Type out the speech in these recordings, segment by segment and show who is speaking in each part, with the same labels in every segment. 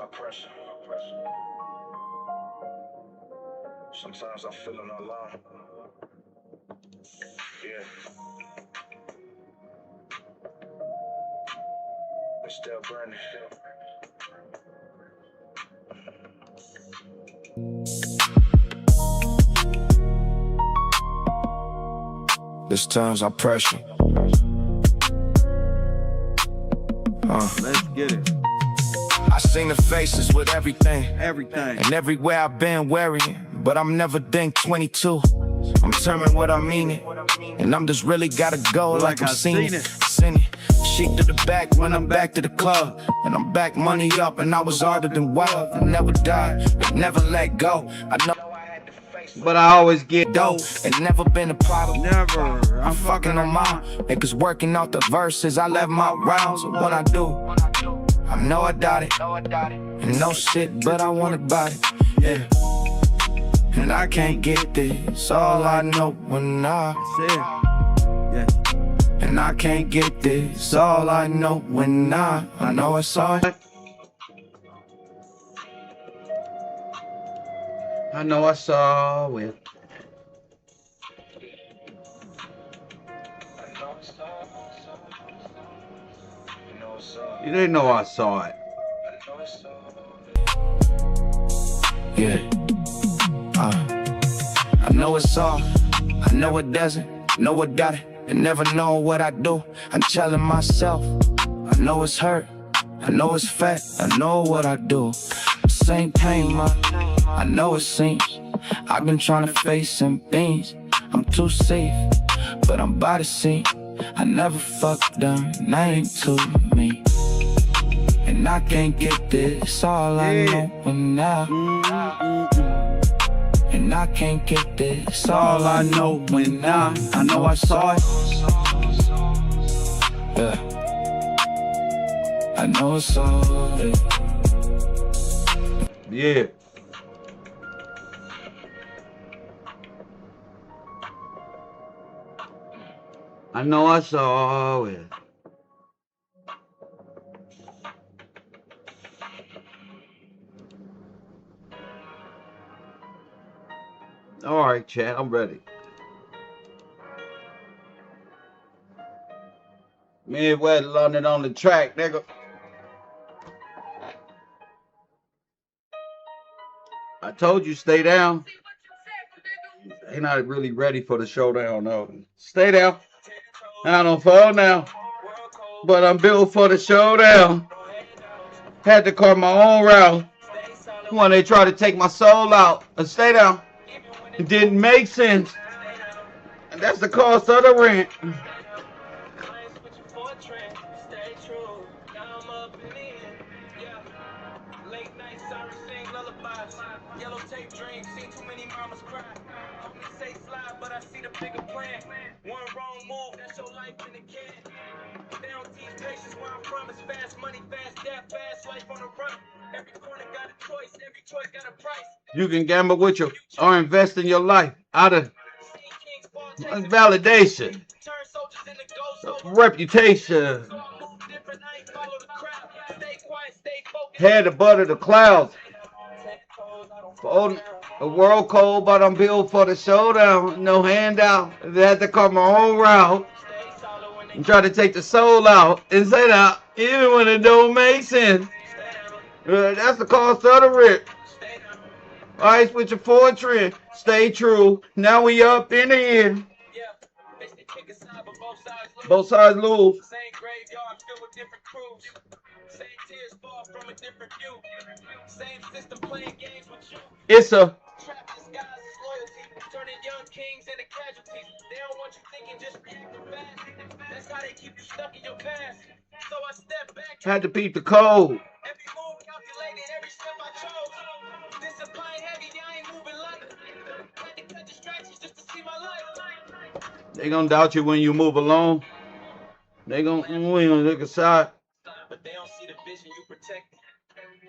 Speaker 1: I pressure. Sometimes I feel alone. Yeah. It's still burning. This times I pressure.
Speaker 2: Let's get it.
Speaker 1: I seen the faces with everything.
Speaker 2: Everything.
Speaker 1: And everywhere I've been worrying, but I'm never think 22. I'm determined what I mean it, and I'm just really gotta go like I'm seen it. Seen it. Sheep to the back when I'm back to the club, and I'm back money up, and I was harder than wild. I never died, but never let go. I know I had to face,
Speaker 2: But I always get dope.
Speaker 1: and never been a problem.
Speaker 2: Never.
Speaker 1: I'm fucking on my niggas working out the verses. I left my rounds, and when I do, I know I doubt it. And no shit, but I want about it. Yeah. And I can't get this. All I know when I
Speaker 2: say yeah.
Speaker 1: And I can't get this. All I know when I know it's all.
Speaker 2: I know I saw it. You didn't know I saw it.
Speaker 1: Yeah. I know it's all. I know it doesn't. Know I got it. And never know what I do. I'm telling myself. I know it's hurt. I know it's fat. I know what I do. Same pain, man. I know it seems. I've been trying to face some things. I'm too safe, but I'm by the scene. I never fucked them. They ain't to me. And I can't get this. All I know when And I can't get this. All I know when I know I saw it. Yeah. I know it's all it.
Speaker 2: Yeah. I know I saw it. All right, Chad, I'm ready. Midwest London on the track, nigga. I told you, stay down. They not really ready for the showdown, though. Stay down. I don't fall now, but I'm built for the showdown. Had to carve my own route when they try to take my soul out. Stay down. It didn't make sense. And that's the cost of the rent. Yellow tape dreams, seen too many mamas cry. Hope me say slide, but I see the bigger plan. One wrong move, that's your life in a can. They don't teach patience where I'm from. It's fast money, fast death, fast life on the run. Every corner got a choice, every choice got a price. You can gamble with your or invest in your life out of validation, reputation. Head above the clouds. The world cold, but I'm built for the showdown. No handout. They had to come my own route and try to take the soul out and say that even when it don't make sense. That's the cost of the rent. Ice with your fortune. Stay true. Now we up in the end. Both sides lose. Same graveyard filled with different crews. Same tears fall from a different view. Same system playing games with you. It's a trap disguise as loyalty, turning young kings into casualties. They don't want you thinking, just reacting fast. That's how they keep you stuck in your past. So I step back. Had to beat the code. Every move calculated, every step I chose. Discipline heavy, I ain't moving light. Had to cut distractions just to see my life. They gonna doubt you when you move alone. They gonna look aside. But they don't see the vision you protect.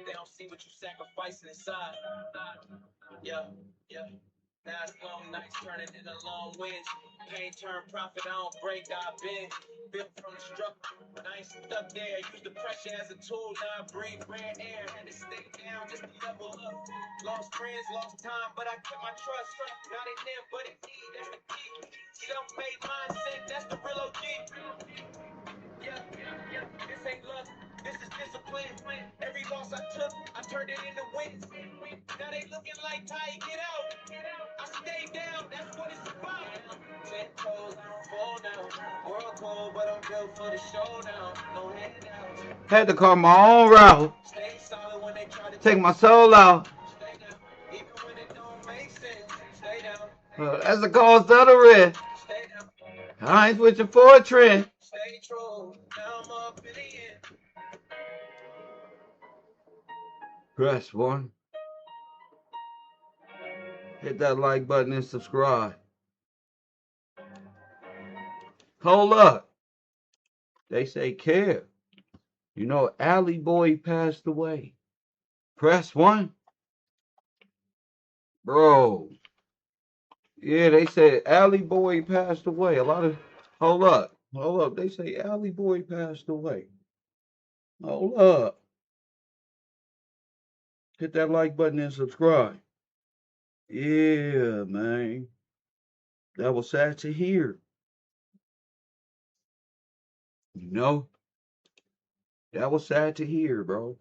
Speaker 2: They don't see what you sacrificing inside. Yeah. Now it's long nights turning into long wins. Pain turn profit, I don't break, I bend. Built from the struggle, but I ain't stuck there. Use the pressure as a tool, now I breathe rare air. Had to stay down just to level up. Lost friends, lost time, but I kept my trust. Not in them, but in me, that's the key. Self-made mindset, that's the real OG. Yeah, this ain't luck, this is discipline. Every loss I took, I turned it into wins. Now they looking like Ty, get out. I stay down, that's what it's about. 10 toes, I don't fall down. World cold, but I'm built for the showdown. No handouts. Had to call my own route. Stay solid when they try to take my soul out. Stay down, even when it don't make sense. Stay down. That's the cost of the rent. Stay down. I ain't switching for a trend. Stay true, now I'm up in the end. Press 1. Hit that like button and subscribe. Hold up. They say, Kev, you know, Alley Boy passed away. Press 1. Bro. Yeah, they said Alley Boy passed away. A lot of, hold up. They say Alley Boy passed away. Hold up. Hit that like button and subscribe. Yeah, man. That was sad to hear. You know? That was sad to hear, bro.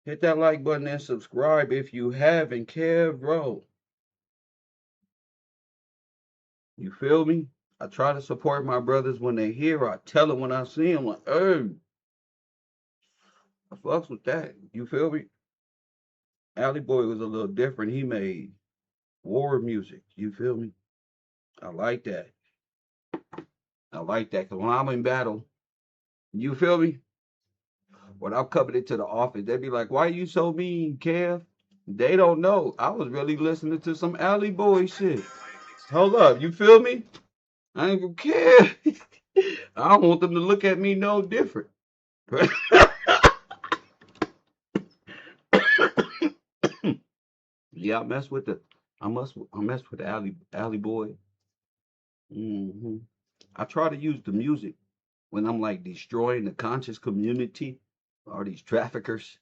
Speaker 2: Hit that like button and subscribe if you haven't. KevRow. You feel me? I try to support my brothers when they here. I tell them when I see them, like, hey, I fucks with that. You feel me? Alley Boy was a little different. He made war music. You feel me? I like that. I like that. Because when I'm in battle, you feel me? When I'm coming into the office, they be like, why you so mean, Kev? They don't know. I was really listening to some Alley Boy shit. Hold up. You feel me? I ain't gonna care. I don't want them to look at me no different. Yeah, I mess with the Alley Boy. I try to use the music when I'm like destroying the conscious community or these traffickers.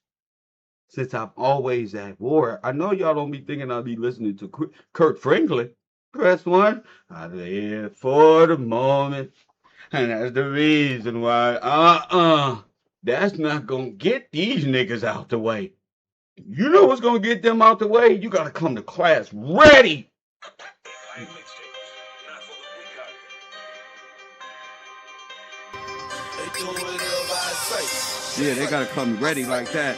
Speaker 2: Since I'm always at war, I know y'all don't be thinking I'll be listening to Kurt Franklin. Press 1. I live for the moment, and that's the reason why. That's not gonna get these niggas out the way. You know what's gonna get them out the way? You gotta come to class ready. Yeah, they gotta come ready like that.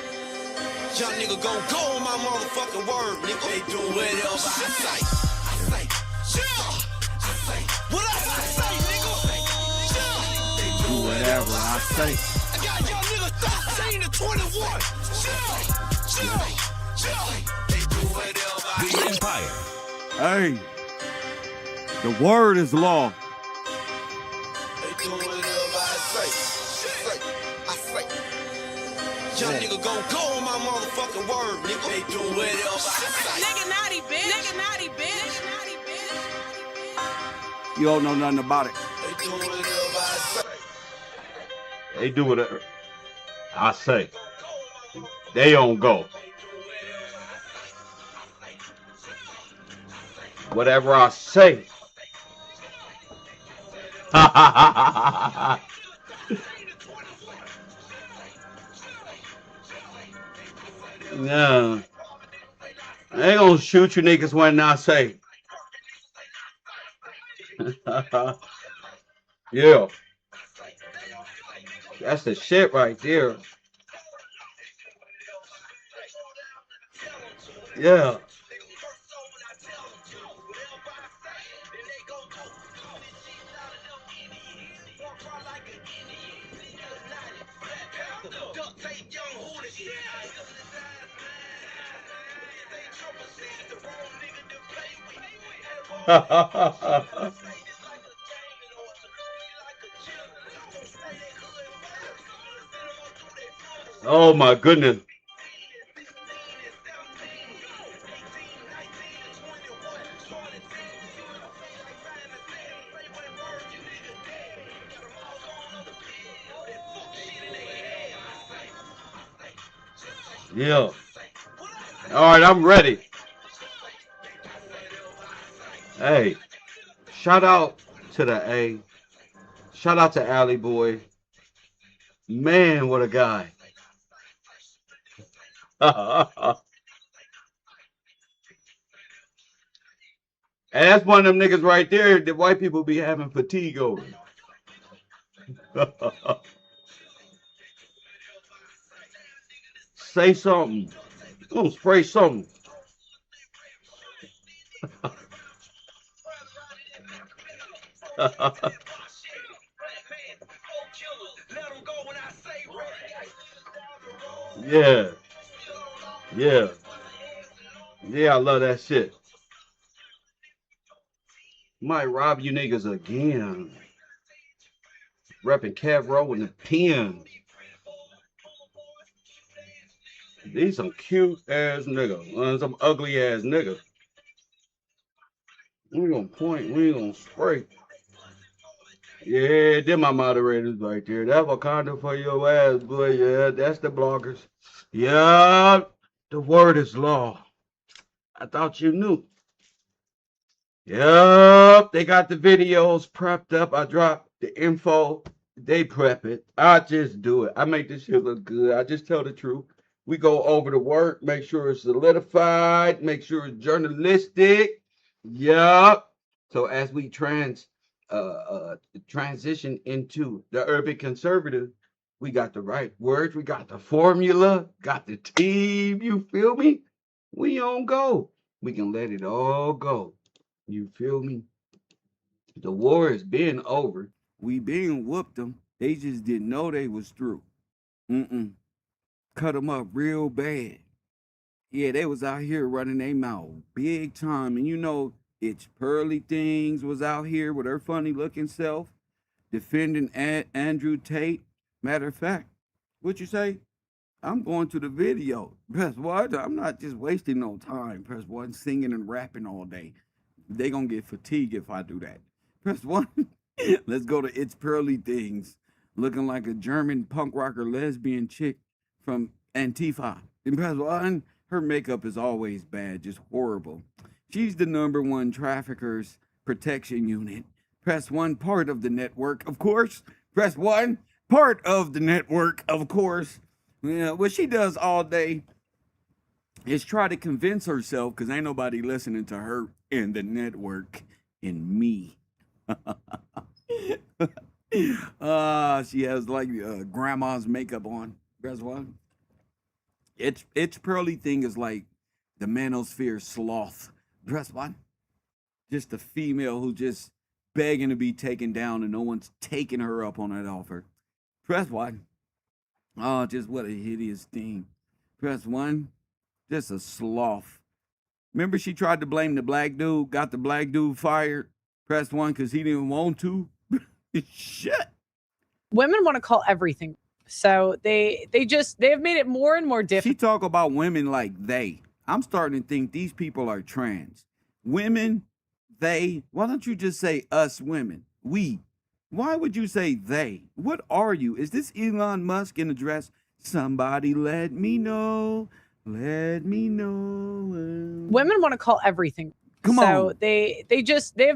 Speaker 3: Young nigga gon' go on my motherfucking word, nigga. They do whatever I say. Whatever I say, nigga.
Speaker 1: Do whatever I say.
Speaker 3: I got young niggas 13 to 21. They do whatever I say. The Empire.
Speaker 1: Hey, the word is law.
Speaker 3: They do whatever I say. Young nigga gon' go on my motherfucking word, nigga. They do whatever I say.
Speaker 4: Nigga naughty bitch. Nigga naughty bitch.
Speaker 1: You don't know nothing about it.
Speaker 3: They do whatever I say.
Speaker 2: They do whatever I say. They don't go. Whatever I say. No. I ain't gonna shoot you niggas when I say. Yeah. That's the shit right there. Yeah. Oh my goodness. Yeah. All right, I'm ready. Hey, shout out to the A. Shout out to Alley Boy. Man, what a guy. And that's one of them niggas right there that white people be having fatigue over. Say something. Gonna spray something. Yeah. Yeah. Yeah, I love that shit. Might rob you niggas again. Repping KevRow in the pen. These some cute ass niggas. Some ugly ass niggas. We ain't gonna point, we ain't gonna spray. Yeah, they're my moderators right there. That Wakanda for your ass, boy. Yeah, that's the bloggers. Yeah, the word is law. I thought you knew. Yup, they got the videos prepped up. I drop the info. They prep it. I just do it. I make this shit look good. I just tell the truth. We go over the work, make sure it's solidified, make sure it's journalistic. Yup. So as we transition into the urban conservative, we got the right words, we got the formula, got the team. You feel me? We on go. We can let it all go. You feel me? The war has been over. We been whooped them. They just didn't know they was through. Cut them up real bad. Yeah, they was out here running their mouth big time. And you know, it's Pearly Things was out here with her funny looking self defending Andrew Tate. Matter of fact, what you say? I'm going to the video. Press what? I'm not just wasting no time. Press one, singing and rapping all day. They gonna get fatigued if I do that. Press one. Let's go to It's Pearly Things, looking like a German punk rocker lesbian chick from Antifa. And press one. Her makeup is always bad, just horrible. She's the #1 Traffickers protection unit. Press one, part of the network, of course. Press one, part of the network, of course. Yeah, what she does all day is try to convince herself, because ain't nobody listening to her in the network, and me. She has like grandma's makeup on. Press one. It's Pearly Thing is like the manosphere sloth. Press one. Just a female who just begging to be taken down and no one's taking her up on that offer. Press one. Oh, just what a hideous thing. Press one. Just a sloth. Remember she tried to blame the black dude, got the black dude fired. Press one because he didn't want to. Shit.
Speaker 4: Women want to call everything. So they've made it more and more difficult.
Speaker 2: She talk about women like they. I'm starting to think these people are trans. Women, they. Why don't you just say us women? We. Why would you say they? What are you? Is this Elon Musk in a dress? Somebody let me know. Let me know.
Speaker 4: Women want to call everything.
Speaker 2: Come on.
Speaker 4: So they've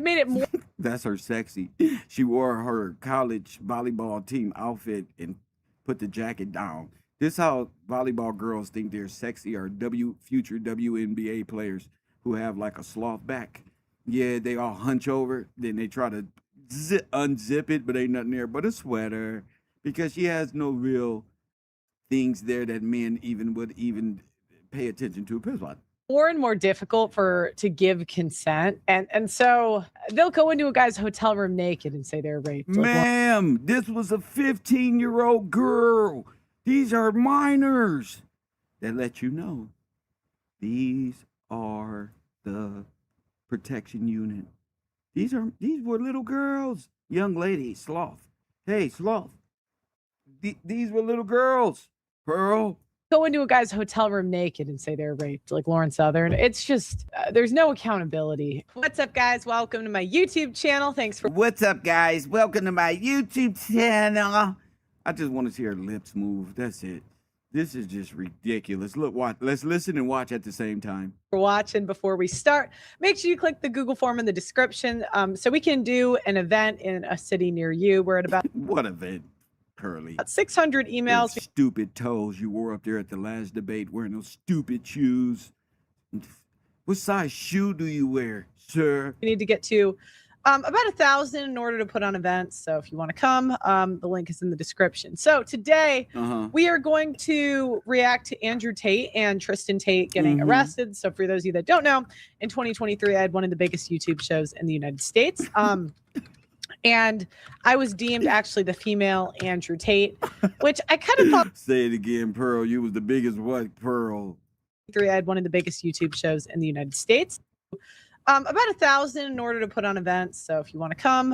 Speaker 4: made it more.
Speaker 2: That's her sexy. She wore her college volleyball team outfit and put the jacket down. This how volleyball girls think they're sexy, are future WNBA players who have like a sloth back. Yeah, they all hunch over, then they try to unzip it, but ain't nothing there but a sweater, because she has no real things there that men would pay attention to.
Speaker 4: More and more difficult to give consent, and so they'll go into a guy's hotel room naked and say they're raped.
Speaker 2: Ma'am, this was a 15-year-old girl. These are minors. That let you know these are the protection unit. These were little girls. Young lady, sloth. Hey, sloth. These were little girls. Pearl.
Speaker 4: Go into a guy's hotel room naked and say they're raped, like Lauren Southern. It's just, there's no accountability. What's up, guys? Welcome to my YouTube channel.
Speaker 2: What's up, guys? Welcome to my YouTube channel. I just want to see her lips move. That's it.
Speaker 5: This is just ridiculous. Look, watch. Let's listen and watch at the same time.
Speaker 4: For watching. Before we start, make sure you click the Google form in the description so we can do an event in a city near you. We're at about
Speaker 5: What event, Curly?
Speaker 4: 600 emails.
Speaker 5: Those stupid toes you wore up there at the last debate wearing those stupid shoes. What size shoe do you wear, sir?
Speaker 4: We need to get to about 1,000 in order to put on events. So if you want to come, the link is in the description. So today we are going to react to Andrew Tate and Tristan Tate getting arrested. So for those of you that don't know, in 2023, I had one of the biggest YouTube shows in the United States. And I was deemed actually the female Andrew Tate, which I kind of thought.
Speaker 5: Say it again, Pearl. You was the biggest what, Pearl?
Speaker 4: I had one of the biggest YouTube shows in the United States. About 1,000 in order to put on events. So if you want to come,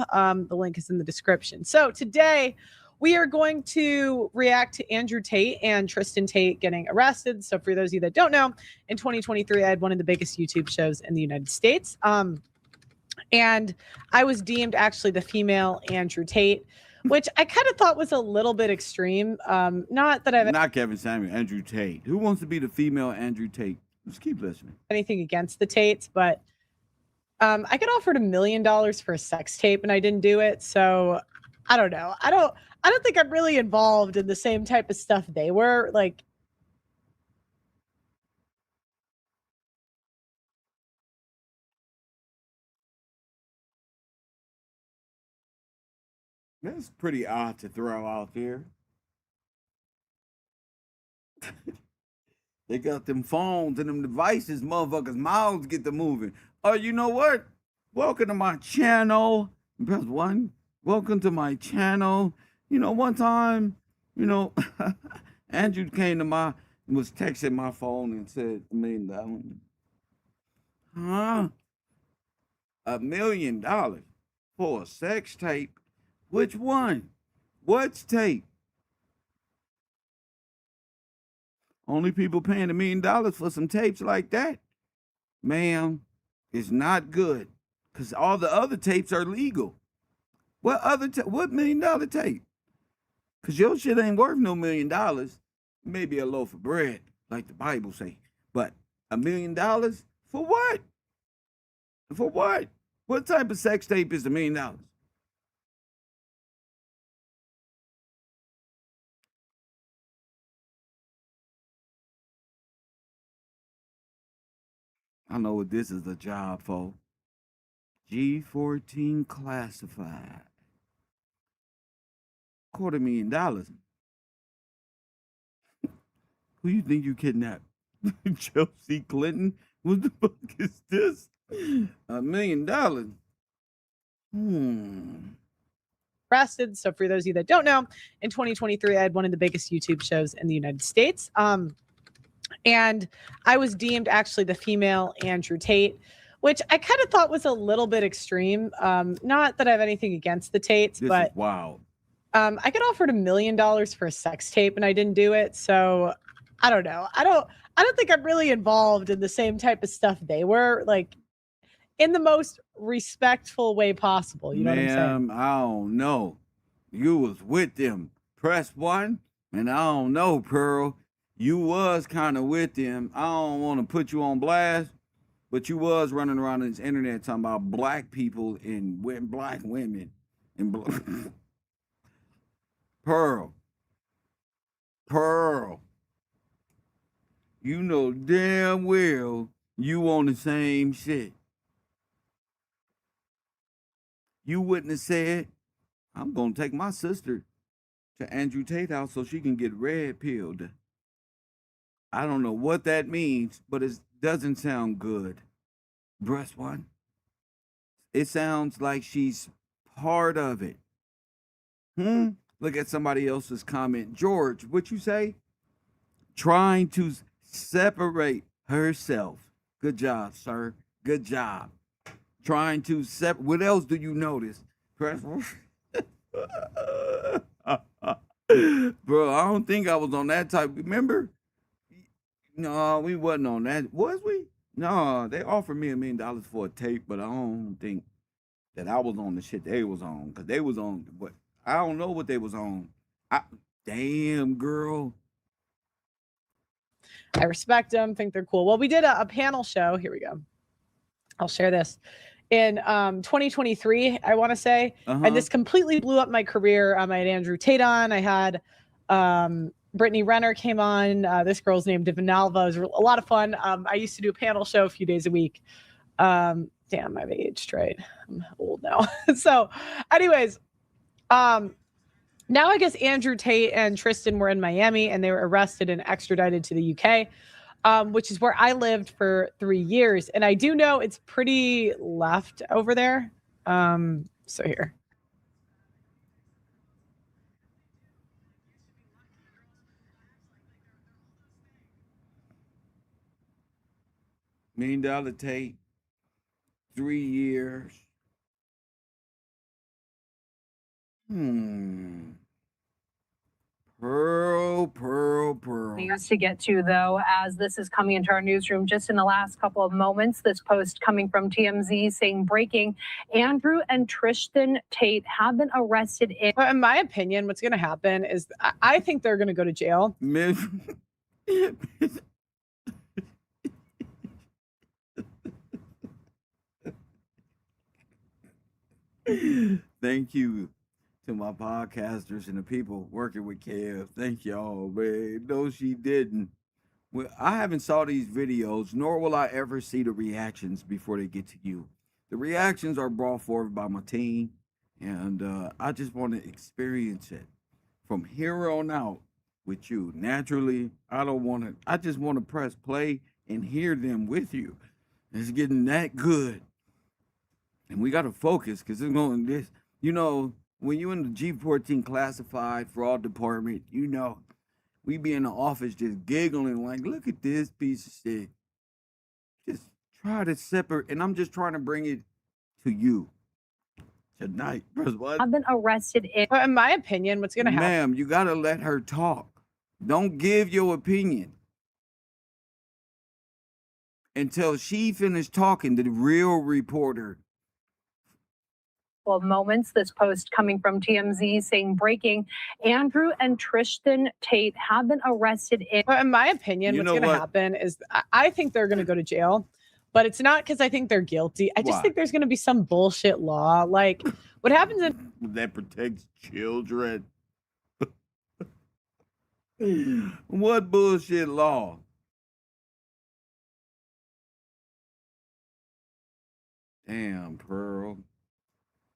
Speaker 4: the link is in the description. So today we are going to react to Andrew Tate and Tristan Tate getting arrested. So for those of you that don't know, in 2023, I had one of the biggest YouTube shows in the United States. And I was deemed actually the female Andrew Tate, which I kind of thought was a little bit extreme. Not that I've
Speaker 5: Not Kevin Samuel, Andrew Tate. Who wants to be the female Andrew Tate? Just keep listening.
Speaker 4: anything against the Tates, but I got offered $1 million for a sex tape and I didn't do it. So I don't know. I don't think I'm really involved in the same type of stuff they were. Like,
Speaker 5: That's pretty odd to throw out there. They got them phones and them devices, motherfuckers' mouths get to moving. Oh, you know what? Welcome to my channel. Press one. Welcome to my channel. You know, one time, you know, Andrew came to was texting my phone and said, $1 million. Huh? $1 million for a sex tape? Which one? What's tape? Only people paying $1 million for some tapes like that, ma'am, is not good. Because all the other tapes are legal. What $1 million tape? Because your shit ain't worth no $1 million. Maybe a loaf of bread, like the Bible say. But $1 million? For what? For what? What type of sex tape is $1 million? I know what this is a job for. G14 classified. $250,000. Who you think you kidnapped? Chelsea Clinton? What the fuck is this? $1 million.
Speaker 4: arrested. So for those of you that don't know, in 2023, I had one of the biggest YouTube shows in the United States. And I was deemed actually the female Andrew Tate, which I kind of thought was a little bit extreme. Not that I have anything against the Tates, but
Speaker 5: wow.
Speaker 4: I got offered $1 million for a sex tape and I didn't do it. So I don't know. I don't think I'm really involved in the same type of stuff they were, like, in the most respectful way possible. You know what I'm saying?
Speaker 5: I don't know. You was with them. Press one, and I don't know, Pearl. You was kind of with them. I don't want to put you on blast, but you was running around this internet talking about black people and black women and Pearl. You know damn well you on the same shit. You wouldn't have said, I'm going to take my sister to Andrew Tate house so she can get red pilled. I don't know what that means, but it doesn't sound good. Breast one. It sounds like she's part of it. Look at somebody else's comment. George, what you say? Trying to separate herself. Good job, sir. Good job. Trying to separate. What else do you notice? Press. Bro, I don't think I was on that type. Remember? No, we wasn't on that. Was we? No, they offered me $1 million for a tape, but I don't think that I was on the shit they was on. Because they was on what? I don't know what they was on. Damn, girl.
Speaker 4: I respect them, think they're cool. Well, we did a panel show. Here we go. I'll share this. In 2023, I want to say, and this completely blew up my career. I had Andrew Tate on. I had Brittany Renner came on. This girl's named Divinalva. It was a lot of fun. I used to do a panel show a few days a week. Damn, I've aged, right? I'm old now. So, anyways, now I guess Andrew Tate and Tristan were in Miami and they were arrested and extradited to the UK. Which is where I lived for 3 years. And I do know it's pretty left over there. So here.
Speaker 5: $1 million Tate, 3 years. Pearl.
Speaker 6: News to get to, though, as this is coming into our newsroom just in the last couple of moments. This post coming from TMZ saying breaking: Andrew and Tristan Tate have been arrested
Speaker 4: in my opinion, what's going to happen is I think they're going to go to jail.
Speaker 5: Thank you to my podcasters and the people working with Kev. Thank y'all, man. No, she didn't. Well, I haven't saw these videos, nor will I ever see the reactions before they get to you. The reactions are brought forward by my team, and I just want to experience it from here on out with you. Naturally, I just want to press play and hear them with you. It's getting that good. And we got to focus because it's going this, when you in the G14 classified fraud department, we be in the office just giggling like, look at this piece of shit. Just try to separate, and I'm just trying to bring it to you tonight.
Speaker 6: I've been arrested
Speaker 4: in my opinion, what's going to happen?
Speaker 5: Ma'am, you got to let her talk. Don't give your opinion until she finished talking to the real reporter.
Speaker 6: Moments. This post coming from TMZ saying breaking: Andrew and Tristan Tate have been arrested
Speaker 4: in my opinion, what's going to happen is I think they're going to go to jail, but it's not because I think they're guilty. I just think there's going to be some bullshit law. Like what happens
Speaker 5: that protects children. What bullshit law? Damn, Pearl.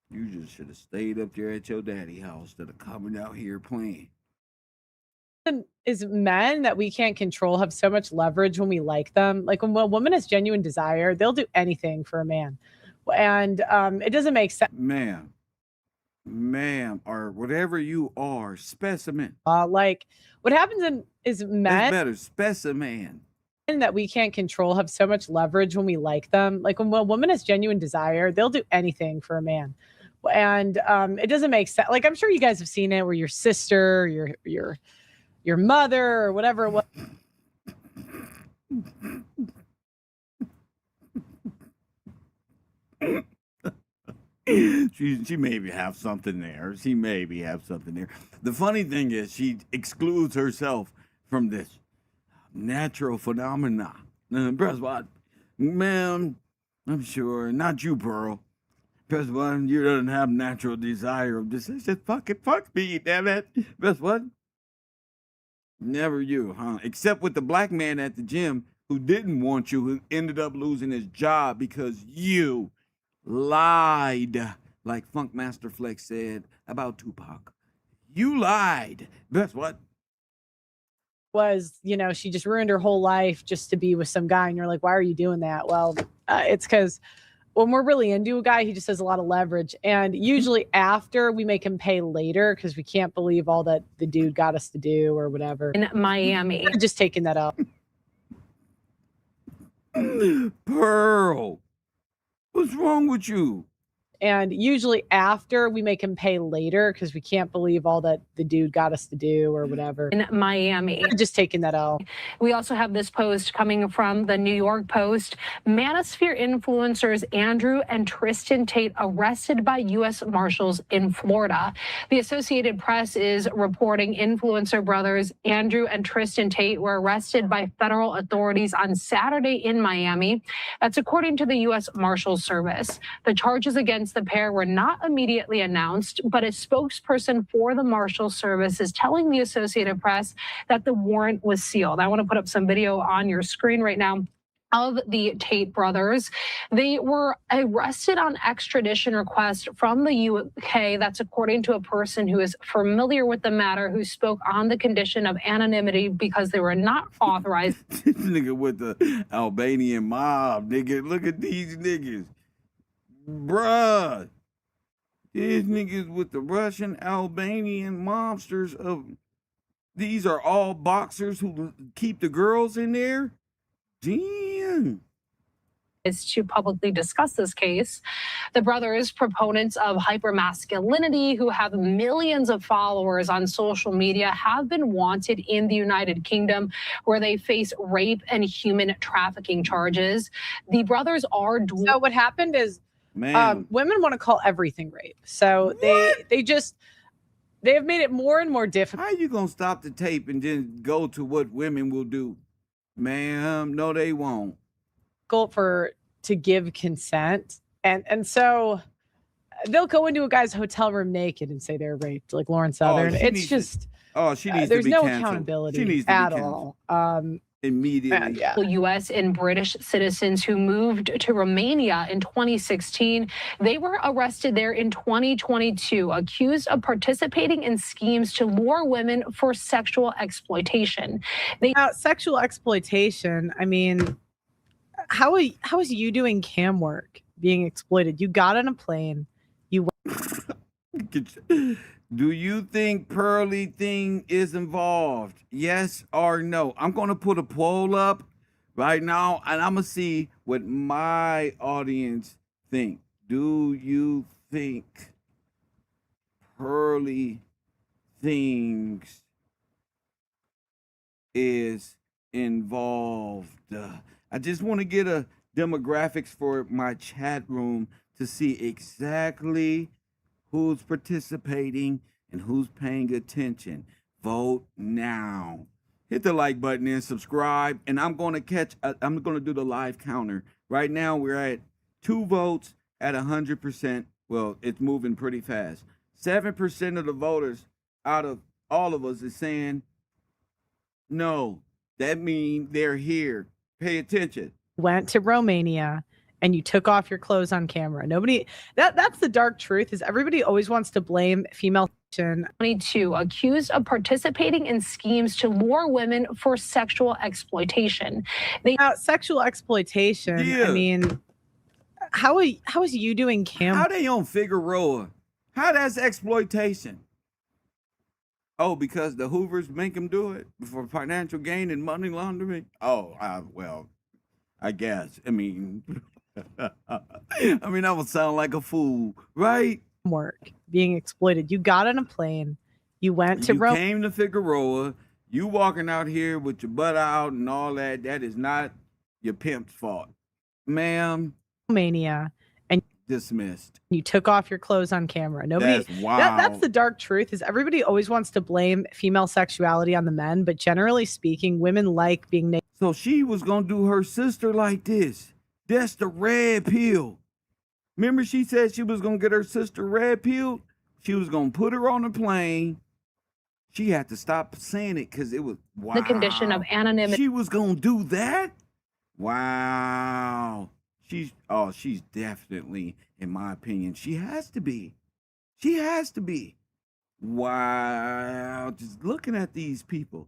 Speaker 5: You just should have stayed up there at your daddy's house instead of coming out here playing.
Speaker 4: Is men that we can't control have so much leverage when we like them. Like when a woman has genuine desire, they'll do anything for a man. And it doesn't make sense.
Speaker 5: Ma'am, or whatever you are, specimen.
Speaker 4: Like what happens is men.
Speaker 5: It's better, specimen.
Speaker 4: That we can't control have so much leverage when we like them. Like when a woman has genuine desire, they'll do anything for a man. And it doesn't make sense. Like I'm sure you guys have seen it where your sister, your mother, or whatever it was.
Speaker 5: She maybe have something there. The funny thing is she excludes herself from this natural phenomena. Press what? Ma'am, I'm sure. Not you, Pearl. Press what? You don't have natural desire of this. Just fuck me, damn it. Press what? Never you, huh? Except with the black man at the gym who didn't want you, who ended up losing his job because you lied. Like Funkmaster Flex said about Tupac. You lied. Press what?
Speaker 4: Was, she just ruined her whole life just to be with some guy. And you're like, why are you doing that? Well, it's because when we're really into a guy, he just has a lot of leverage. And usually after we make him pay later because we can't believe all that the dude got us to do or whatever.
Speaker 6: in Miami.
Speaker 4: Just taking that up.
Speaker 5: Pearl, what's wrong with you?
Speaker 4: And usually after, we make him pay later because we can't believe all that the dude got us to do or whatever.
Speaker 6: In Miami.
Speaker 4: Just taking that out.
Speaker 6: We also have this post coming from the New York Post. Manosphere influencers Andrew and Tristan Tate arrested by U.S. Marshals in Florida. The Associated Press is reporting influencer brothers Andrew and Tristan Tate were arrested by federal authorities on Saturday in Miami. That's according to the U.S. Marshals Service. The charges against the pair were not immediately announced, but a spokesperson for the Marshals Service is telling the Associated Press that the warrant was sealed. I want to put up some video on your screen right now of the Tate brothers. They were arrested on extradition request from the UK. That's according to a person who is familiar with the matter, who spoke on the condition of anonymity because they were not authorized.
Speaker 5: This nigga with the Albanian mob, nigga. Look at these niggas. Bruh. These niggas with the Russian Albanian mobsters of... These are all boxers who keep the girls in there? Damn.
Speaker 6: Is to publicly discuss this case. The brothers, proponents of hypermasculinity who have millions of followers on social media, have been wanted in the United Kingdom, where they face rape and human trafficking charges. The brothers are...
Speaker 4: So what happened is
Speaker 5: Man.
Speaker 4: women want to call everything rape. So they have made it more and more difficult.
Speaker 5: How you gonna stop the tape and then go to what women will do? Ma'am, no, they won't.
Speaker 4: To give consent, and so they'll go into a guy's hotel room naked and say they're raped, like Lauren Southern. It's just
Speaker 5: she needs
Speaker 4: there's
Speaker 5: to be
Speaker 4: no
Speaker 5: canceled.
Speaker 4: accountability
Speaker 5: She needs to
Speaker 4: at
Speaker 5: be
Speaker 4: all.
Speaker 5: Immediately.
Speaker 4: Yeah.
Speaker 6: U.S. and British citizens who moved to Romania in 2016. They were arrested there in 2022, accused of participating in schemes to lure women for sexual exploitation.
Speaker 4: Sexual exploitation. I mean, how is you doing cam work being exploited? You got on a plane.
Speaker 5: Do you think Pearly Thing is involved? Yes or no? I'm going to put a poll up right now, and I'm going to see what my audience think. Do you think Pearly Things is involved? I just want to get a demographics for my chat room to see exactly who's participating and who's paying attention. Vote now. Hit the like button and subscribe. And I'm going to do the live counter. Right now we're at 2 votes at 100%. Well, it's moving pretty fast. 7% of the voters out of all of us is saying no. That means they're here. Pay attention.
Speaker 4: Went to Romania and you took off your clothes on camera. That's the dark truth, is everybody always wants to blame female.
Speaker 6: 22, accused of participating in schemes to lure women for sexual exploitation.
Speaker 4: Sexual exploitation.
Speaker 5: Yeah.
Speaker 4: I mean, how is you doing cam?
Speaker 5: How they on Figueroa? How that's exploitation? Oh, because the Hoovers make them do it for financial gain and money laundering? Oh, well, I guess. I mean... I would sound like a fool, right?
Speaker 4: Work being exploited. You got on a plane. You went to
Speaker 5: Rome. You came to Figueroa. You walking out here with your butt out and all that. That is not your pimp's fault, ma'am.
Speaker 4: Romania, and
Speaker 5: dismissed.
Speaker 4: You took off your clothes on camera.
Speaker 5: That's wow.
Speaker 4: That's the dark truth, is everybody always wants to blame female sexuality on the men, but generally speaking, women like being naked.
Speaker 5: So she was gonna do her sister like this. That's the red pill. Remember she said she was going to get her sister red pill? She was going to put her on a plane. She had to stop saying it because it was, wow.
Speaker 6: The condition of anonymity.
Speaker 5: She was going to do that? Wow. She's definitely, in my opinion, she has to be. She has to be. Wow. Just looking at these people.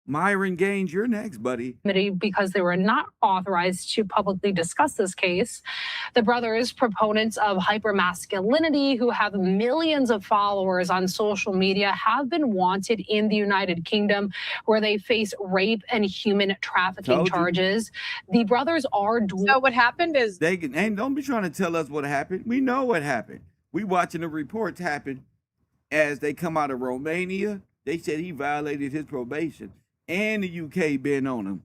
Speaker 5: Myron Gaines, you're next, buddy.
Speaker 6: Because they were not authorized to publicly discuss this case. The brothers, proponents of hypermasculinity who have millions of followers on social media, have been wanted in the United Kingdom, where they face rape and human trafficking charges. The brothers are...
Speaker 4: So what happened is...
Speaker 5: And don't be trying to tell us what happened. We know what happened. We watching the reports happen as they come out of Romania. They said he violated his probation. And the UK been on him.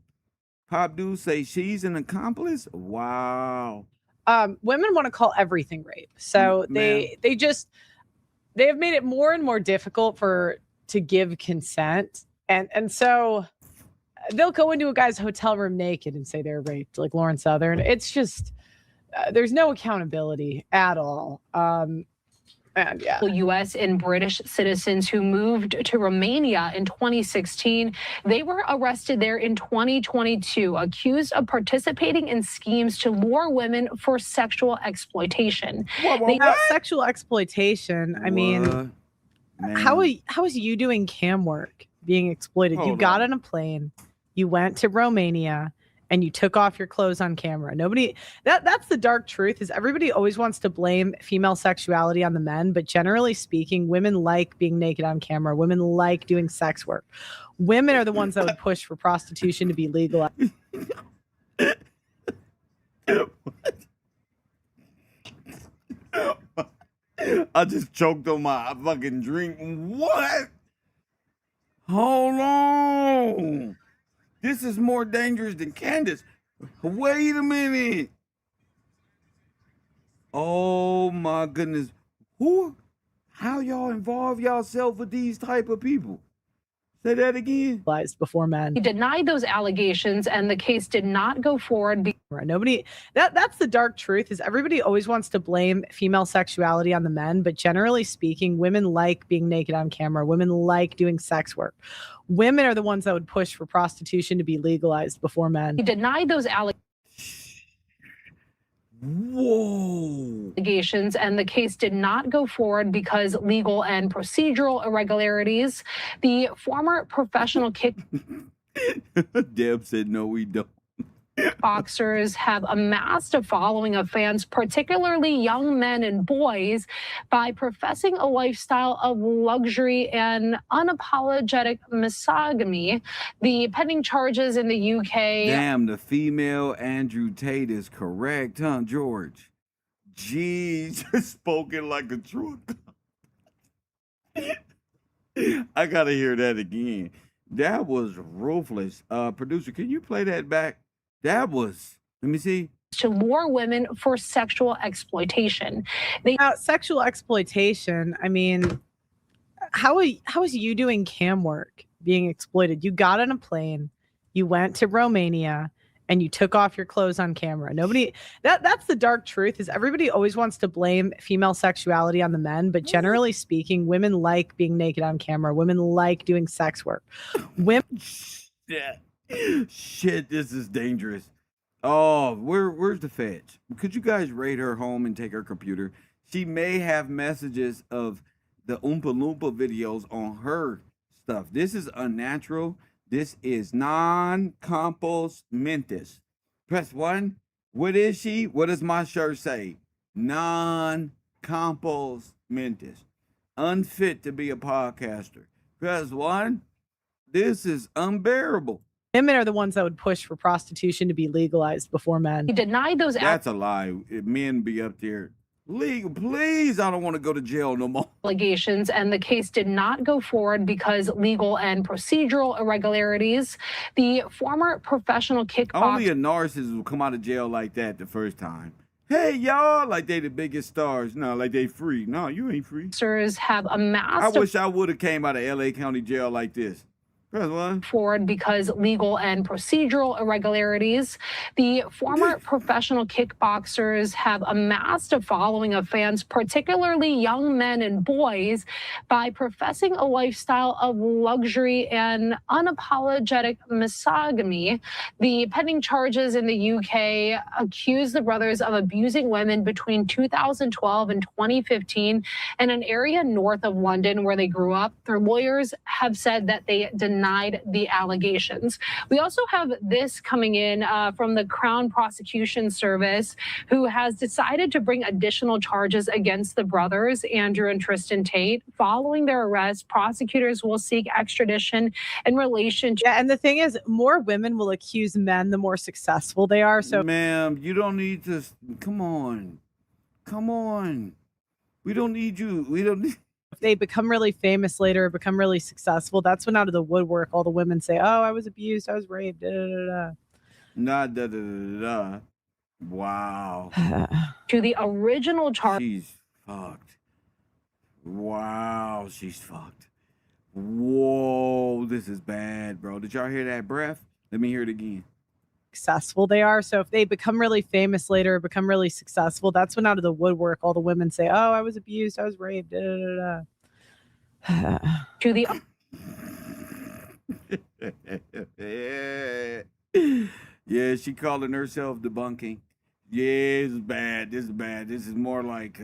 Speaker 5: Pop Dude say she's an accomplice? Wow.
Speaker 4: Women want to call everything rape. So they have made it more and more difficult to give consent. And so they'll go into a guy's hotel room naked and say they're raped, like Lauren Southern. It's just, there's no accountability at all. And yeah.
Speaker 6: U.S. and British citizens who moved to Romania in 2016. They were arrested there in 2022, accused of participating in schemes to lure women for sexual exploitation.
Speaker 4: Sexual exploitation. I mean, how is you doing cam work being exploited? You got on a plane, you went to Romania, and you took off your clothes on camera. That's the dark truth, is everybody always wants to blame female sexuality on the men, but generally speaking, women like being naked on camera. Women like doing sex work. Women are the ones that would push for prostitution to be legalized.
Speaker 5: I just choked on my fucking drink. What? Hold on. This is more dangerous than Candace. Wait a minute. Oh my goodness. How y'all involve yourself with these type of people? Say that again.
Speaker 4: Before men.
Speaker 6: He denied those allegations, and the case did not go forward.
Speaker 4: That's the dark truth, is everybody always wants to blame female sexuality on the men, but generally speaking, women like being naked on camera. Women like doing sex work. Women are the ones that would push for prostitution to be legalized before men.
Speaker 6: He denied those allegations.
Speaker 5: Whoa.
Speaker 6: And the case did not go forward because legal and procedural irregularities. The former professional
Speaker 5: Deb said, no, we don't.
Speaker 6: Boxers have amassed a following of fans, particularly young men and boys, by professing a lifestyle of luxury and unapologetic misogyny. The pending charges in the UK...
Speaker 5: Damn, the female Andrew Tate is correct, huh, George? Jeez, spoken like a truck. I gotta hear that again. That was ruthless. Producer, can you play that back? That was, let me see.
Speaker 6: To lure women for sexual exploitation.
Speaker 4: Sexual exploitation, I mean, how is you doing cam work being exploited? You got on a plane, you went to Romania, and you took off your clothes on camera. That's the dark truth, is everybody always wants to blame female sexuality on the men, but generally speaking, women like being naked on camera. Women like doing sex work.
Speaker 5: Shit, this is dangerous. Oh, where's the feds? Could you guys raid her home and take her computer? She may have messages of the Oompa Loompa videos on her stuff. This is unnatural. This is non-compos mentis. Press 1. What is she? What does my shirt say? Non-compos mentis. Unfit to be a podcaster. Press 1. This is unbearable.
Speaker 4: Women are the ones that would push for prostitution to be legalized before men.
Speaker 6: He denied those...
Speaker 5: That's a lie. Men be up there. Legal, please, I don't want to go to jail no more.
Speaker 6: Allegations, and the case did not go forward because legal and procedural irregularities. The former professional kickboxer...
Speaker 5: Only a narcissist will come out of jail like that the first time. Hey, y'all, like they the biggest stars. No, like they free. No, you ain't free.
Speaker 6: Have amassed...
Speaker 5: I wish I would have came out of LA County Jail like this.
Speaker 6: Forward because legal and procedural irregularities. The former professional kickboxers have amassed a following of fans, particularly young men and boys, by professing a lifestyle of luxury and unapologetic misogyny. The pending charges in the UK accuse the brothers of abusing women between 2012 and 2015 in an area north of London where they grew up. Their lawyers have said that they deny denied the allegations. We also have this coming in from the Crown Prosecution Service, who has decided to bring additional charges against the brothers, Andrew and Tristan Tate. Following their arrest, prosecutors will seek extradition in relation to.
Speaker 4: Yeah, and the thing is, more women will accuse men the more successful they are. So,
Speaker 5: ma'am, you don't need to. Come on. Come on. We don't need you. We don't need.
Speaker 4: if they become really famous later, become really successful, that's when out of the woodwork, all the women say, oh, I was abused, I was raped, da da da da.
Speaker 5: Not da da da da. Wow.
Speaker 6: To the original charge.
Speaker 5: She's fucked. Wow, she's fucked. Whoa, this is bad, bro. Did y'all hear that breath? Let me hear it again.
Speaker 4: Successful they are. So if they become really famous later, become really successful, that's when out of the woodwork, all the women say, oh, I was abused, I was raped, da da da da.
Speaker 6: To the.
Speaker 5: Yeah, she calling herself debunking. Yeah, this is bad. This is bad. This is more like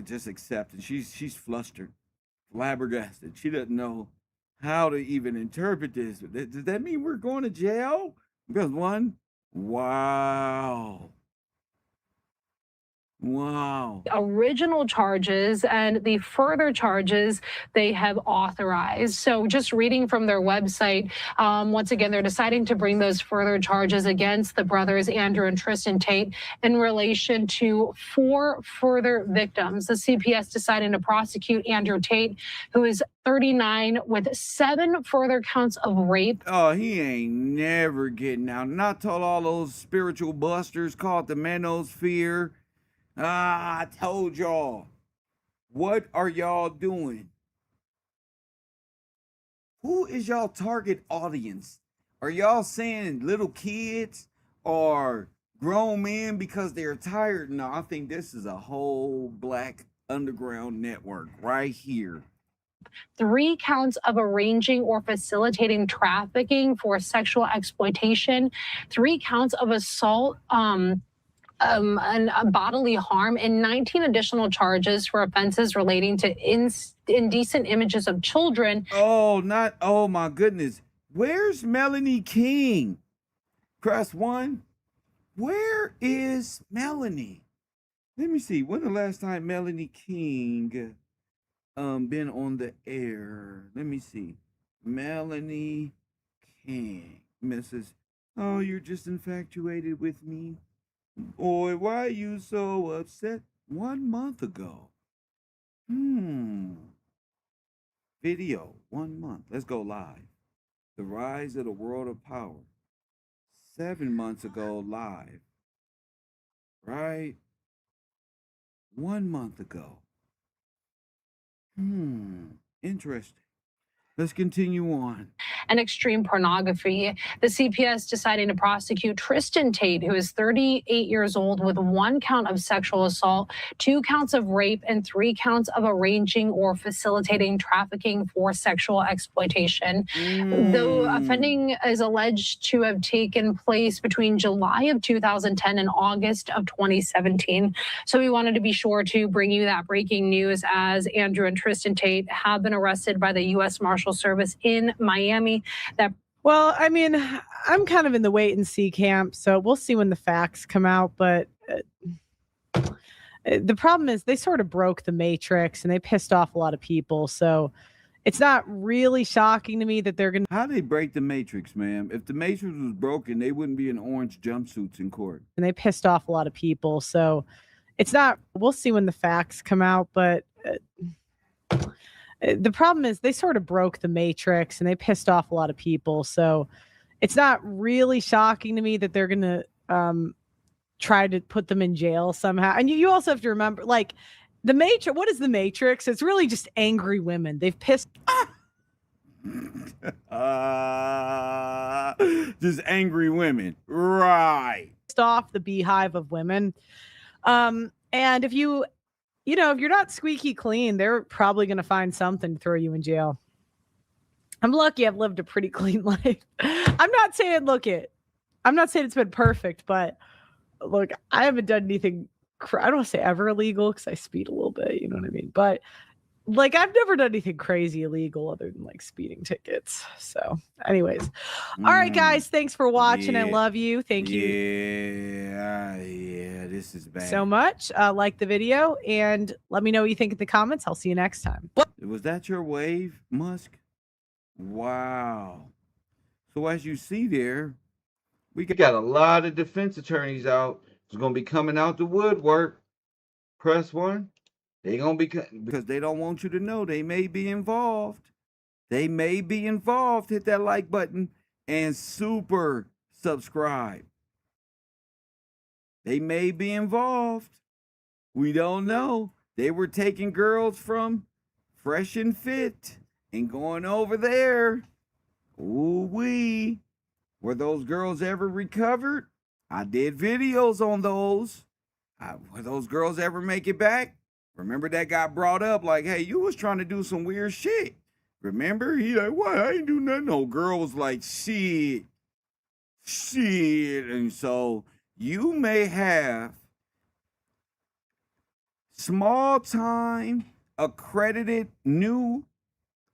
Speaker 5: just accepting. She's flustered, flabbergasted. She doesn't know how to even interpret this. Does that mean we're going to jail? Because wow.
Speaker 6: Original charges and the further charges they have authorized. So just reading from their website, once again, they're deciding to bring those further charges against the brothers, Andrew and Tristan Tate, in relation to 4 further victims. The CPS deciding to prosecute Andrew Tate, who is 39, with 7 further counts of rape.
Speaker 5: Oh, he ain't never getting out. Not till all those spiritual busters caught the manosphere. I told y'all. What are y'all doing? Who is y'all target audience? Are y'all saying little kids or grown men because they're tired? No, I think this is a whole black underground network right here.
Speaker 6: 3 counts of arranging or facilitating trafficking for sexual exploitation, 3 counts of assault, and bodily harm, and 19 additional charges for offenses relating to indecent images of children.
Speaker 5: Oh my goodness. Where's Melanie King? Press 1. Where is Melanie? Let me see. When the last time Melanie King been on the air? Let me see. Melanie King. Mrs. Oh, you're just infatuated with me. Boy, why are you so upset? 1 month ago. Video, 1 month. Let's go live. The rise of the world of power. 7 months ago, live. Right? 1 month ago. Interesting. Let's continue on.
Speaker 6: And extreme pornography. The CPS deciding to prosecute Tristan Tate, who is 38 years old, with 1 count of sexual assault, 2 counts of rape, and 3 counts of arranging or facilitating trafficking for sexual exploitation. The offending is alleged to have taken place between July of 2010 and August of 2017. So we wanted to be sure to bring you that breaking news, as Andrew and Tristan Tate have been arrested by the U.S. Marshal Service in Miami.
Speaker 4: Well, I mean, I'm kind of in the wait and see camp, so we'll see when the facts come out. But the problem is they sort of broke the matrix and they pissed off a lot of people. So it's not really shocking to me that they're going to.
Speaker 5: How they break the matrix, ma'am? If the matrix was broken, they wouldn't be in orange jumpsuits in court.
Speaker 4: And they pissed off a lot of people. So it's not. We'll see when the facts come out. But the problem is they sort of broke the matrix and they pissed off a lot of people. So it's not really shocking to me that they're going to try to put them in jail somehow. And you also have to remember, like, the matrix, what is the matrix? It's really just angry women. They've pissed.
Speaker 5: Just angry women. Right.
Speaker 4: Off the beehive of women. And if if you're not squeaky clean, they're probably going to find something to throw you in jail. I'm lucky I've lived a pretty clean life. I'm not saying it's been perfect, but look, I haven't done anything. I don't want to say ever illegal because I speed a little bit, you know what I mean? But like I've never done anything crazy illegal other than like speeding tickets. So anyways, all right, guys, thanks for watching. I love you. Thank you.
Speaker 5: Yeah, this is bad.
Speaker 4: So much. Like the video and let me know what you think in the comments. I'll see you next time.
Speaker 5: Was that your wave, Musk? Wow. So as you see there, we got a lot of defense attorneys out. It's going to be coming out the woodwork. Press 1. They going to be, because they don't want you to know they may be involved. They may be involved. Hit that like button and super subscribe. They may be involved. We don't know. They were taking girls from Fresh and Fit and going over there. Ooh-wee. Were those girls ever recovered? I did videos on those. Were those girls ever make it back? Remember that got brought up like, hey, you was trying to do some weird shit. Remember? He like, what? I ain't do nothing. No, girl was like, shit. And so you may have small time accredited new,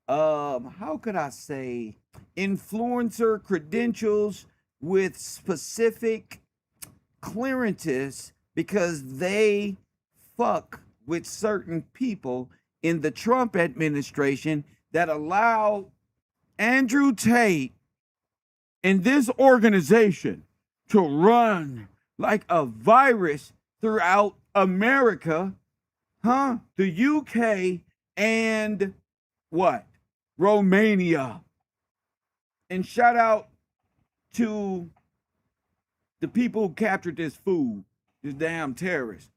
Speaker 5: how could I say, influencer credentials with specific clearances because they fuck with certain people in the Trump administration that allow Andrew Tate and this organization to run like a virus throughout America, the UK and what? Romania. And shout out to the people who captured this fool, this damn terrorist.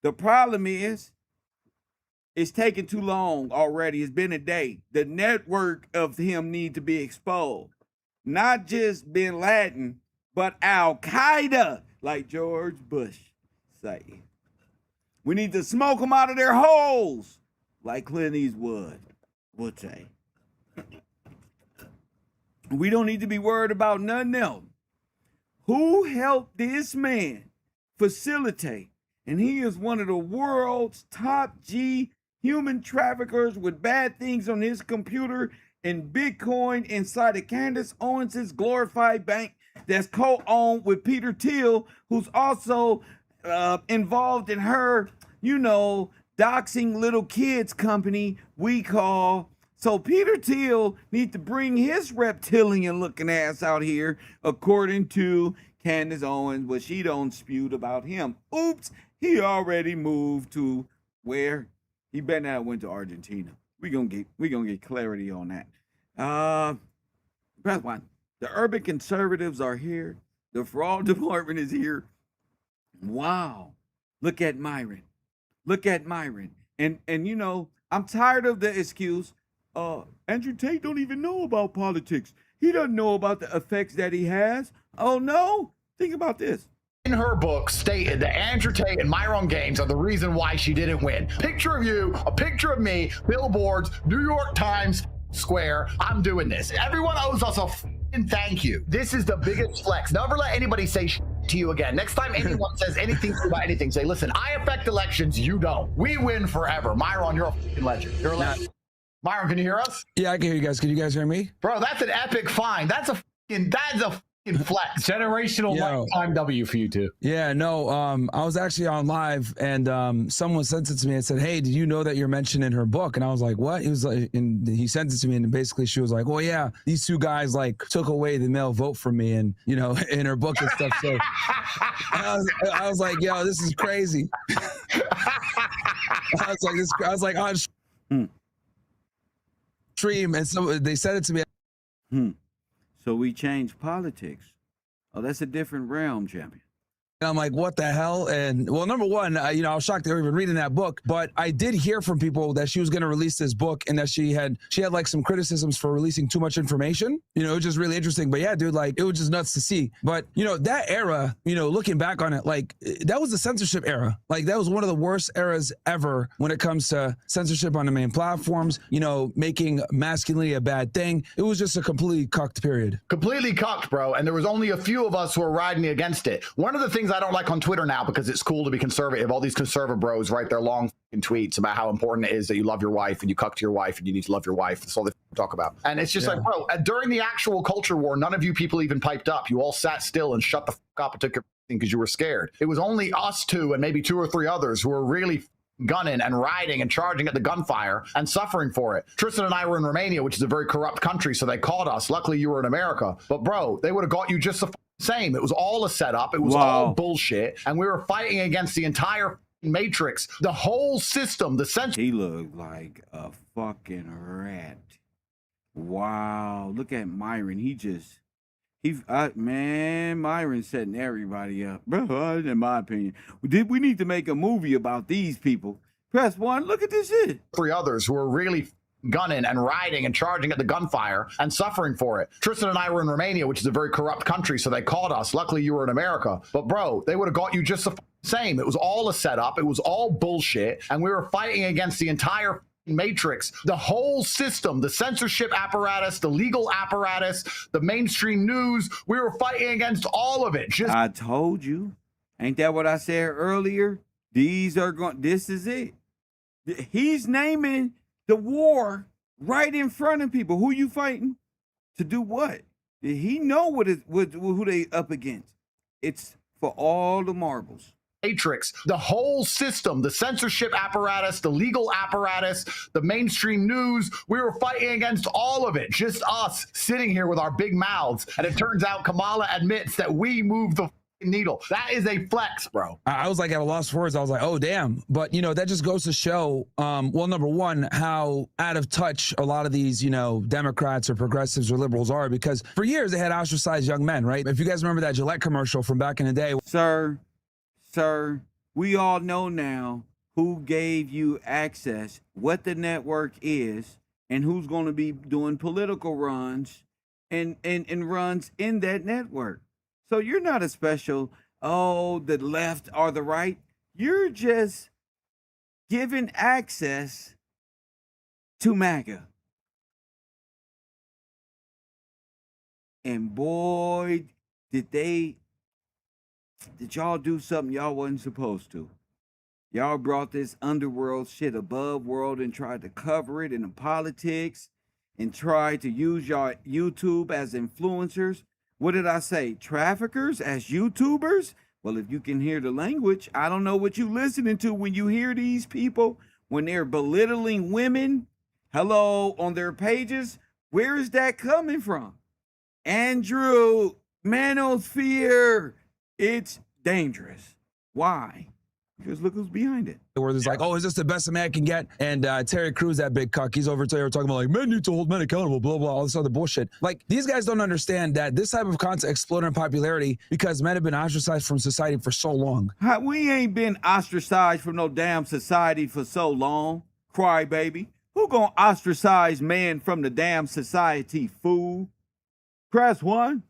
Speaker 5: The problem is, it's taking too long already. It's been a day. The network of him need to be exposed. Not just bin Laden, but Al-Qaeda, like George Bush say. We need to smoke them out of their holes, like Clint Eastwood would say. We don't need to be worried about nothing else. Who helped this man facilitate? And he is one of the world's top G human traffickers with bad things on his computer and Bitcoin inside of Candace Owens' glorified bank that's co-owned with Peter Thiel, who's also involved in her, doxing little kids company we call. So Peter Thiel needs to bring his reptilian looking ass out here, according to Candace Owens, what she don't spew about him. Oops, he already moved to where? He better not went to Argentina. We gonna get clarity on that. Press 1. The urban conservatives are here. The fraud department is here. Wow. Look at Myron. And I'm tired of the excuse. Andrew Tate don't even know about politics. He doesn't know about the effects that he has. Oh no? Think about this.
Speaker 7: In her book stated that Andrew Tate and Myron Gaines are the reason why she didn't win. Picture of you, a picture of me, billboards, New York Times Square. I'm doing this. Everyone owes us a thank you. This is the biggest flex. Never let anybody say to you again. Next time anyone says anything to you about anything, say, listen, I affect elections, you don't. We win forever. Myron, you're a legend. You're a legend. Myron, can you hear us?
Speaker 8: Yeah, I can hear you guys. Can you guys hear me?
Speaker 7: Bro, that's an epic find. That's a flex.
Speaker 9: Generational lifetime W for you two.
Speaker 8: Yeah, no, I was actually on live and someone sent it to me and said, hey, did you know that you're mentioned in her book? And I was like, what? He was like, and he sent it to me and basically she was like, well, yeah, these two guys like took away the male vote from me and, in her book and stuff. So I was like, yo, this is crazy. I was like, on stream, and so they said it to me.
Speaker 5: So we changed politics. Oh, that's a different realm, champion.
Speaker 8: And I'm like, what the hell? And well, number one, I was shocked they were even reading that book, but I did hear from people that she was going to release this book and that she had like some criticisms for releasing too much information. It was just really interesting. But yeah, dude, like it was just nuts to see. But that era, looking back on it, like that was the censorship era. Like that was one of the worst eras ever when it comes to censorship on the main platforms, making masculinity a bad thing. It was just a completely cucked period.
Speaker 7: Completely cucked, bro. And there was only a few of us who were riding against it. One of the things things I don't like on Twitter now because it's cool to be conservative. All these conservative bros write their long tweets about how important it is that you love your wife and you cuck to your wife and you need to love your wife. That's all they talk about. And it's just like, bro, during the actual culture war, none of you people even piped up. You all sat still and shut the fuck up and took your thing because you were scared. It was only us two and maybe 2 or 3 others who were really gunning and riding and charging at the gunfire and suffering for it. Tristan and I were in Romania, which is a very corrupt country, so they caught us. Luckily, you were in America. But, bro, they would have got you just the same. It was all a setup. It was all bullshit. And we were fighting against the entire matrix, the whole system, the sense.
Speaker 5: He looked like a fucking rat. Wow. Look at Myron. Man, Myron's setting everybody up. Bro, in my opinion. We need to make a movie about these people. Press 1, look at this shit.
Speaker 7: 3 others who were really gunning and riding and charging at the gunfire and suffering for it. Tristan and I were in Romania, which is a very corrupt country, so they caught us. Luckily, you were in America. But, bro, they would have got you just the same. It was all a setup. It was all bullshit. And we were fighting against the entire matrix, the whole system, the censorship apparatus, the legal apparatus, the mainstream news. We were fighting against all of it.
Speaker 5: I told you. Ain't that what I said earlier? This is it. He's naming the war right in front of people. Who you fighting? To do what? He know who they up against. It's for all the marbles.
Speaker 7: Matrix, the whole system, the censorship apparatus, the legal apparatus, the mainstream news. We were fighting against all of it. Just us sitting here with our big mouths. And it turns out Kamala admits that we moved the needle. That is a flex, bro.
Speaker 8: I was like at a loss for words. I was like, oh, damn. But, that just goes to show, well, number one, how out of touch a lot of these, Democrats or progressives or liberals are, because for years they had ostracized young men, right? If you guys remember that Gillette commercial from back in the day.
Speaker 5: Sir, we all know now who gave you access, what the network is, and who's going to be doing political runs and runs in that network. So you're not a special, the left or the right. You're just given access to MAGA. And boy, did y'all do something y'all wasn't supposed to. Y'all brought this underworld shit above world and tried to cover it in the politics and tried to use y'all YouTube as influencers. What did I say? Traffickers as YouTubers? Well, if you can hear the language, I don't know what you listening to when you hear these people, when they're belittling women, on their pages. Where is that coming from? Andrew, manosphere. It's dangerous. Why? Because look who's behind it.
Speaker 8: Where there's like, is this the best a man can get? And Terry Crews, that big cuck, he's over there talking about like, men need to hold men accountable, blah, blah, all this other bullshit. Like, these guys don't understand that this type of content exploded in popularity because men have been ostracized from society for so long.
Speaker 5: We ain't been ostracized from no damn society for so long, crybaby. Who gonna ostracize man from the damn society, fool? Press 1?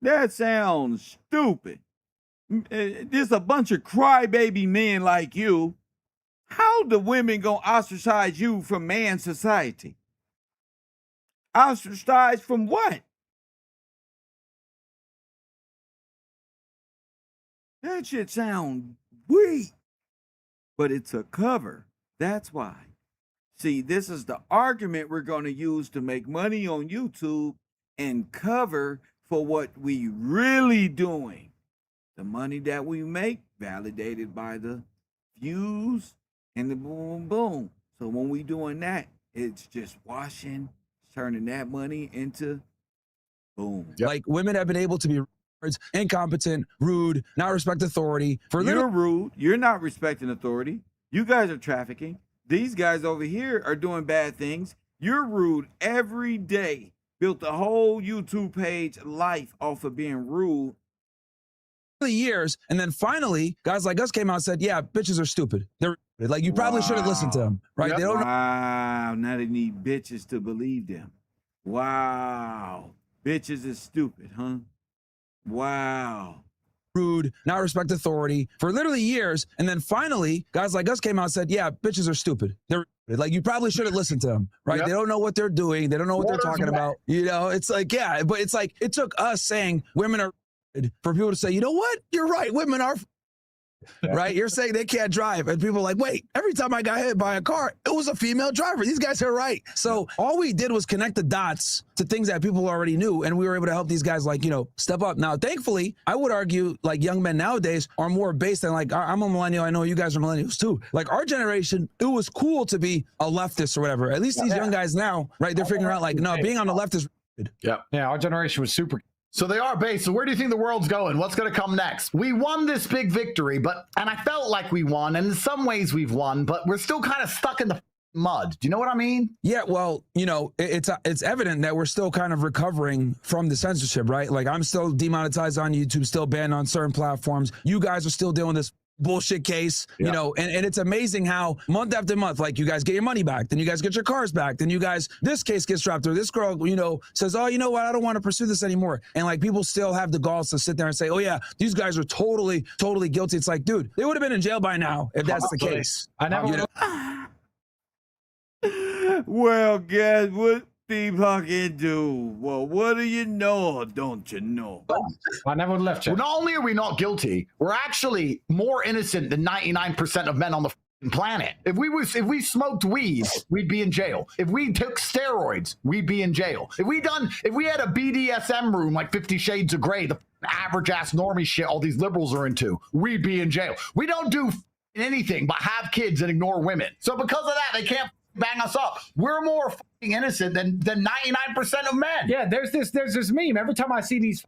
Speaker 5: That sounds stupid. There's a bunch of crybaby men like you. How the women gonna ostracize you from man society? Ostracized from what? That shit sound weak. But it's a cover. That's why. See, this is the argument we're gonna use to make money on YouTube and cover for what we really doing. The money that we make, validated by the views and the boom, boom. So when we doing that, it's just turning that money into boom.
Speaker 8: Like, women have been able to be incompetent, rude, not respect authority.
Speaker 5: You're rude. You're not respecting authority. You guys are trafficking. These guys over here are doing bad things. You're rude every day. Built a whole YouTube page life off of being rude.
Speaker 8: Years, and then finally guys like us came out and said, yeah, bitches are stupid. They're like, you probably should have listened to them, right?
Speaker 7: Yep.
Speaker 8: They don't know.
Speaker 5: Wow, now they need bitches to believe them. Wow, bitches is stupid, huh? Wow.
Speaker 8: Rude, not respect authority for literally years, and then finally guys like us came out and said, yeah, bitches are stupid. They're like, you probably should have listened to them, right? Yep. They don't know what they're doing. They don't know what they're talking about. It's like, yeah, but it's like, it took us saying women are for people to say, you know what? You're right. Women are right. You're saying they can't drive. And people are like, wait, every time I got hit by a car, it was a female driver. These guys are right. So all we did was connect the dots to things that people already knew. And we were able to help these guys, like, step up. Now, thankfully, I would argue like young men nowadays are more based on like, I'm a millennial. I know you guys are millennials too. Like our generation, it was cool to be a leftist or whatever. At least these young guys now, right? They're figuring out like, no, being on the left is good.
Speaker 9: Yeah. Our generation was super.
Speaker 7: So they are based. So where do you think the world's going? What's going to come next? We won this big victory, and I felt like we won, and in some ways we've won, but we're still kind of stuck in the mud. Do you know what I mean?
Speaker 8: Yeah, well, it's evident that we're still kind of recovering from the censorship, right? Like I'm still demonetized on YouTube, still banned on certain platforms. You guys are still doing this bullshit case, and it's amazing how month after month, like you guys get your money back, then you guys get your cars back, then you guys, this case gets dropped, or this girl, says, oh, you know what, I don't want to pursue this anymore. And like people still have the balls to sit there and say, oh yeah, these guys are totally guilty. It's like, dude, they would have been in jail by now if that's the case.
Speaker 9: I never.
Speaker 5: Well, guess what people can do? Well, what do you know or don't you know?
Speaker 9: I never left you.
Speaker 7: Well, not only are we not guilty, we're actually more innocent than 99% of men on the planet. If we smoked weed, we'd be in jail. If we took steroids, we'd be in jail. If we had a BDSM room like 50 Shades of Grey, the average ass normie shit all these liberals are into, we'd be in jail. We don't do anything but have kids and ignore women. So because of that, they can't bang us up. We're more innocent than 99% of men.
Speaker 9: Yeah, there's this meme. Every time I see these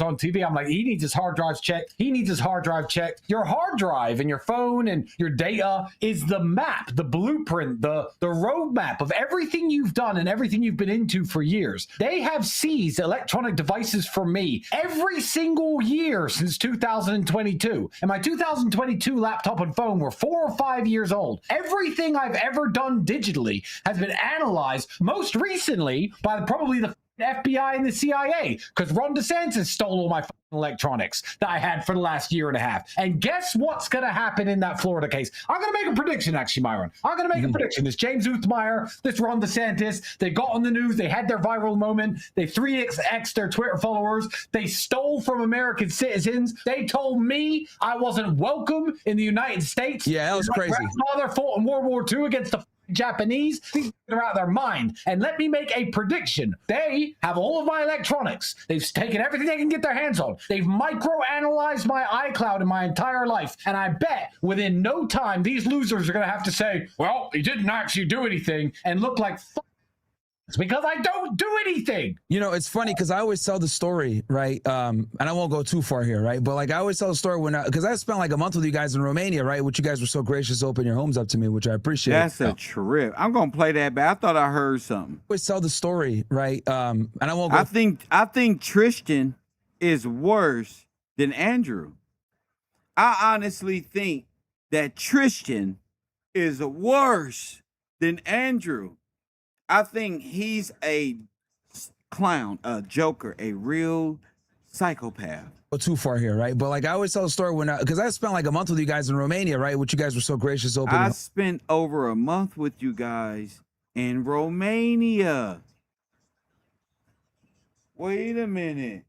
Speaker 9: on TV, I'm like, he needs his hard drives checked. He needs his hard drive checked. Your hard drive and your phone and your data is the map, the blueprint, the roadmap of everything you've done and everything you've been into for years. They have seized electronic devices from me every single year since 2022. And my 2022 laptop and phone were 4 or 5 years old. Everything I've ever done digitally has been analyzed, most recently by probably the FBI and the CIA, because Ron DeSantis stole all my electronics that I had for the last year and a half. And guess what's going to happen in that Florida case? I'm going to make a prediction, actually, Myron. I'm going to make a prediction. This James Uthmeyer, this Ron DeSantis, they got on the news. They had their viral moment. They 3x their Twitter followers. They stole from American citizens. They told me I wasn't welcome in the United States.
Speaker 8: Yeah, that was crazy.
Speaker 9: My grandfather fought in World War II against the Japanese. These are out of their mind. And let me make a prediction. They have all of my electronics. They've taken everything they can get their hands on. They've micro-analyzed my iCloud in my entire life. And I bet within no time, these losers are going to have to say, well, he didn't actually do anything, and look like it's because I don't do anything.
Speaker 8: It's funny because I always tell the story, right? And I won't go too far here, right? But like I always tell the story because I spent like a month with you guys in Romania, right? Which you guys were so gracious to open your homes up to me, which I appreciate.
Speaker 5: That's a trip. I'm gonna play that back. I thought I heard something.
Speaker 8: I always tell the story, right? And I won't go.
Speaker 5: I think Tristan is worse than Andrew. I honestly think that Tristan is worse than Andrew. I think he's a clown, a joker, a real psychopath.
Speaker 8: Go too far here, right? But like I always tell the story because I spent like a month with you guys in Romania, right? Which you guys were so gracious to open.
Speaker 5: I spent over a month with you guys in Romania. Wait a minute.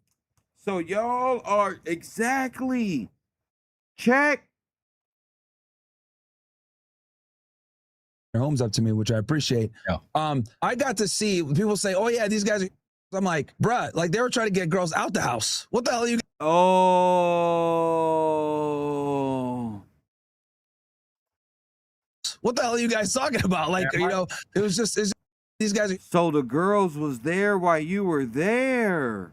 Speaker 5: So y'all are exactly check.
Speaker 8: Homes up to me, which I appreciate.
Speaker 9: Yeah.
Speaker 8: I got to see people say, oh yeah, these guys are. I'm like, bruh, like they were trying to get girls out the house. What the hell are you?
Speaker 5: Oh.
Speaker 8: What the hell are you guys talking about? Like, it was just these guys.
Speaker 5: So the girls was there while you were there.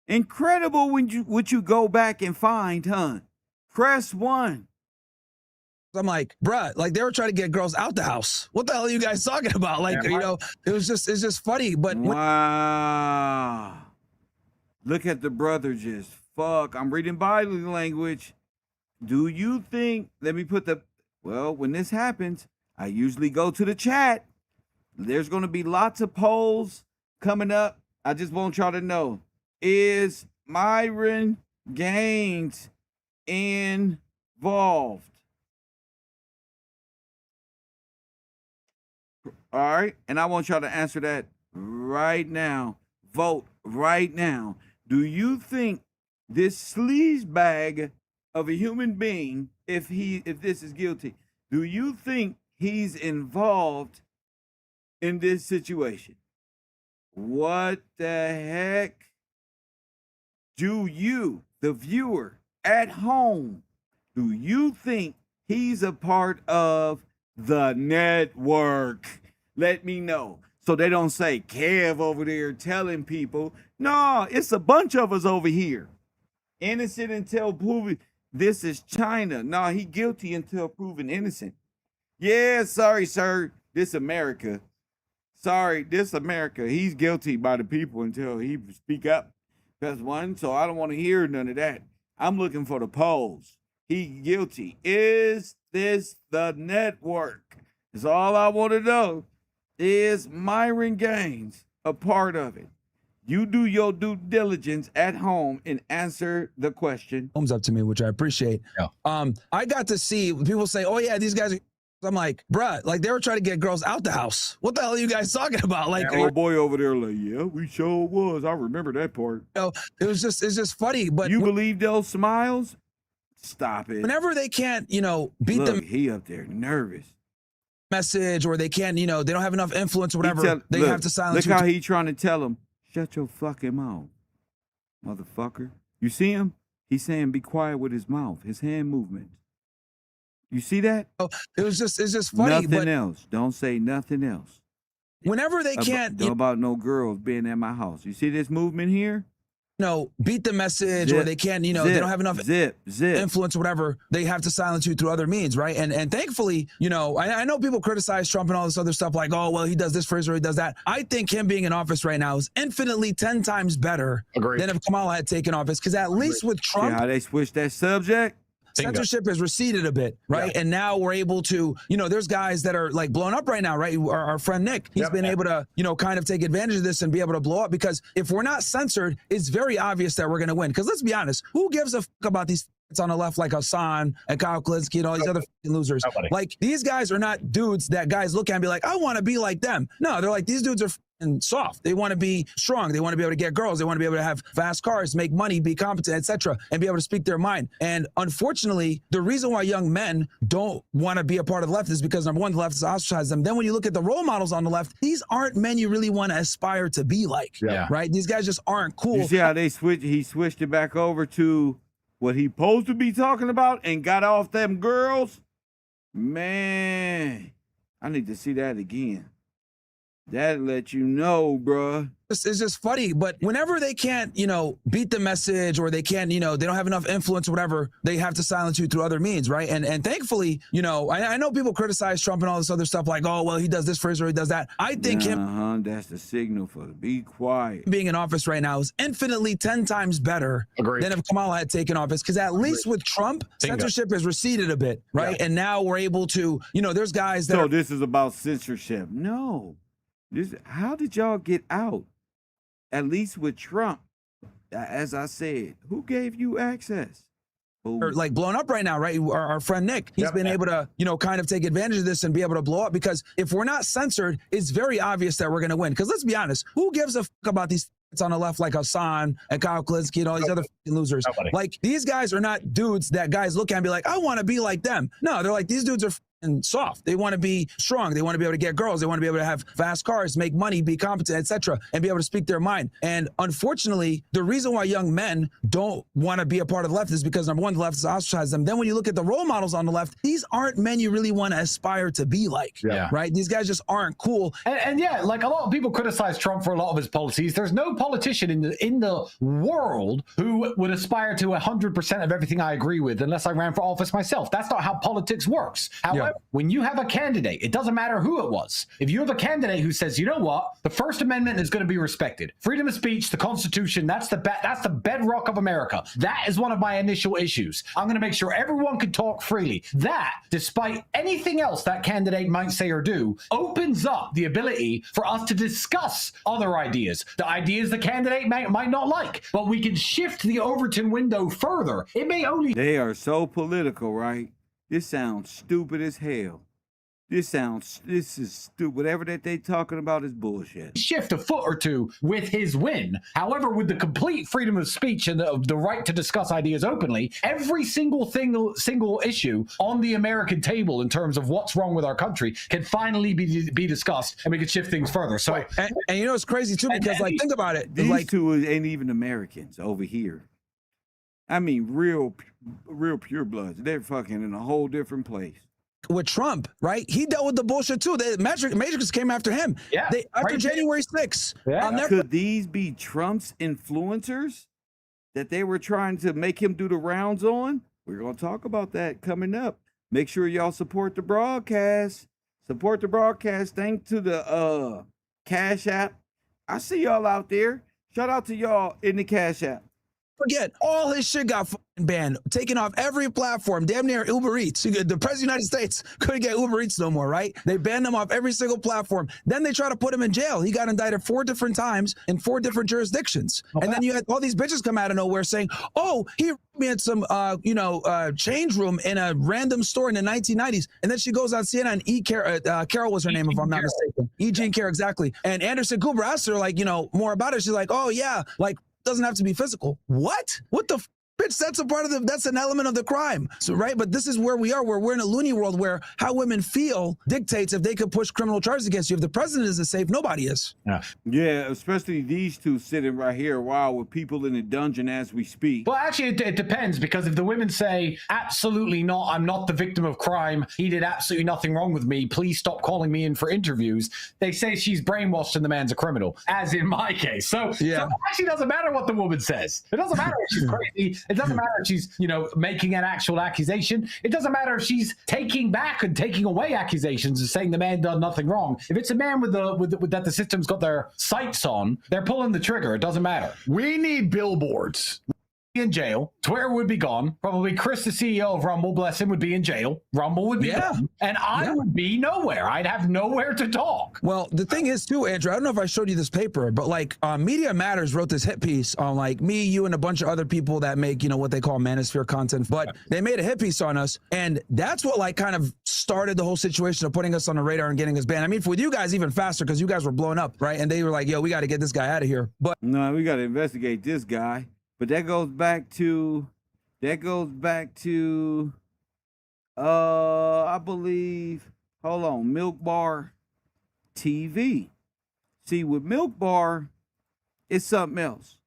Speaker 5: Incredible what you go back and find, huh? Press 1.
Speaker 8: I'm like, bruh, like they were trying to get girls out the house. What the hell are you guys talking about? Like, it's just funny. But
Speaker 5: wow. Look at the brother just fuck. I'm reading body language. Do you think, when this happens, I usually go to the chat. There's going to be lots of polls coming up. I just want y'all to know, is Myron Gaines involved? All right, and I want y'all to answer that right now. Vote right now. Do you think this sleaze bag of a human being, if this is guilty, do you think he's involved in this situation? What the heck do you, the viewer at home, do you think he's a part of the network? Let me know. So they don't say Kev over there telling people. No, it's a bunch of us over here. Innocent until proven. This is China. No, he guilty until proven innocent. Yeah, sorry, sir. This America. Sorry, this America. He's guilty by the people until he speak up. That's one. So I don't want to hear none of that. I'm looking for the polls. He guilty. Is this the network? That's all I want to know. Is Myron Gaines a part of it? You do your due diligence at home and answer the question.
Speaker 8: Homes up to me, which I appreciate.
Speaker 9: Yeah.
Speaker 8: I got to see people say, "Oh yeah, these guys are." I'm like, bruh, like they were trying to get girls out the house. What the hell are you guys talking about? Like,
Speaker 5: old boy over there, like, yeah, we sure was. I remember that part.
Speaker 8: You know, it's just funny. But
Speaker 5: you believe those smiles? Stop it.
Speaker 8: Whenever they can't, beat them,
Speaker 5: he up there nervous.
Speaker 8: Message, or they can't, they don't have enough influence or whatever. They have to silence.
Speaker 5: Look how he trying to tell them, shut your fucking mouth, motherfucker. You see him? He's saying be quiet with his mouth, his hand movement. You see that?
Speaker 8: Oh, it's just funny.
Speaker 5: Nothing else. Don't say nothing else.
Speaker 8: Whenever they can't,
Speaker 5: about no girls being at my house. You see this movement here?
Speaker 8: Beat the message, or they can't, they don't have enough influence or whatever. They have to silence you through other means, right? And thankfully, I know people criticize Trump and all this other stuff, like, oh, well, he does this for Israel, he does that. I think him being in office right now is infinitely 10 times better than if Kamala had taken office, because at least with Trump,
Speaker 5: see how they switched that subject.
Speaker 8: Censorship has receded a bit, right? Yeah. And now we're able to, there's guys that are like blowing up right now, right? Our friend Nick, he's been able to, kind of take advantage of this and be able to blow up, because if we're not censored, it's very obvious that we're going to win. Because let's be honest, who gives a fuck about these on the left like Hassan and Kyle Klinsky and all these other losers? Like, these guys are not dudes that guys look at and be like, I want to be like them. No, they're like, these dudes are and soft. They want to be strong. They want to be able to get girls. They want to be able to have fast cars, make money, be competent, etc., and be able to speak their mind. And unfortunately, the reason why young men don't want to be a part of the left is because, number one, the left has ostracized them. Then when you look at the role models on the left, these aren't men you really want to aspire to be like, right? These guys just aren't cool.
Speaker 5: You see how they he switched it back over to what he supposed to be talking about and got off them girls? Man, I need to see that again. That let you know, bruh.
Speaker 8: It's just funny, but whenever they can't, beat the message, or they can't, they don't have enough influence or whatever, they have to silence you through other means, right? And thankfully, I know people criticize Trump and all this other stuff, like, oh, well, he does this for Israel, he does that. I think
Speaker 5: that's the signal for be quiet.
Speaker 8: Being in office right now is infinitely 10 times better than if Kamala had taken office, because at least with Trump, censorship has receded a bit, right? And now we're able to, there's guys that
Speaker 5: So this is about censorship. No. How did y'all get out? At least with Trump, as I said, who gave you access?
Speaker 8: Are like blown up right now, right? Our friend Nick, he's been able to, kind of take advantage of this and be able to blow up, because if we're not censored, it's very obvious that we're going to win. Because let's be honest, who gives a fuck about these on the left like Hassan and Kyle Klinsky and all these other losers? Like, these guys are not dudes that guys look at and be like, I want to be like them. No, they're like, these dudes are and soft. They want to be strong. They want to be able to get girls. They want to be able to have fast cars, make money, be competent, etc., and be able to speak their mind. And unfortunately, the reason why young men don't want to be a part of the left is because, number one, the left has ostracized them. Then when you look at the role models on the left, these aren't men you really want to aspire to be like, right? These guys just aren't cool.
Speaker 9: And yeah, like a lot of people criticize Trump for a lot of his policies. There's no politician in the world who would aspire to 100% of everything I agree with unless I ran for office myself. That's not how politics works. However, when you have a candidate, it doesn't matter who it was. If you have a candidate who says, you know what, the First Amendment is going to be respected. Freedom of speech, the Constitution, that's the bedrock of America. That is one of my initial issues. I'm going to make sure everyone can talk freely. That, despite anything else that candidate might say or do, opens up the ability for us to discuss other ideas. The ideas the candidate might not like, but we can shift the Overton window further. It may only...
Speaker 5: They are so political, right? This sounds stupid as hell. This is stupid. Whatever that they talking about is bullshit.
Speaker 9: Shift a foot or two with his win. However, with the complete freedom of speech and the right to discuss ideas openly, every single issue on the American table in terms of what's wrong with our country can finally be discussed, and we can shift things further. So,
Speaker 8: and you know it's crazy too, because like think about it,
Speaker 5: These
Speaker 8: like
Speaker 5: two ain't even Americans over here. I mean, real pure bloods. They're fucking in a whole different place.
Speaker 8: with Trump, right? He dealt with the bullshit too. The Matrix came after him.
Speaker 9: Yeah,
Speaker 8: after
Speaker 9: right.
Speaker 8: January 6th.
Speaker 9: Yeah.
Speaker 5: Could these be Trump's influencers that they were trying to make him do the rounds on? We're going to talk about that coming up. Make sure y'all support the broadcast. Support the broadcast. Thanks to the Cash App. I see y'all out there. Shout out to y'all in the Cash App.
Speaker 8: Forget, all his shit got banned, taken off every platform, damn near Uber Eats. The President of the United States couldn't get Uber Eats no more, right? They banned him off every single platform. Then they tried to put him in jail. He got indicted 4 different times in 4 different jurisdictions. And then you had all these bitches come out of nowhere saying, oh, he me at some, change room in a random store in the 1990s. And then she goes on CNN, Carol was her name, if I'm not mistaken. E. Jean Carroll, exactly. And Anderson Cooper asked her, like, more about it. She's like, oh, yeah, like, doesn't have to be physical. What the bitch? That's an element of the crime. So, right. But this is where we are, where we're in a loony world where how women feel dictates if they could push criminal charges against you. If the president isn't safe, nobody is.
Speaker 5: Yeah, especially these two sitting right here, with people in the dungeon as we speak.
Speaker 9: Well, actually, it depends, because if the women say, absolutely not, I'm not the victim of crime, he did absolutely nothing wrong with me, please stop calling me in for interviews, they say she's brainwashed and the man's a criminal, as in my case. So it actually doesn't matter what the woman says. It doesn't matter if she's crazy. It doesn't matter if she's, making an actual accusation. It doesn't matter if she's taking back and taking away accusations and saying the man done nothing wrong. If it's a man with that the system's got their sights on, they're pulling the trigger. It doesn't matter. We need billboards. In jail, Twitter would be gone. Probably Chris, the CEO of Rumble, bless him, would be in jail. Rumble would be gone, and I would be nowhere. I'd have nowhere to talk.
Speaker 8: Well, the thing is too, Andrew, I don't know if I showed you this paper, but like Media Matters wrote this hit piece on like me, you, and a bunch of other people that make, what they call manosphere content, but they made a hit piece on us, and that's what like kind of started the whole situation of putting us on the radar and getting us banned. I mean, for you guys even faster, because you guys were blowing up, right? And they were like, yo, we got to get this guy out of here. But
Speaker 5: no, we got to investigate this guy. But that goes back to, I believe, hold on, Milk Bar TV. See, with Milk Bar, it's something else.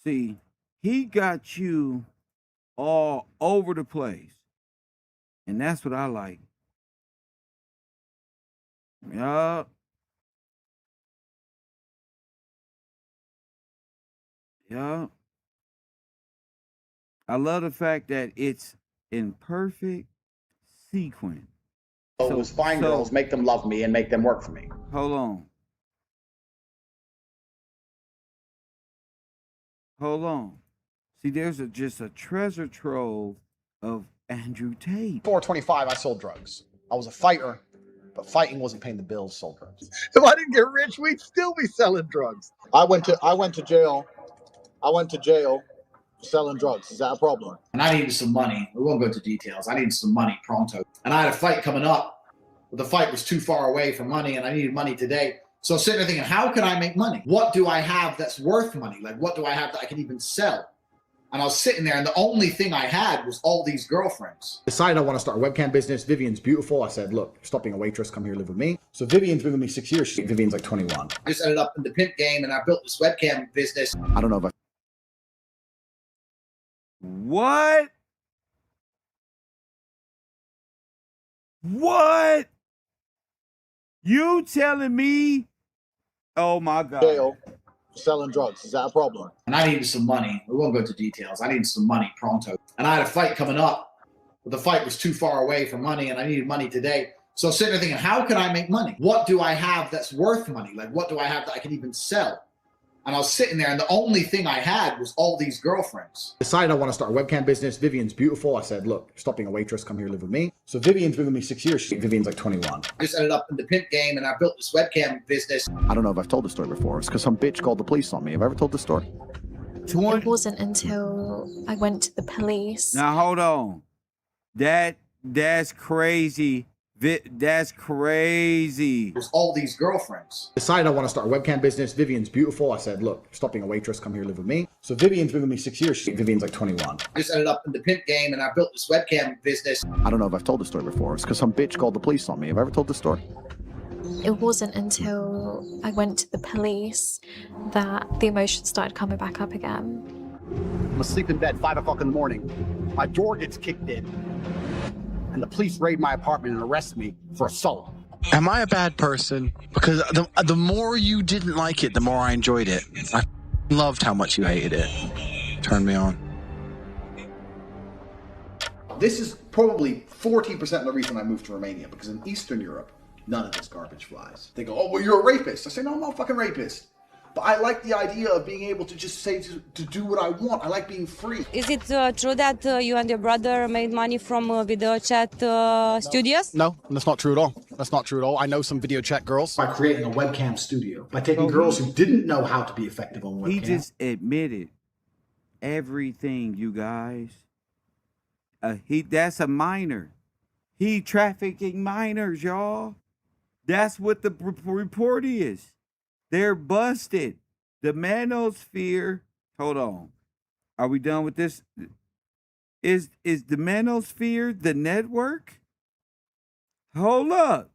Speaker 5: See, he got you all over the place. And that's what I like. Yup. Yeah. I love the fact that it's in perfect sequence.
Speaker 10: So it was find girls, make them love me and make them work for me.
Speaker 5: Hold on. See, there's just a treasure trove of Andrew Tate.
Speaker 10: 425, I sold drugs. I was a fighter, but fighting wasn't paying the bills, sold drugs.
Speaker 11: If I didn't get rich, we'd still be selling drugs.
Speaker 10: I went to jail. Selling drugs. Is that a problem?
Speaker 12: And I needed some money. We won't go into details. I needed some money pronto. And I had a fight coming up, but the fight was too far away for money, and I needed money today. So I was sitting there thinking, how can I make money? What do I have that's worth money? Like, what do I have that I can even sell? And I was sitting there, and the only thing I had was all these girlfriends.
Speaker 10: Decided I want to start a webcam business. Vivian's beautiful. I said, look, stop being a waitress. Come here, live with me. So Vivian's been with me 6 years. Vivian's like 21.
Speaker 12: I just ended up in the pimp game, and I built this webcam business.
Speaker 10: I don't know if I...
Speaker 5: What? You telling me? Oh my God.
Speaker 10: Jail, selling drugs. Is that a problem?
Speaker 12: And I needed some money. We won't go into details. I needed some money pronto. And I had a fight coming up, but the fight was too far away for money, and I needed money today. So I was sitting there thinking, how can I make money? What do I have that's worth money? Like, what do I have that I can even sell? And I was sitting there, and the only thing I had was all these girlfriends.
Speaker 10: Decided I want to start a webcam business. Vivian's beautiful. I said, look, stop being a waitress. Come here, live with me. So Vivian's been with me 6 years. Vivian's like 21.
Speaker 12: I just ended up in the pimp game, and I built this webcam business.
Speaker 10: I don't know if I've told this story before. It's because some bitch called the police on me. Have I ever told this story?
Speaker 13: It wasn't until I went to the police.
Speaker 5: Now, hold on. That's crazy That's crazy.
Speaker 12: There's all these girlfriends. Decided I want to start a webcam business. Vivian's beautiful. I said, look, stop being a waitress. Come here, live with me. So Vivian's been with me 6 years. Vivian's like 21. I just ended up in the pimp game and I built this webcam business.
Speaker 10: I don't know if I've told this story before. It's because some bitch called the police on me. Have I ever told this story?
Speaker 13: It wasn't until I went to the police that the emotions started coming back up again.
Speaker 11: I'm asleep in bed, 5 o'clock in the morning. My door gets kicked in, and the police raid my apartment and arrest me for assault.
Speaker 14: Am I a bad person? Because the more you didn't like it, the more I enjoyed it. I loved how much you hated it. Turned me on.
Speaker 12: This is probably 40% of the reason I moved to Romania, because in Eastern Europe, none of this garbage flies. They go, oh, well, you're a rapist. I say, no, I'm not a fucking rapist. But I like the idea of being able to just say to do what I want. I like being free.
Speaker 15: Is it true that you and your brother made money from video chat studios?
Speaker 11: No, that's not true at all. That's not true at all. I know some video chat girls.
Speaker 12: By creating a webcam studio, by taking girls who didn't know how to be effective on webcam.
Speaker 5: He just admitted everything, you guys. That's a minor. He trafficking minors, y'all. That's what the report is. They're busted. The manosphere. Hold on. Are we done with this? Is the manosphere the network? Hold up.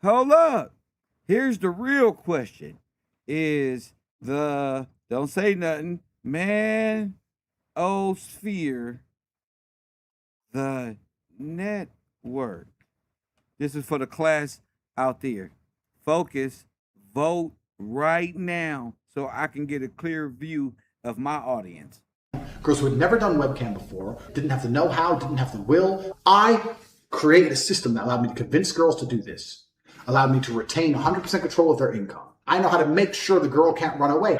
Speaker 5: Hold up. Here's the real question. Is the, don't say nothing, manosphere the network? This is for the class out there. Focus. Vote right now so I can get a clear view of my audience.
Speaker 12: Girls who had never done webcam before, didn't have the know-how, didn't have the will. I created a system that allowed me to convince girls to do this, allowed me to retain 100% control of their income. I know how to make sure the girl can't run away.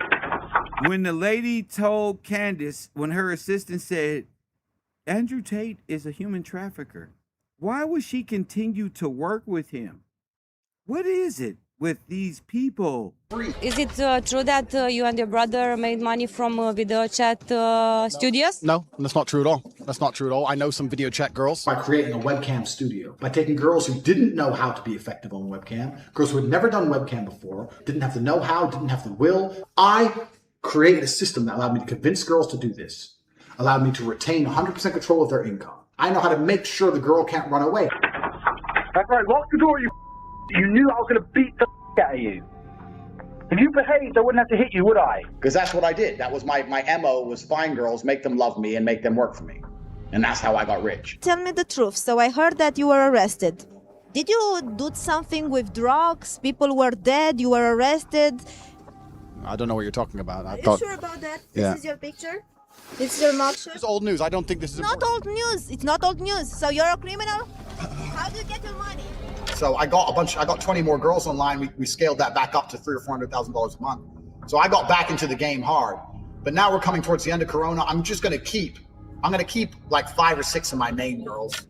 Speaker 5: When the lady told Candace, when her assistant said, Andrew Tate is a human trafficker, why would she continue to work with him? What is it with these people?
Speaker 15: Is it true that you and your brother made money from video chat studios?
Speaker 11: No, that's not true at all. That's not true at all. I know some video chat girls.
Speaker 12: By creating a webcam studio, by taking girls who didn't know how to be effective on webcam, girls who had never done webcam before, didn't have the know-how, didn't have the will. I created a system that allowed me to convince girls to do this, allowed me to retain 100% control of their income. I know how to make sure the girl can't run away.
Speaker 16: That's right, lock the door, you knew I was going to beat the out of you. If you behaved, I wouldn't have to hit you, would I?
Speaker 11: Because that's what I did. That was my MO, was find girls, make them love me, and make them work for me. And that's how I got rich.
Speaker 17: Tell me the truth. So I heard that you were arrested. Did you do something with drugs? People were dead, you were arrested?
Speaker 11: I don't know what you're talking about.
Speaker 17: Are you sure about that?
Speaker 11: Yeah.
Speaker 17: This is your picture? This is your mugshot?
Speaker 11: It's old news. I don't think this is
Speaker 17: not old news. It's not old news. So you're a criminal? How do you get your money?
Speaker 11: So I got 20 more girls online. We scaled that back up to $300,000 or $400,000 a month. So I got back into the game hard. But now we're coming towards the end of Corona. I'm gonna keep like 5 or 6 of my main girls.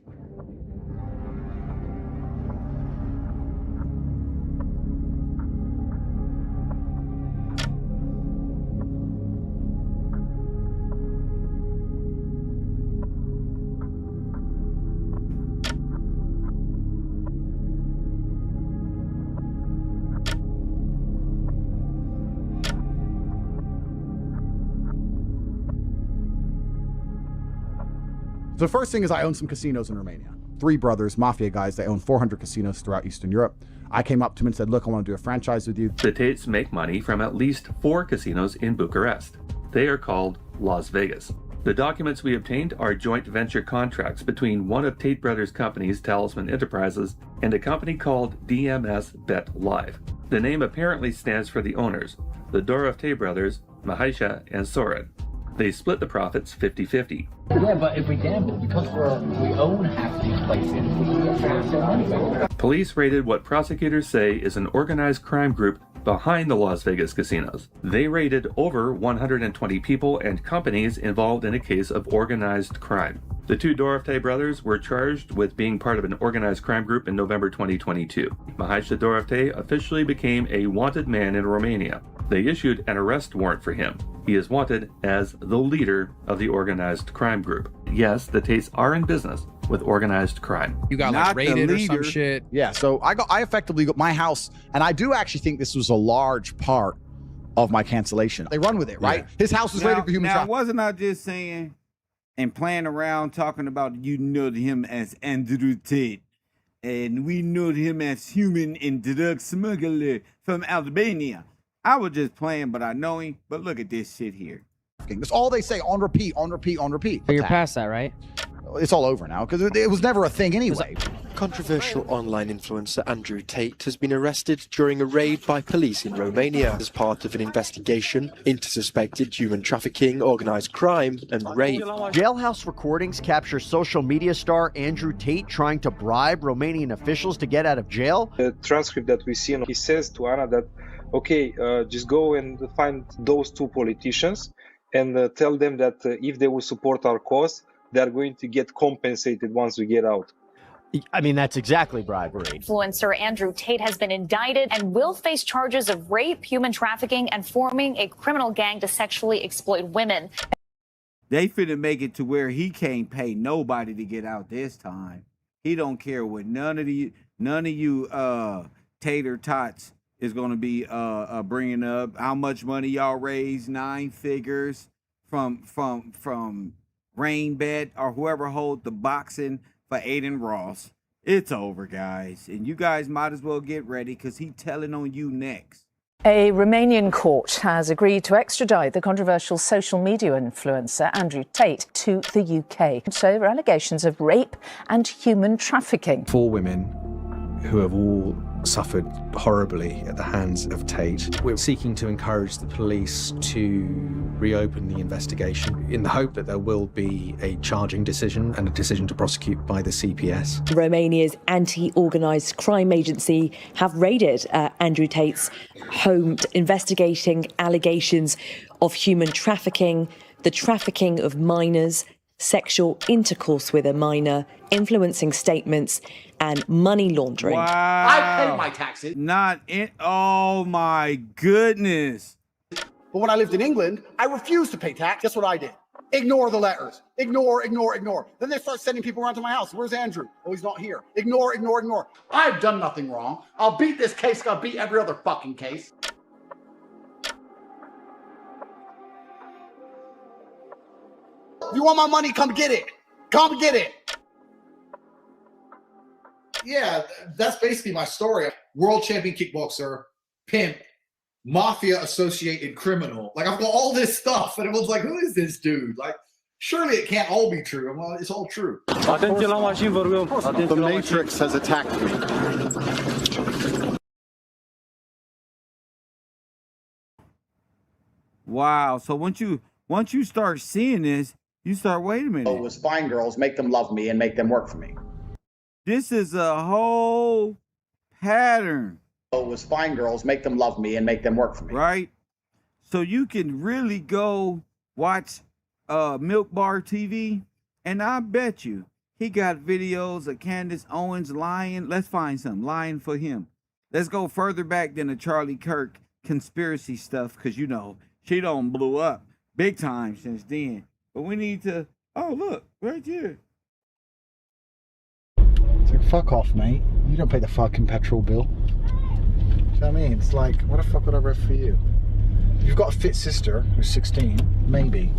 Speaker 11: So the first thing is I own some casinos in Romania. 3 brothers, mafia guys, they own 400 casinos throughout Eastern Europe. I came up to them and said, look, I want to do a franchise with you.
Speaker 18: The Tates make money from at least 4 casinos in Bucharest. They are called Las Vegas. The documents we obtained are joint venture contracts between one of Tate Brothers' companies, Talisman Enterprises, and a company called DMS Bet Live. The name apparently stands for the owners, the Dorov Tate brothers, Mahaisha and Soren. They split the profits 50-50.
Speaker 9: Yeah, but if we gamble, because we own half these places, we get half their money back.
Speaker 18: Police raided what prosecutors say is an organized crime group behind the Las Vegas casinos. They raided over 120 people and companies involved in a case of organized crime. The 2 Dorov brothers were charged with being part of an organized crime group in November 2022. Mahaisha Dorov officially became a wanted man in Romania. They issued an arrest warrant for him. He is wanted as the leader of the organized crime group. Yes, the Tates are in business, with organized crime.
Speaker 19: You got like raided or some shit.
Speaker 11: Yeah, so I effectively got my house, and I do actually think this was a large part of my cancellation. They run with it, right? His house was raided for human trafficking.
Speaker 5: Wasn't I just saying and playing around talking about you know him as Andrew Tate, and we know him as human and drug smuggler from Albania. I was just playing, but I know him. But look at this shit here.
Speaker 11: That's all they say on repeat, on repeat, on repeat.
Speaker 20: But you're past that, right?
Speaker 11: It's all over now because it was never a thing anyway.
Speaker 21: Controversial online influencer Andrew Tate has been arrested during a raid by police in Romania as part of an investigation into suspected human trafficking, organised crime and rape.
Speaker 22: Jailhouse recordings capture social media star Andrew Tate trying to bribe Romanian officials to get out of jail.
Speaker 23: The transcript that we see, he says to Anna that, okay, just go and find those two politicians and tell them that if they will support our cause, they are going to get compensated once we get out.
Speaker 22: I mean, that's exactly bribery.
Speaker 24: Influencer Andrew Tate has been indicted and will face charges of rape, human trafficking, and forming a criminal gang to sexually exploit women.
Speaker 5: They finna make it to where he can't pay nobody to get out this time. He don't care what none of you tater tots is gonna be bringing up. How much money y'all raised? 9 figures from Rain Bet or whoever holds the boxing for Aiden Ross. It's over, guys. And you guys might as well get ready because he's telling on you next.
Speaker 25: A Romanian court has agreed to extradite the controversial social media influencer Andrew Tate to the UK over allegations of rape and human trafficking.
Speaker 26: 4 women who have all suffered horribly at the hands of Tate. We're seeking to encourage the police to reopen the investigation in the hope that there will be a charging decision and a decision to prosecute by the CPS.
Speaker 27: Romania's anti-organised crime agency have raided Andrew Tate's home, investigating allegations of human trafficking, the trafficking of minors, sexual intercourse with a minor, influencing statements, and money laundering.
Speaker 5: Wow.
Speaker 11: I pay my taxes.
Speaker 5: Oh my goodness.
Speaker 11: But when I lived in England, I refused to pay tax. Guess what I did? Ignore the letters. Ignore. Then they start sending people around to my house. Where's Andrew? Oh, he's not here. Ignore. I've done nothing wrong. I'll beat this case. I'll beat every other fucking case. If you want my money, come get it. Come get it.
Speaker 12: Yeah, that's basically my story. World champion kickboxer, pimp, mafia associated criminal. Like, I've got all this stuff, and everyone's like, who is this dude? Like, surely it can't all be true. I'm like, it's all true.
Speaker 14: The Matrix has attacked me.
Speaker 5: Wow. So once you start seeing this, you start, wait a minute.
Speaker 11: Oh, it was fine girls, make them love me and make them work for me.
Speaker 5: This is a whole pattern.
Speaker 11: Oh, it was fine girls, make them love me and make them work for me.
Speaker 5: Right? So you can really go watch Milk Bar TV, and I bet you he got videos of Candace Owens lying. Let's find some lying for him. Let's go further back than the Charlie Kirk conspiracy stuff, because, you know, she done blew up big time since then. But we need to, oh, look, right here.
Speaker 10: So fuck off, mate. You don't pay the fucking petrol bill. Do you know what I mean? It's like, what the fuck would I rev for you? If you've got a fit sister who's 16, maybe.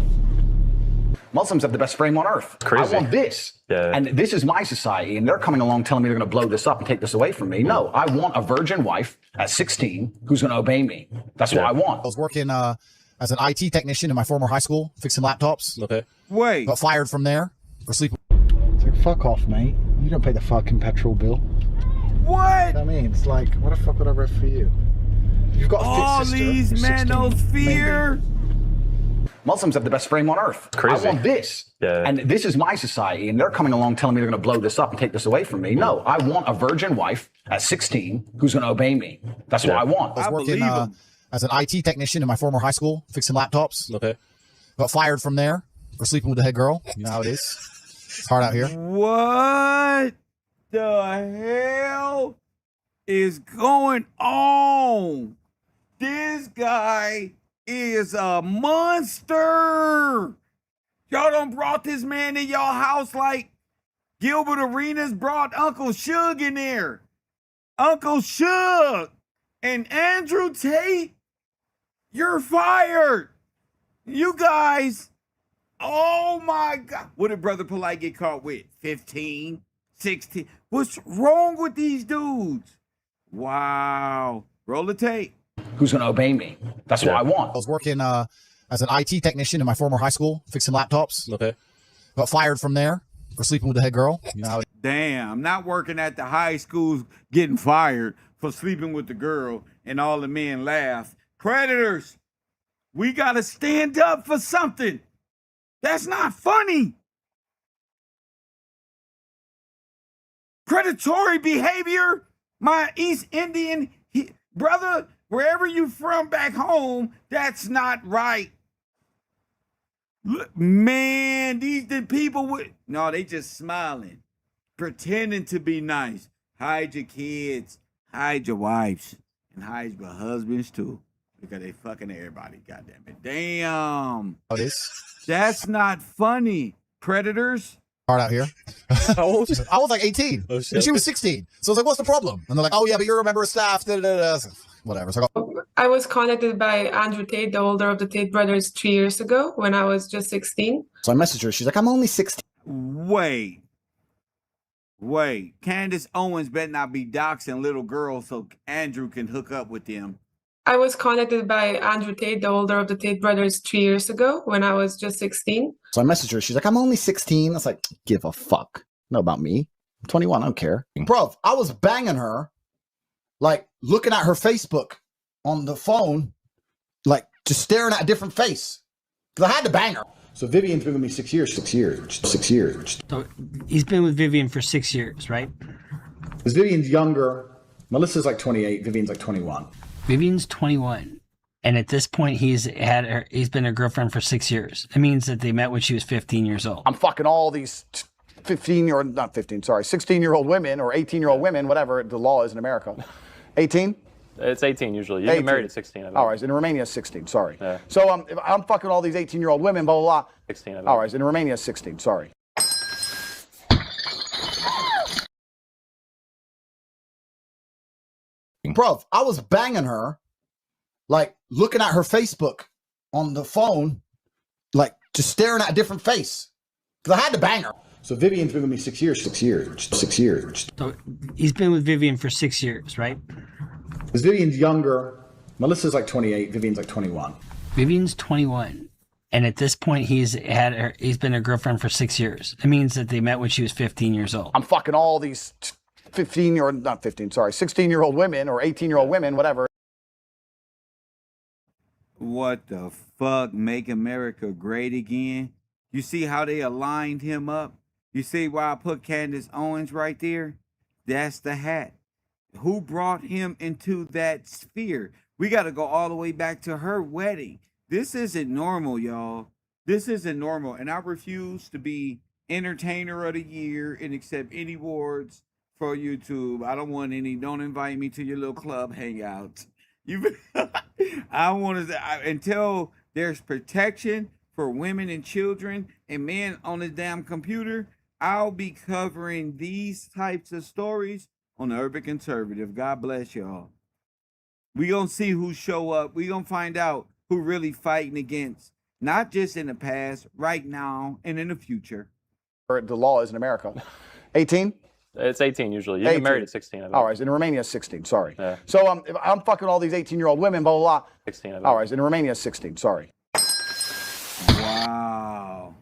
Speaker 11: Muslims have the best frame on earth.
Speaker 28: Crazy.
Speaker 11: I want this.
Speaker 28: Yeah.
Speaker 11: And this is my society, and they're coming along telling me they're going to blow this up and take this away from me. No, I want a virgin wife at 16 who's going to obey me. That's what I want.
Speaker 29: I was working as an IT technician in my former high school, fixing laptops.
Speaker 28: Okay.
Speaker 5: Wait.
Speaker 29: Got fired from there for sleeping.
Speaker 10: So fuck off, mate. You don't pay the fucking petrol bill.
Speaker 5: What?
Speaker 10: You know what I mean? It's like, what the fuck would I rev for you? If you've got a
Speaker 5: All
Speaker 10: fit sister
Speaker 5: these
Speaker 10: who's 16,
Speaker 5: manosphere.
Speaker 11: Muslims have the best frame on earth.
Speaker 28: Crazy.
Speaker 11: I want this.
Speaker 28: Yeah.
Speaker 11: And this is my society, and they're coming along telling me they're going to blow this up and take this away from me. No, I want a virgin wife at 16 who's going to obey me. That's what I want.
Speaker 29: I was working as an IT technician in my former high school, fixing laptops.
Speaker 28: Okay.
Speaker 29: Got fired from there for sleeping with the head girl. You know how it is. It's hard out here.
Speaker 5: What the hell is going on? This guy is a monster. Y'all done brought this man in y'all house like Gilbert Arenas brought Uncle Suge in there. Uncle Suge and Andrew Tate, you're fired. You guys, oh my God. What did Brother Polite get caught with? 15, 16. What's wrong with these dudes? Wow. Roll the tape.
Speaker 1: Who's going to obey me? That's what I want.
Speaker 29: I was working as an IT technician in my former high school, fixing laptops.
Speaker 1: Okay.
Speaker 29: Got fired from there for sleeping with the head girl. You know how it
Speaker 5: Damn, not working at the high schools, getting fired for sleeping with the girl, and all the men laugh. Predators, we got to stand up for something. That's not funny. Predatory behavior, my East Indian brother, wherever you from back home, that's not right. Look, man, the people would, no, they just smiling, pretending to be nice. Hide your kids, hide your wives, and hide your husbands too, because they fucking everybody, goddamn it. Damn. That's not funny. Predators.
Speaker 29: hard out here.
Speaker 1: How old?
Speaker 29: I was like 18.
Speaker 1: Oh, shit.
Speaker 29: And she was 16. So I was like, what's the problem? And they're like, oh yeah, but you're a member of staff. Da, da, da. Whatever. So
Speaker 2: I was contacted by Andrew Tate, the older of the Tate brothers, 3 years ago when I was just 16.
Speaker 10: So I messaged her. She's like, I'm only 16.
Speaker 5: Wait. Candace Owens better not be doxing little girls so Andrew can hook up with them.
Speaker 2: I was contacted by Andrew Tate, the older of the Tate brothers, 3 years ago when I was just 16.
Speaker 10: So I messaged her. She's like, I'm only 16. I was like, give a fuck. Know about me. I'm 21. I don't care. Bro, I was banging her, like looking at her Facebook on the phone, like just staring at a different face. Because I had to bang her. So Vivian's been with me 6 years. 6 years. 6 years.
Speaker 3: So he's been with Vivian for 6 years, right?
Speaker 10: Because Vivian's younger. Melissa's like 28. Vivian's like 21.
Speaker 3: Vivian's 21. And at this point, he's been a girlfriend for 6 years. It means that they met when she was 15 years old.
Speaker 10: I'm fucking all these 16-year-old women or 18-year-old women, whatever the law is in America. 18?
Speaker 4: It's 18 usually. You get married at 16. I think.
Speaker 10: All right, in Romania, it's 16. Sorry.
Speaker 4: Yeah.
Speaker 10: So I'm fucking all these 18-year-old women, blah, blah, blah.
Speaker 4: 16. I think.
Speaker 10: All right, in Romania, it's 16. Sorry. Bro, I was banging her, like looking at her Facebook on the phone, like just staring at a different face. Because I had to bang her. So Vivian's been with me 6 years. 6 years. 6 years.
Speaker 3: So he's been with Vivian for 6 years, right?
Speaker 10: Because Vivian's younger. Melissa's like 28. Vivian's like 21.
Speaker 3: Vivian's 21. And at this point, he's been a girlfriend for 6 years. It means that they met when she was 15 years old.
Speaker 10: I'm fucking all these 16-year-old women or 18-year-old women, whatever.
Speaker 5: What the fuck? Make America great again? You see how they aligned him up? You see why I put Candace Owens right there? That's the hat. Who brought him into that sphere? We got to go all the way back to her wedding. This isn't normal, y'all. This isn't normal. And I refuse to be entertainer of the year and accept any awards for YouTube. I don't want any. Don't invite me to your little club hangout. I want to, until there's protection for women and children and men on the damn computer, I'll be covering these types of stories on the Urban Conservative. God bless y'all. We gonna see who show up. We gonna find out who really fighting against, not just in the past, right now, and in the future.
Speaker 10: The law is in America. 18?
Speaker 4: It's 18 usually. You get married at 16. I think.
Speaker 10: All right, in Romania, it's 16. Sorry.
Speaker 4: Yeah.
Speaker 10: So I'm fucking all these 18-year-old women, blah, blah, blah.
Speaker 4: 16. I think.
Speaker 10: All right, in Romania, it's 16. Sorry.
Speaker 5: Wow.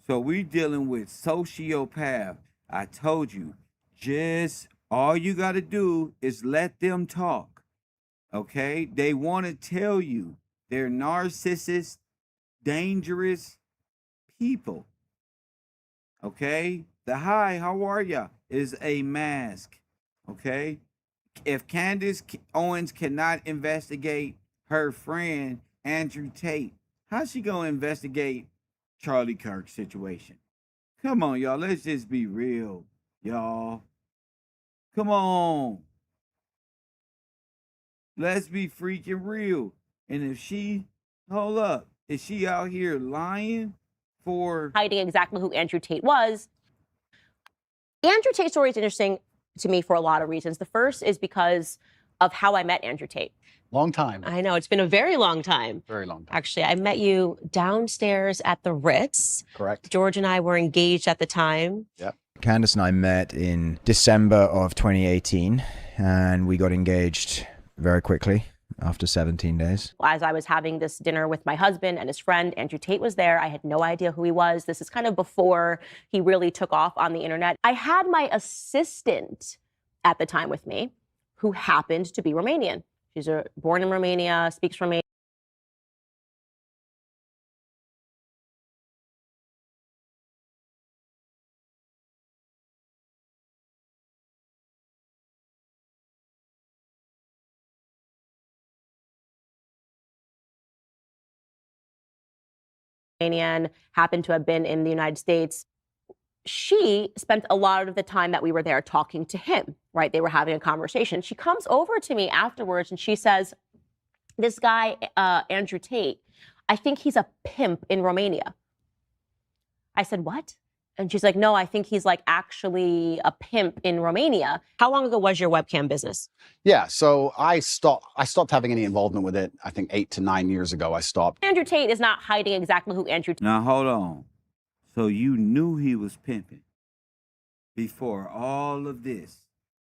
Speaker 5: So we dealing with sociopath. I told you, just all you got to do is let them talk. Okay? They want to tell you they're narcissists, dangerous people. Okay? The hi, how are ya is a mask. Okay? If Candace Owens cannot investigate her friend Andrew Tate, how's she gonna investigate Charlie Kirk's situation? Come on, y'all. Let's just be real, y'all. Come on. Let's be freaking real. And if she, hold up, is she out here lying for
Speaker 6: hiding exactly who Andrew Tate was? Andrew Tate's story is interesting to me for a lot of reasons. The first is because of how I met Andrew Tate.
Speaker 29: Long time.
Speaker 6: I know, it's been a very long time.
Speaker 29: Very long time.
Speaker 6: Actually, I met you downstairs at the Ritz.
Speaker 29: Correct.
Speaker 6: George and I were engaged at the time.
Speaker 29: Yep.
Speaker 7: Candace and I met in December of 2018, and we got engaged very quickly after 17 days.
Speaker 6: As I was having this dinner with my husband and his friend, Andrew Tate was there. I had no idea who he was. This is kind of before he really took off on the internet. I had my assistant at the time with me, who happened to be Romanian. She's born in Romania, speaks Romanian. Happened to have been in the United States. She spent a lot of the time that we were there talking to him, right? They were having a conversation. She comes over to me afterwards and she says, this guy, Andrew Tate, I think he's a pimp in Romania. I said, what? And she's like, no, I think he's like actually a pimp in Romania. How long ago was your webcam business?
Speaker 29: Yeah, so I stopped having any involvement with it. I think 8 to 9 years ago I stopped.
Speaker 6: Andrew Tate is not hiding exactly who Andrew Tate.
Speaker 5: Now, hold on. So you knew he was pimping before all of this.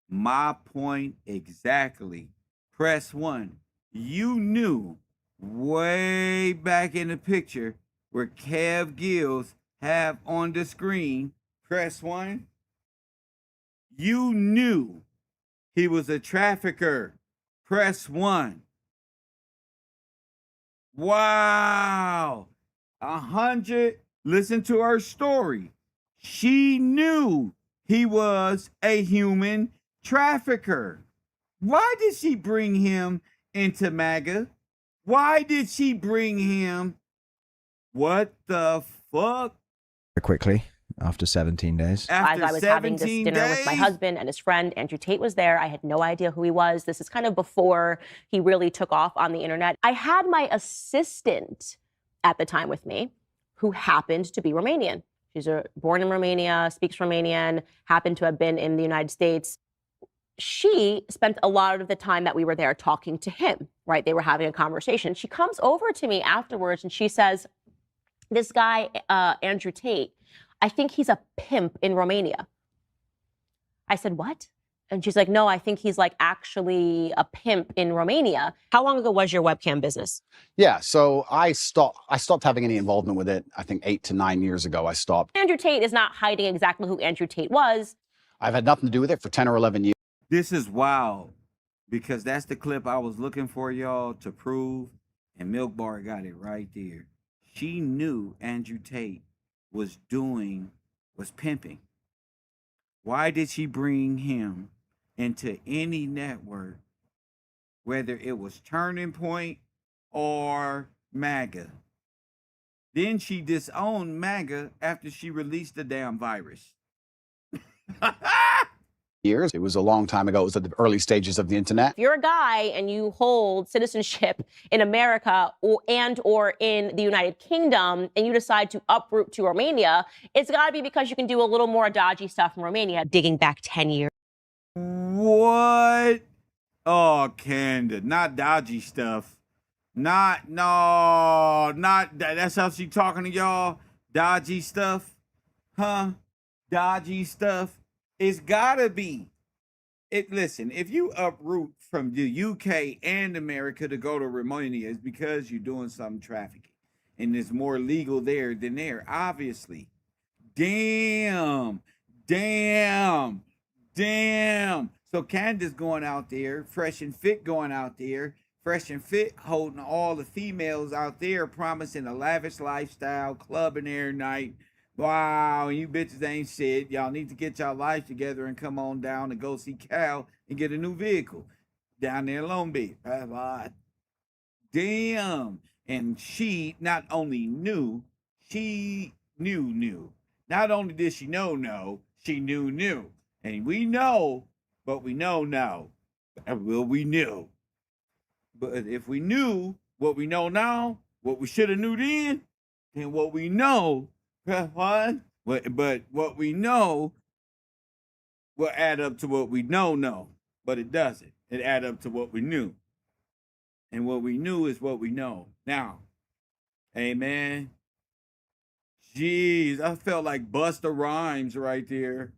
Speaker 5: My point exactly. Press 1. You knew way back in the picture where Kev Gills have on the screen, press 1. You knew he was a trafficker. Press 1. Wow. 100. Listen to her story. She knew he was a human trafficker. Why did she bring him into MAGA? Why did she bring him? What the fuck?
Speaker 7: Quickly after 17 days.
Speaker 6: As I was having this dinner with my husband and his friend, Andrew Tate was there. I had no idea who he was. This is kind of before he really took off on the internet. I had my assistant at the time with me, who happened to be Romanian. She's born in Romania, speaks Romanian, happened to have been in the United States. She spent a lot of the time that we were there talking to him, right? They were having a conversation. She comes over to me afterwards and she says, this guy, Andrew Tate, I think he's a pimp in Romania. I said, what? And she's like, no, I think he's like actually a pimp in Romania. How long ago was your webcam business?
Speaker 29: Yeah, so I stopped having any involvement with it. I think 8 to 9 years ago I stopped.
Speaker 6: Andrew Tate is not hiding exactly who Andrew Tate was.
Speaker 29: I've had nothing to do with it for 10 or 11 years.
Speaker 5: This is wild because that's the clip I was looking for, y'all, to prove. And Milk Bar got it right there. She knew Andrew Tate was pimping. Why did she bring him into any network, whether it was Turning Point or MAGA? Then she disowned MAGA after she released the damn virus.
Speaker 29: Years. It was a long time ago. It was at the early stages of the internet.
Speaker 6: If you're a guy and you hold citizenship in America or in the United Kingdom and you decide to uproot to Romania, it's got to be because you can do a little more dodgy stuff in Romania, digging back 10 years.
Speaker 5: What? Oh, Candace, not dodgy stuff. That's how she talking to y'all? Dodgy stuff? Huh? Dodgy stuff? It's gotta be. Listen, if you uproot from the UK and America to go to Romania, it's because you're doing some trafficking. And it's more legal there than there, obviously. Damn. So Candace going out there, fresh and fit going out there, fresh and fit holding all the females out there, promising a lavish lifestyle, clubbing every night. Wow, you bitches ain't shit. Y'all need to get y'all life together and come on down and go see Cal and get a new vehicle down there in Long Beach. Damn. And she not only knew, she knew. Not only did she know, she knew. And we know, but we know now. Well, we knew. But if we knew what we know now, what we should have knew then what we know, but what we know will add up to what we know, but it doesn't. It add up to what we knew. And what we knew is what we know. Now, amen. Jeez, I felt like Busta Rhymes right there.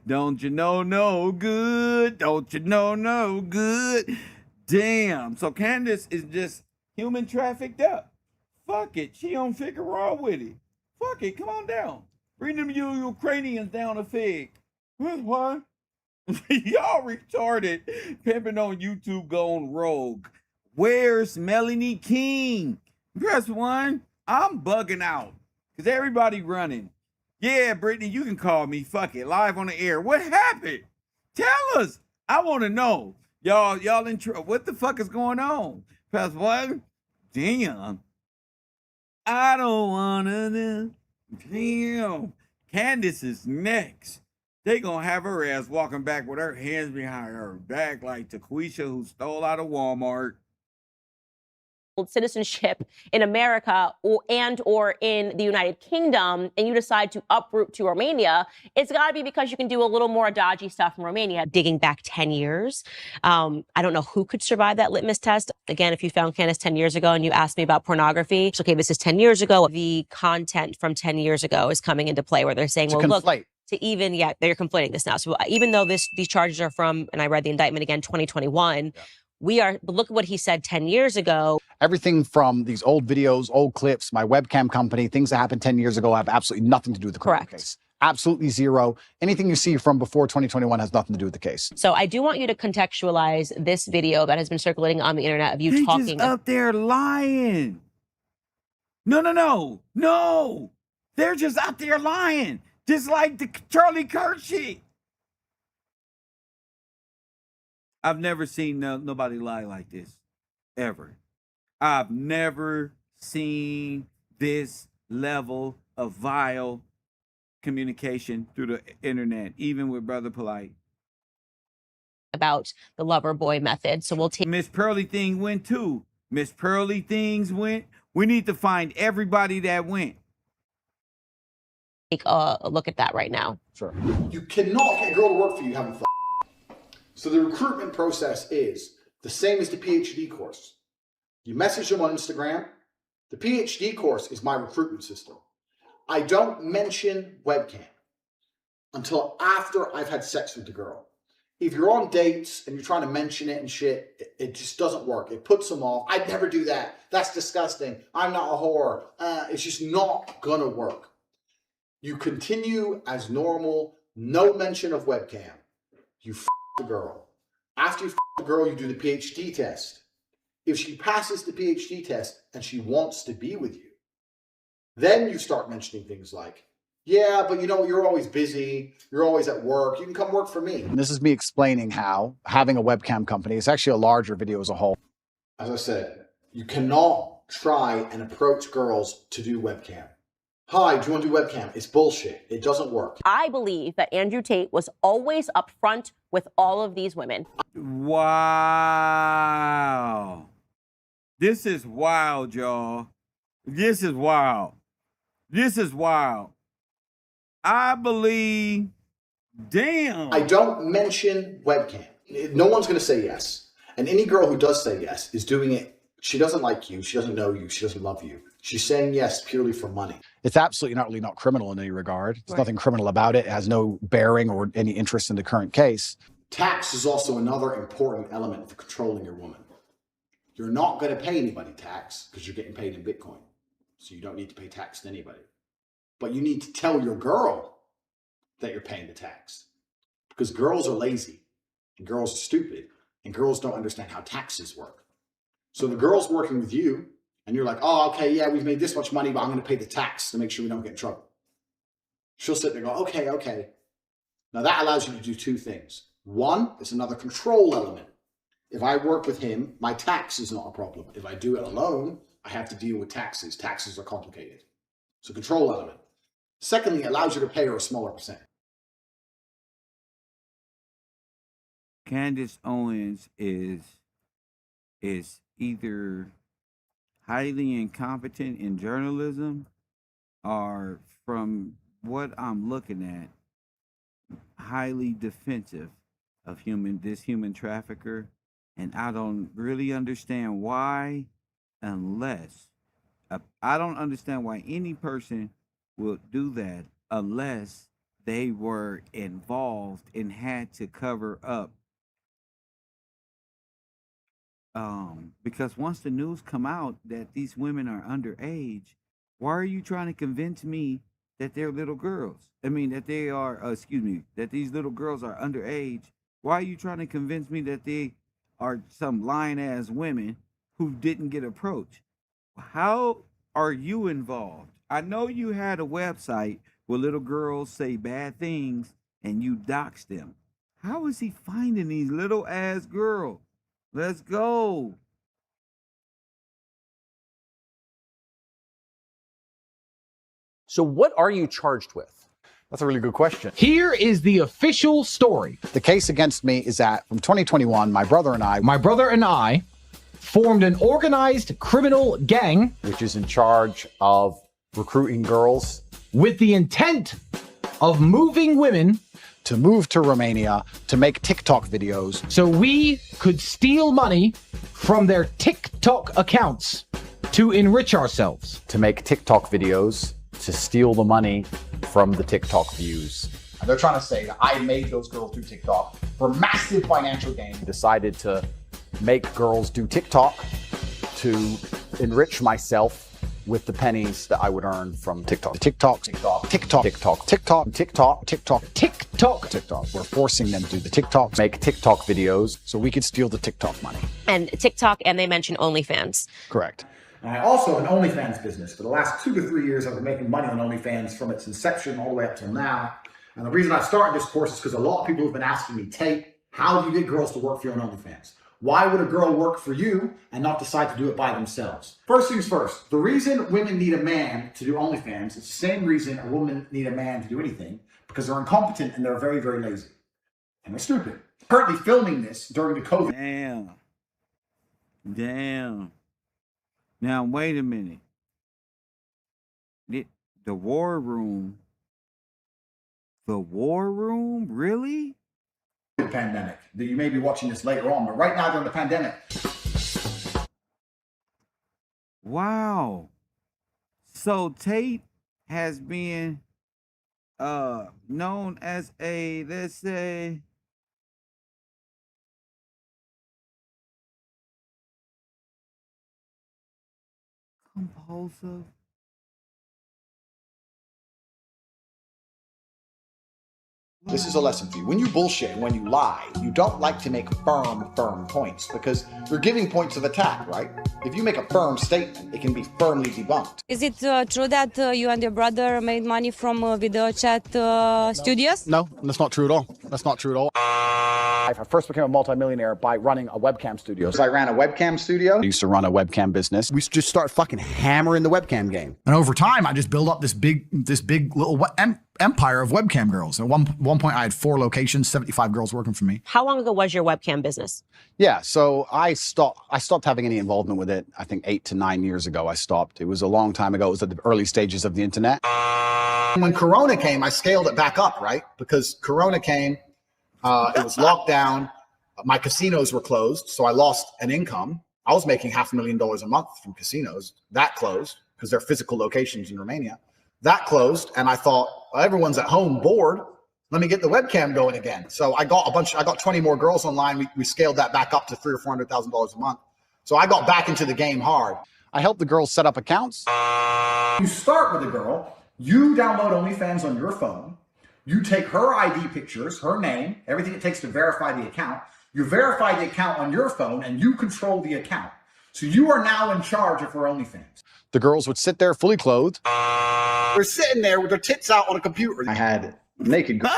Speaker 5: Don't you know no good? Don't you know no good? Damn. So Candace is just human trafficked up. Fuck it. She on KevRow with it. Fuck it. Come on down. Bring them you Ukrainians down a fig. What? Y'all retarded. Pimping on YouTube going rogue. Where's Melanie King? Press 1. I'm bugging out. Because everybody running. Yeah, Brittany, you can call me. Fuck it. Live on the air. What happened? Tell us. I want to know. Y'all in trouble. What the fuck is going on? Press 1. Damn. I don't want to know. Damn. Candace is next. They gonna have her ass walking back with her hands behind her back like Taquisha who stole out of Walmart.
Speaker 6: Citizenship in America or in the United Kingdom, and you decide to uproot to Romania, it's got to be because you can do a little more dodgy stuff in Romania. Digging back 10 years, I don't know who could survive that litmus test. Again, if you found Candace 10 years ago and you asked me about pornography, it's okay, this is 10 years ago. The content from 10 years ago is coming into play where they're saying, well, look, they're conflating this now. So even though these charges are from, and I read the indictment again, 2021, look at what he said 10 years ago.
Speaker 29: Everything from these old videos, old clips, my webcam company, things that happened 10 years ago have absolutely nothing to do with the criminal case. Absolutely zero. Anything you see from before 2021 has nothing to do with the case.
Speaker 6: So I do want you to contextualize this video that has been circulating on the internet of you talking.
Speaker 5: Just up there lying. No. They're just out there lying. Just like the Charlie Kirk shit. I've never seen nobody lie like this, ever. I've never seen this level of vile communication through the internet, even with Brother Polite.
Speaker 6: About the lover boy method. So we'll take
Speaker 5: Miss Pearly Thing went too. Miss Pearly Things went. We need to find everybody that went.
Speaker 6: Take a look at that right now.
Speaker 29: Sure.
Speaker 11: You cannot get a girl to work for you having fun. So the recruitment process is the same as the PhD course. You message them on Instagram. The PhD course is my recruitment system. I don't mention webcam until after I've had sex with the girl. If you're on dates and you're trying to mention it and shit, it just doesn't work. It puts them off. I'd never do that. That's disgusting. I'm not a whore. It's just not gonna work. You continue as normal, no mention of webcam. You f the girl. After you f the girl, you do the PhD test. If she passes the PhD test and she wants to be with you, then you start mentioning things like, yeah, but you know, you're always busy. You're always at work. You can come work for me.
Speaker 29: And this is me explaining how having a webcam company, it's actually a larger video as a whole.
Speaker 11: As I said, you cannot try and approach girls to do webcam. Hi, do you want to do webcam? It's bullshit. It doesn't work.
Speaker 6: I believe that Andrew Tate was always upfront with all of these women.
Speaker 5: Wow. This is wild, y'all. This is wild. This is wild. I believe, damn.
Speaker 11: I don't mention webcam. No one's going to say yes. And any girl who does say yes is doing it. She doesn't like you. She doesn't know you. She doesn't love you. She's saying yes purely for money.
Speaker 29: It's absolutely not criminal in any regard. There's nothing criminal about it. It has no bearing or any interest in the current case.
Speaker 11: Tax is also another important element for controlling your woman. You're not going to pay anybody tax because you're getting paid in Bitcoin. So you don't need to pay tax to anybody. But you need to tell your girl that you're paying the tax. Because girls are lazy, and girls are stupid, and girls don't understand how taxes work. So the girl's working with you, and you're like, oh, okay, yeah, we've made this much money, but I'm going to pay the tax to make sure we don't get in trouble. She'll sit there and go, okay. Now that allows you to do two things. One, it's another control element. If I work with him, my tax is not a problem. If I do it alone, I have to deal with taxes. Taxes are complicated. So control element. Secondly, it allows you to pay her a smaller percent.
Speaker 5: Candace Owens is either highly incompetent in journalism, or from what I'm looking at, highly defensive of this human trafficker, and I don't really understand why, unless I don't understand why any person will do that unless they were involved and had to cover up. Because once the news come out that these women are underage, why are you trying to convince me that they're little girls? I mean, that they are, that these little girls are underage. Why are you trying to convince me that they are some lying-ass women who didn't get approached? How are you involved? I know you had a website where little girls say bad things and you dox them. How is he finding these little-ass girls? Let's go.
Speaker 1: So what are you charged with?
Speaker 29: That's a really good question.
Speaker 1: Here is the official story.
Speaker 29: The case against me is that from 2021, my brother and I
Speaker 1: formed an organized criminal gang,
Speaker 29: which is in charge of recruiting girls
Speaker 1: with the intent of moving women
Speaker 29: to move to Romania to make TikTok videos
Speaker 1: so we could steal money from their TikTok accounts to enrich ourselves.
Speaker 29: To make TikTok videos to steal the money from the TikTok views.
Speaker 10: And they're trying to say that I made those girls do TikTok for massive financial gain.
Speaker 29: Decided to make girls do TikTok to enrich myself with the pennies that I would earn from TikTok. TikTok. We're forcing them to do the TikTok, make TikTok videos so we could steal the TikTok money.
Speaker 6: And TikTok, and they mention OnlyFans.
Speaker 29: Correct.
Speaker 11: And I also have an OnlyFans business. For the last 2 to 3 years, I've been making money on OnlyFans from its inception all the way up till now. And the reason I started this course is because a lot of people have been asking me, Tate, how do you get girls to work for you on OnlyFans? Why would a girl work for you and not decide to do it by themselves? First things first, the reason women need a man to do OnlyFans is the same reason a woman need a man to do anything, because they're incompetent and they're very, very lazy. And they're stupid. Currently filming this during the COVID.
Speaker 5: Damn. Now, wait a minute. The war room? Really?
Speaker 11: Pandemic. You may be watching this later on, but right now during the pandemic.
Speaker 5: Wow. So Tate has been known as a, let's say, compulsive.
Speaker 10: This is a lesson for you. When you bullshit and when you lie, you don't like to make firm points because you're giving points of attack, right? If you make a firm statement, it can be firmly debunked.
Speaker 8: Is it true that you and your brother made money from video chat studios?
Speaker 29: No, that's not true at all. I first became a multimillionaire by running a webcam studio.
Speaker 10: So I ran a webcam studio.
Speaker 29: I used to run a webcam business. We just start fucking hammering the webcam game.
Speaker 9: And over time, I just built up this big little empire of webcam girls. At one point, I had 4 locations, 75 girls working for me.
Speaker 6: How long ago was your webcam business?
Speaker 29: Yeah, so I stopped having any involvement with it. I think 8 to 9 years ago, I stopped. It was a long time ago. It was at the early stages of the internet.
Speaker 11: When Corona came, I scaled it back up, right? Because Corona came, it was locked down. My casinos were closed, so I lost an income. I was making $500,000 a month from casinos. That closed because they're physical locations in Romania. That closed, and I thought, well, everyone's at home bored. Let me get the webcam going again. So I got 20 more girls online. We scaled that back up to $300,000 or $400,000 a month. So I got back into the game hard.
Speaker 29: I helped the girls set up accounts.
Speaker 11: You start with a girl, you download OnlyFans on your phone, you take her ID pictures, her name, everything it takes to verify the account. You verify the account on your phone and you control the account. So you are now in charge of her OnlyFans.
Speaker 29: The girls would sit there fully clothed.
Speaker 11: They're sitting there with their tits out on a computer.
Speaker 10: I had naked girls.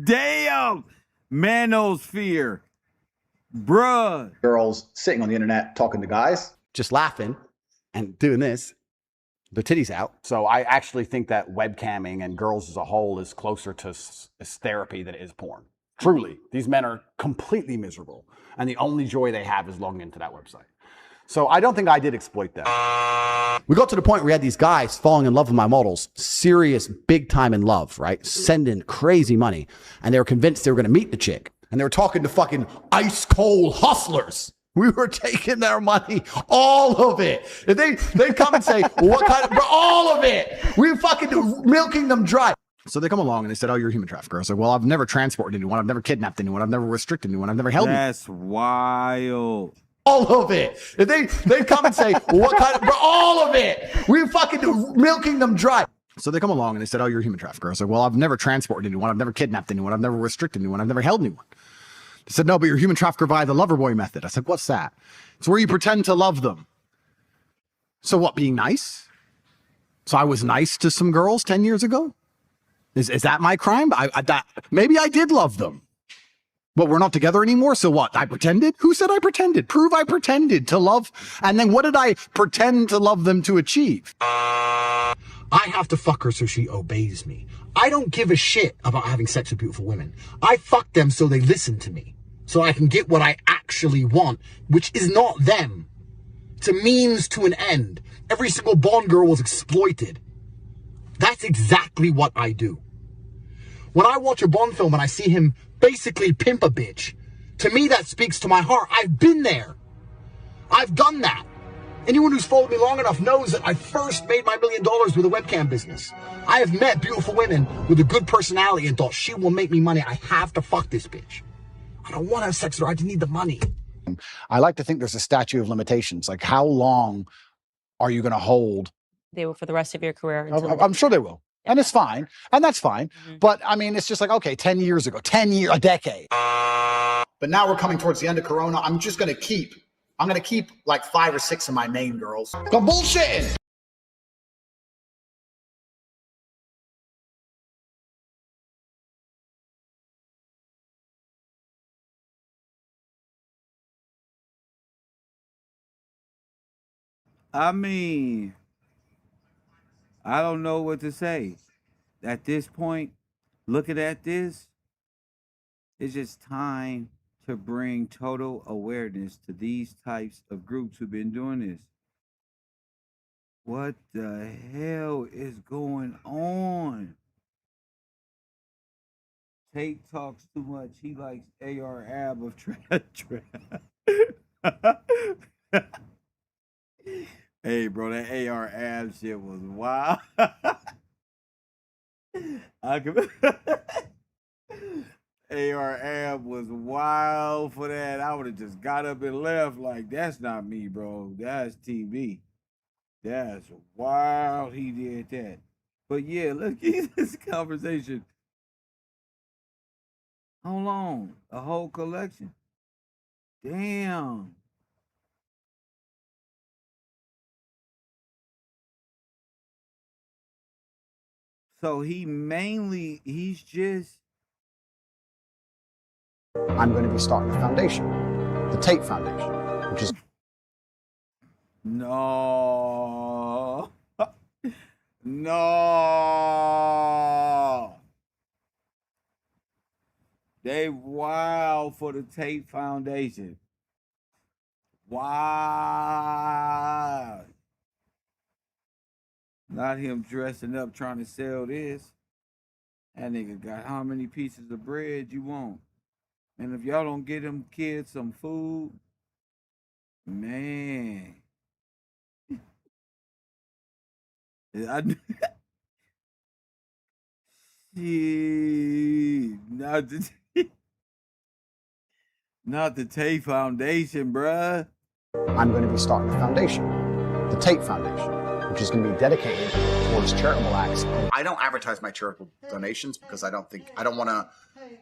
Speaker 5: Damn! Manosphere. Bruh.
Speaker 10: Girls sitting on the internet talking to guys.
Speaker 29: Just laughing and doing this. The titties out. So I actually think that webcamming and girls as a whole is closer to therapy than it is porn. Truly. These men are completely miserable. And the only joy they have is logging into that website.
Speaker 12: So I don't think I did exploit that. We got to the point where we had these guys falling in love with my models, serious, big time in love, right? Sending crazy money. And they were convinced they were going to meet the chick. And they were talking to fucking ice cold hustlers. We were taking their money, all of it. If they'd come and say, well, what kind of, all of it. We were fucking milking them dry. So they come along and they said, oh, you're a human trafficker. I was like, well, I've never transported anyone. I've never kidnapped anyone. I've never restricted anyone. I've never held anyone.
Speaker 5: That's wild.
Speaker 12: All of it. If they'd come and say, well, what kind of, all of it. We were fucking milking them dry. So they come along and they said, oh, you're a human trafficker. I was like, well, I've never transported anyone. I've never kidnapped anyone. I've never restricted anyone. I've never held anyone. They said, no, but you're a human trafficker via the lover boy method. I said, what's that? It's where you pretend to love them. So what, being nice? So I was nice to some girls 10 years ago? Is that my crime? Maybe I did love them. But we're not together anymore, so what? I pretended? Who said I pretended? Prove I pretended to love. And then what did I pretend to love them to achieve? I have to fuck her so she obeys me. I don't give a shit about having sex with beautiful women. I fuck them so they listen to me. So I can get what I actually want, which is not them. It's a means to an end. Every single Bond girl was exploited. That's exactly what I do. When I watch a Bond film and I see him basically pimp a bitch, to me that speaks to my heart. I've been there. I've done that. Anyone who's followed me long enough knows that I first made my $1 million with a webcam business. I have met beautiful women with a good personality and thought, she will make me money. I have to fuck this bitch. I don't want to have sex with her. I just need the money. I like to think there's a statute of limitations. Like, how long are you going to hold?
Speaker 6: They will for the rest of your career.
Speaker 12: I'm sure they will. And it's fine. And that's fine. But I mean, it's just like, okay, 10 years ago, a decade.
Speaker 11: But now we're coming towards the end of Corona. I'm going to keep like 5 or 6 of my main girls. Go bullshitting.
Speaker 5: I mean, I don't know what to say. At this point, looking at this, it's just time to bring total awareness to these types of groups who've been doing this. What the hell is going on? Tate talks too much. He likes AR Ab of Hey, bro, that AR Ab shit was wild. AR Ab was wild for that. I would have just got up and left. Like, that's not me, bro. That's TV. That's wild he did that. But yeah, let's keep this conversation. How long? A whole collection? Damn. So he's just...
Speaker 29: I'm going to be starting a foundation, the Tate Foundation, which is...
Speaker 5: No. No. They wild for the Tate Foundation. Wow. Not him dressing up trying to sell this. That nigga got how many pieces of bread you want? And if y'all don't get them kids some food, man. Shit, not the Tate Foundation, bruh.
Speaker 29: I'm going to be starting a foundation, the Tate Foundation, which is going to be dedicated towards charitable acts.
Speaker 13: I don't advertise my charitable donations because I don't want to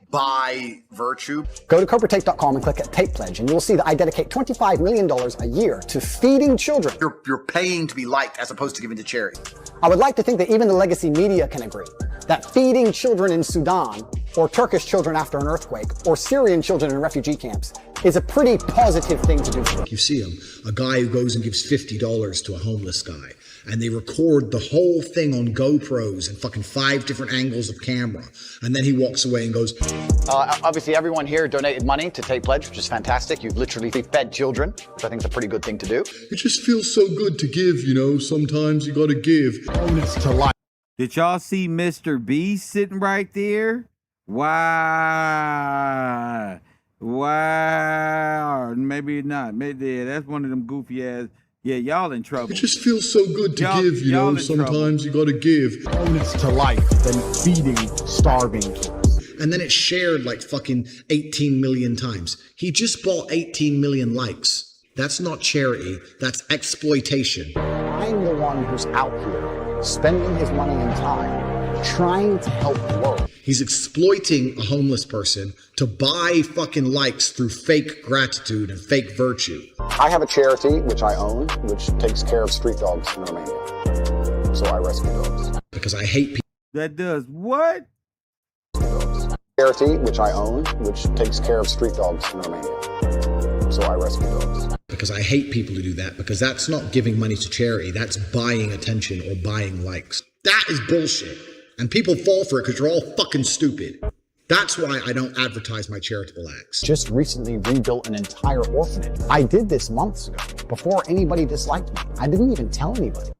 Speaker 13: buy virtue.
Speaker 15: Go to CobraTate.com and click at Tate Pledge, and you'll see that I dedicate $25 million a year to feeding children.
Speaker 13: You're paying to be liked as opposed to giving to charity.
Speaker 15: I would like to think that even the legacy media can agree that feeding children in Sudan, or Turkish children after an earthquake, or Syrian children in refugee camps is a pretty positive thing to do.
Speaker 16: You see him, a guy who goes and gives $50 to a homeless guy, and they record the whole thing on GoPros and fucking 5 different angles of camera, and then he walks away and goes.
Speaker 29: Obviously, everyone here donated money to Tate Pledge, which is fantastic. You've literally fed children, which I think is a pretty good thing to do.
Speaker 16: It just feels so good to give, you know. Sometimes you gotta give.
Speaker 10: To life.
Speaker 5: Did y'all see Mr. B sitting right there? Wow. Wow. Maybe not. Maybe that's one of them goofy ass. Yeah, y'all in trouble.
Speaker 16: It just feels so good to give, you know. Sometimes you gotta give.
Speaker 10: To life than feeding starving kids.
Speaker 16: And then it's shared like fucking 18 million times. He just bought 18 million likes. That's not charity. That's exploitation.
Speaker 15: I'm the one who's out here spending his money and time trying to help the world.
Speaker 16: He's exploiting a homeless person to buy fucking likes through fake gratitude and fake virtue.
Speaker 29: I have a charity, which I own, which takes care of street dogs in Romania. So I rescue dogs.
Speaker 16: Because I hate people.
Speaker 5: That does what?
Speaker 29: Charity, which I own, which takes care of street dogs in Romania. So I rescue dogs.
Speaker 16: Because I hate people who do that, because that's not giving money to charity, that's buying attention or buying likes. That is bullshit. And people fall for it because you're all fucking stupid. That's why I don't advertise my charitable acts.
Speaker 15: Just recently rebuilt an entire orphanage. I did this months ago, before anybody disliked me. I didn't even tell anybody.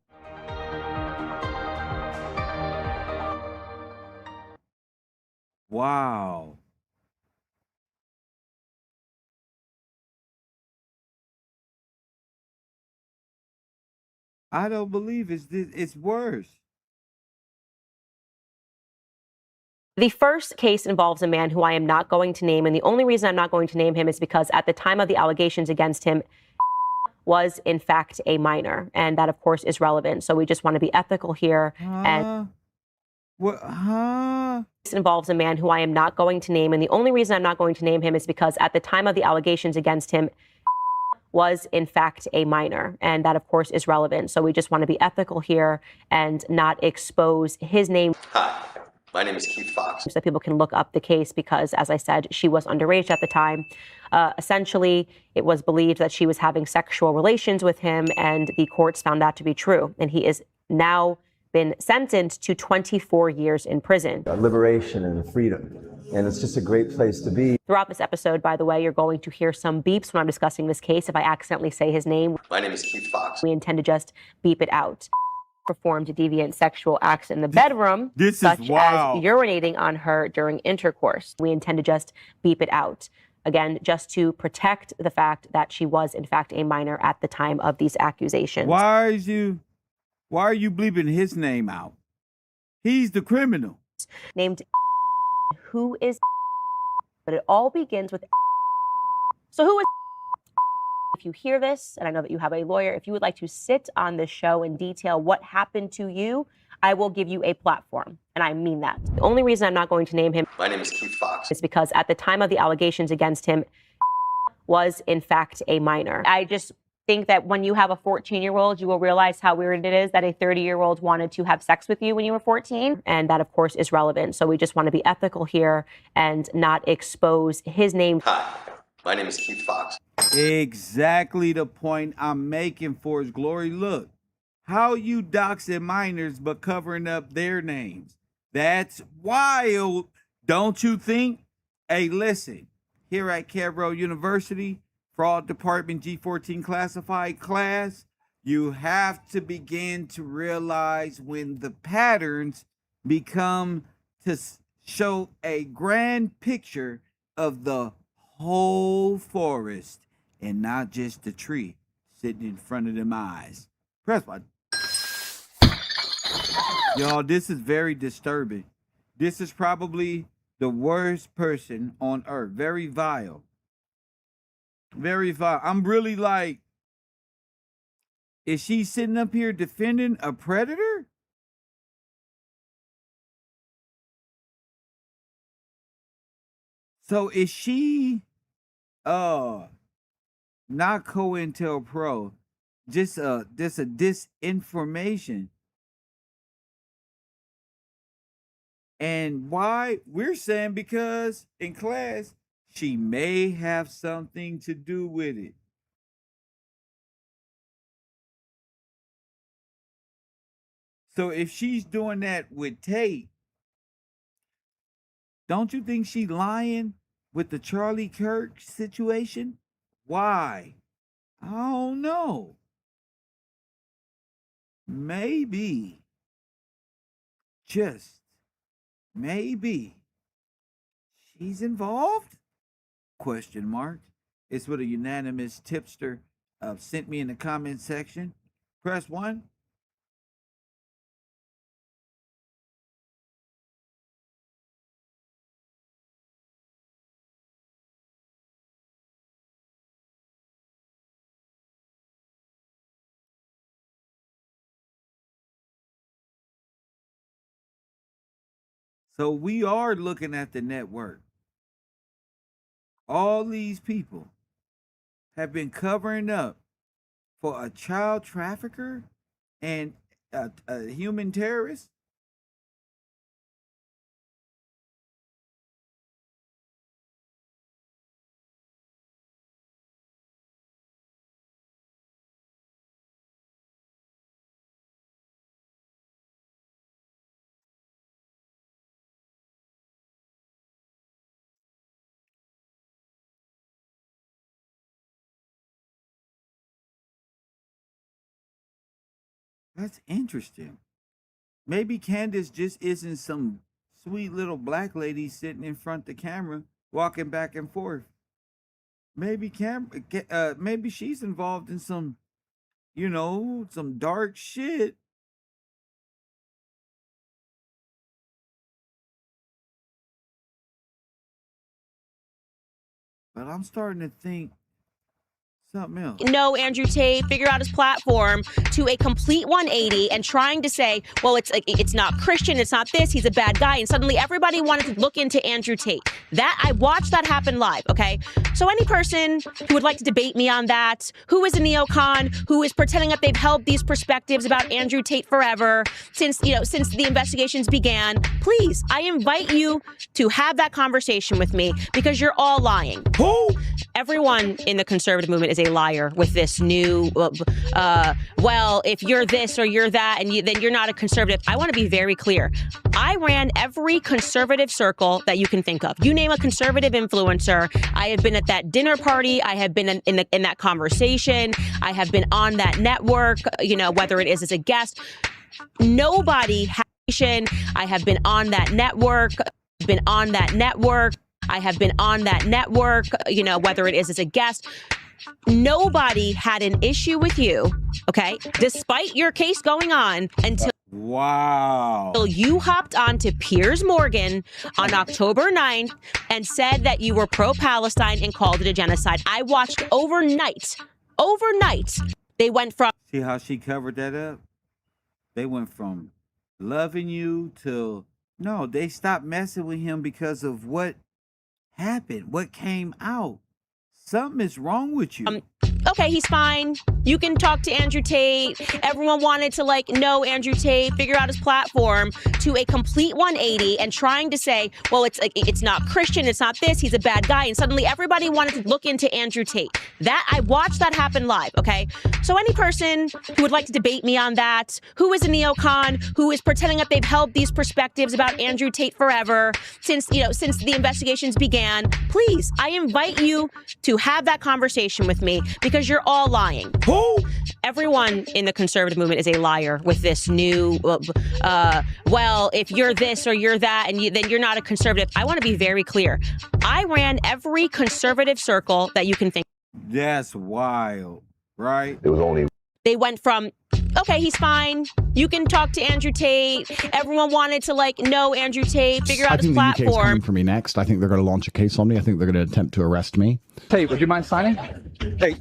Speaker 5: Wow. I don't believe it's worse.
Speaker 6: The first case involves a man who I am not going to name, and the only reason I'm not going to name him is because at the time of the allegations against him was in fact a minor, and that of course is relevant. So we just want to be ethical here. And this involves a man who I am not going to name, and the only reason I'm not going to name him is because at the time of the allegations against him was in fact a minor, and that of course is relevant. So we just want to be ethical here and not expose his name.
Speaker 17: Hi. My name is Keith Fox.
Speaker 6: So that people can look up the case because, as I said, she was underage at the time. Essentially, it was believed that she was having sexual relations with him, and the courts found that to be true. And he is now been sentenced to 24 years in prison.
Speaker 18: Liberation and freedom. And it's just a great place to be.
Speaker 6: Throughout this episode, by the way, you're going to hear some beeps when I'm discussing this case. If I accidentally say his name,
Speaker 17: my name is Keith Fox.
Speaker 6: We intend to just beep it out. Performed deviant sexual acts in the bedroom, such as urinating on her during intercourse. We intend to just beep it out. Again, just to protect the fact that she was, in fact, a minor at the time of these accusations.
Speaker 5: Why are you bleeping his name out? He's the criminal.
Speaker 6: Named who is, but it all begins with. So who is? If you hear this, and I know that you have a lawyer, if you would like to sit on this show and detail what happened to you, I will give you a platform. And I mean that. The only reason I'm not going to name him.
Speaker 17: My name is Keith Fox.
Speaker 6: Is because at the time of the allegations against him was in fact a minor. I just think that when you have a 14-year-old, you will realize how weird it is that a 30-year-old wanted to have sex with you when you were 14. And that, of course, is relevant. So we just want to be ethical here and not expose his name.
Speaker 17: Hi. My name is Keith Fox.
Speaker 5: Exactly the point I'm making for his glory. Look, how you doxing minors but covering up their names? That's wild, don't you think? Hey, listen, here at KevRow University, Fraud Department G14 Classified class, you have to begin to realize when the patterns become to show a grand picture of the whole forest and not just the tree sitting in front of them eyes. Press button. Y'all, this is very disturbing. This is probably the worst person on earth. Very vile. Very vile. I'm really like, is she sitting up here defending a predator? So is she not COINTELPRO, just a disinformation? And why? We're saying because in class she may have something to do with it. So if she's doing that with Tate, don't you think she's lying with the Charlie Kirk situation? Why? I don't know. Maybe. Just maybe. She's involved? Question mark. It's what a unanimous tipster sent me in the comment section. Press 1. So we are looking at the network. All these people have been covering up for a child trafficker and a human terrorist. That's interesting. Maybe Candace just isn't some sweet little black lady sitting in front of the camera, walking back and forth. Maybe maybe she's involved in some, some dark shit. But I'm starting to think something else.
Speaker 6: No, Andrew Tate, figure out his platform to a complete 180 and trying to say, well, it's not Christian, it's not this, he's a bad guy. And suddenly everybody wanted to look into Andrew Tate. I watched that happen live, okay? So any person who would like to debate me on that, who is a neocon, who is pretending that they've held these perspectives about Andrew Tate forever, since the investigations began, please, I invite you to have that conversation with me because you're all lying.
Speaker 5: Who?
Speaker 6: Everyone in the conservative movement is a liar with this new, well, if you're this or you're that, and then you're not a conservative. I want to be very clear. I ran every conservative circle that you can think of. You name a conservative influencer. I have been at that dinner party. I have been in that conversation. I have been on that network, whether it is as a guest. Nobody has. I have been on that network. I have been on that network, whether it is as a guest. Nobody had an issue with you, okay, despite your case going on until you hopped on to Piers Morgan on October 9th and said that you were pro-Palestine and called it a genocide. I watched overnight. They went from...
Speaker 5: See how she covered that up? They went from loving you to... No, they stopped messing with him because of what happened, what came out. Something is wrong with you.
Speaker 6: Okay, he's fine. You can talk to Andrew Tate. Everyone wanted to know Andrew Tate, figure out his platform to a complete 180 and trying to say, well, it's not Christian, it's not this, he's a bad guy. And suddenly everybody wanted to look into Andrew Tate. I watched that happen live, okay? So any person who would like to debate me on that, who is a neocon, who is pretending that they've held these perspectives about Andrew Tate forever, since the investigations began, please, I invite you to have that conversation with me because you're all lying.
Speaker 5: Who?
Speaker 6: Everyone in the conservative movement is a liar with this new, well, if you're this or you're that, and then you're not a conservative. I want to be very clear. I ran every conservative circle that you can think.
Speaker 5: That's wild, right?
Speaker 18: It was only...
Speaker 6: They went from, okay, he's fine. You can talk to Andrew Tate. Everyone wanted to know Andrew Tate, figure out his platform.
Speaker 9: I think the UK is coming for me next. I think they're going to launch a case on me. I think they're going to attempt to arrest me.
Speaker 19: Tate, would you mind signing? Tate.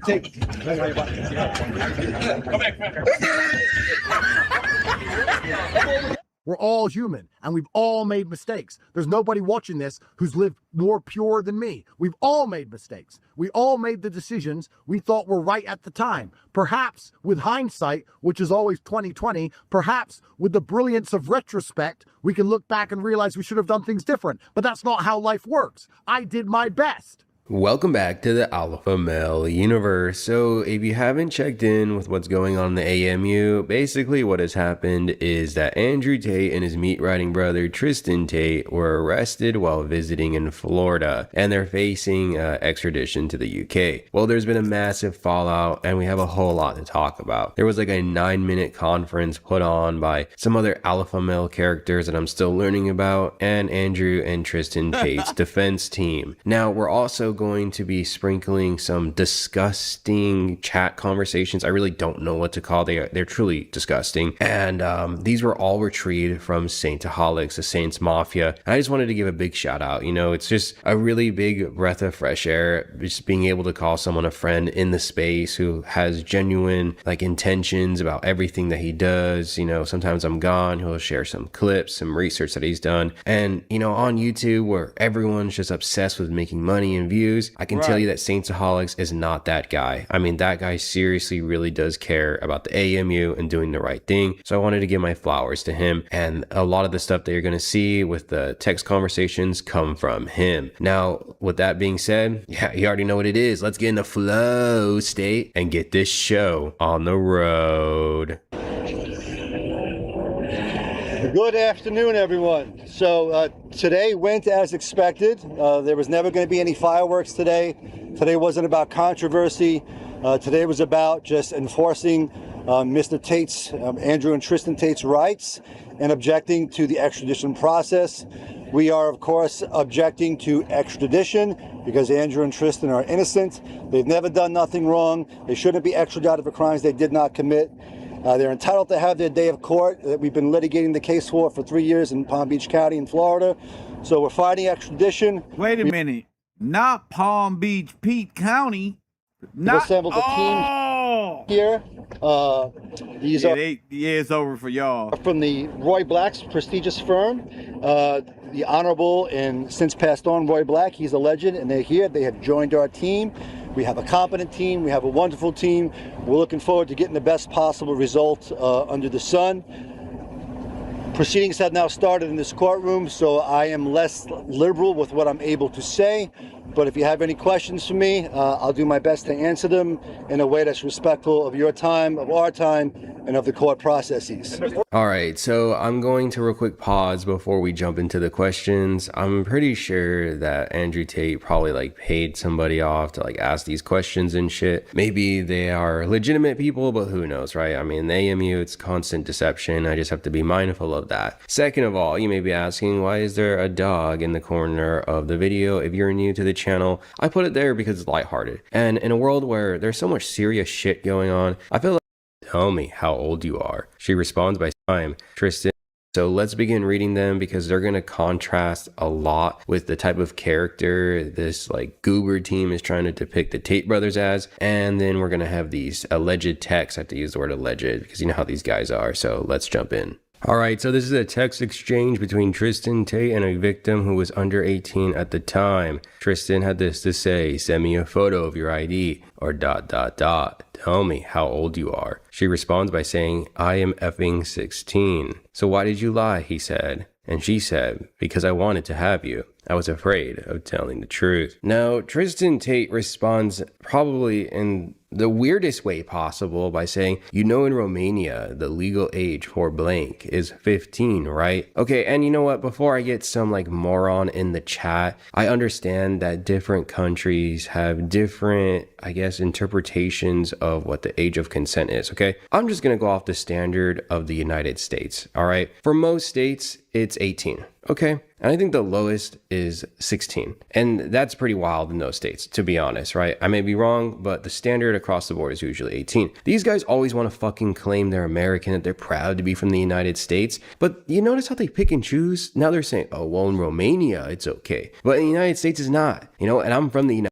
Speaker 9: We're all human, and we've all made mistakes. There's nobody watching this who's lived more pure than me. We've all made mistakes. We all made the decisions we thought were right at the time. Perhaps with hindsight, which is always 20/20, perhaps with the brilliance of retrospect, we can look back and realize we should have done things different. But that's not how life works. I did my best.
Speaker 20: Welcome back to the Alpha Male universe. So if you haven't checked in with what's going on in the AMU, basically what has happened is that Andrew Tate and his meat riding brother Tristan Tate were arrested while visiting in Florida, and they're facing extradition to the UK. Well, there's been a massive fallout, and we have a whole lot to talk about. There was like a 9-minute conference put on by some other alpha male characters that I'm still learning about, and Andrew and Tristan Tate's defense team. Now, we're also going to be sprinkling some disgusting chat conversations. I really don't know what to call. They're truly disgusting. And these were all retrieved from Saintaholics, the Saints Mafia. And I just wanted to give a big shout out. You know, it's just a really big breath of fresh air, just being able to call someone a friend in the space who has genuine like intentions about everything that he does. You know, sometimes I'm gone, he'll share some clips, some research that he's done. And, you know, on YouTube where everyone's just obsessed with making money and views, I can tell you that Saintaholics is not that guy. I mean, that guy seriously really does care about the AMU and doing the right thing. So I wanted to give my flowers to him. And a lot of the stuff that you're going to see with the text conversations come from him. Now, with that being said, yeah, you already know what it is. Let's get in the flow state and get this show on the road.
Speaker 21: Good afternoon, everyone. So today went as expected. There was never going to be any fireworks today. Today wasn't about controversy. Today was about just enforcing Mr. Tate's, Andrew and Tristan Tate's rights and objecting to the extradition process. We are, of course, objecting to extradition because Andrew and Tristan are innocent. They've never done nothing wrong. They shouldn't be extradited for crimes they did not commit. They're entitled to have their day of court that we've been litigating the case for 3 years in Palm Beach County in Florida. So we're fighting extradition.
Speaker 5: Wait a minute. Not Palm Beach, Pete County. Not,
Speaker 21: we've assembled a team here. These are
Speaker 5: it's over for y'all.
Speaker 21: From the Roy Black's prestigious firm. The Honorable and since passed on Roy Black, he's a legend, and they're here. They have joined our team. We have a competent team. We have a wonderful team. We're looking forward to getting the best possible result under the sun. Proceedings have now started in this courtroom, so I am less liberal with what I'm able to say. But if you have any questions for me, I'll do my best to answer them in a way that's respectful of your time, of our time, and of the court processes.
Speaker 20: All right, so I'm going to real quick pause before we jump into the questions. I'm pretty sure that Andrew Tate probably like paid somebody off to like ask these questions and shit. Maybe they are legitimate people, but who knows, right? I mean, the AMU, it's constant deception. I just have to be mindful of that. Second of all, you may be asking, why is there a dog in the corner of the video? If you're new to the channel, I put it there because it's lighthearted. And in a world where there's so much serious shit going on, I feel like, tell me how old you are. She responds by time, Tristan. So let's begin reading them because they're going to contrast a lot with the type of character this like goober team is trying to depict the Tate brothers as. And then we're going to have these alleged texts. I have to use the word alleged because you know how these guys are. So let's jump in. All right, so this is a text exchange between Tristan Tate and a victim who was under 18 at the time. Tristan had this to say, send me a photo of your ID, or ... Tell me how old you are. She responds by saying, I am effing 16. So why did you lie, he said. And she said, because I wanted to have you. I was afraid of telling the truth. Now, Tristan Tate responds probably in the weirdest way possible by saying, you know, in Romania, the legal age for blank is 15, right? Okay, and you know what? Before I get some like moron in the chat, I understand that different countries have different, I guess, interpretations of what the age of consent is, okay? I'm just gonna go off the standard of the United States, all right? For most states, it's 18, okay? And I think the lowest is 16. And that's pretty wild in those states, to be honest, right? I may be wrong, but the standard across the board is usually 18. These guys always want to fucking claim they're American, that they're proud to be from the United States. But you notice how they pick and choose? Now they're saying, oh, well, in Romania, it's okay. But in the United States, it's not, you know? And I'm from the United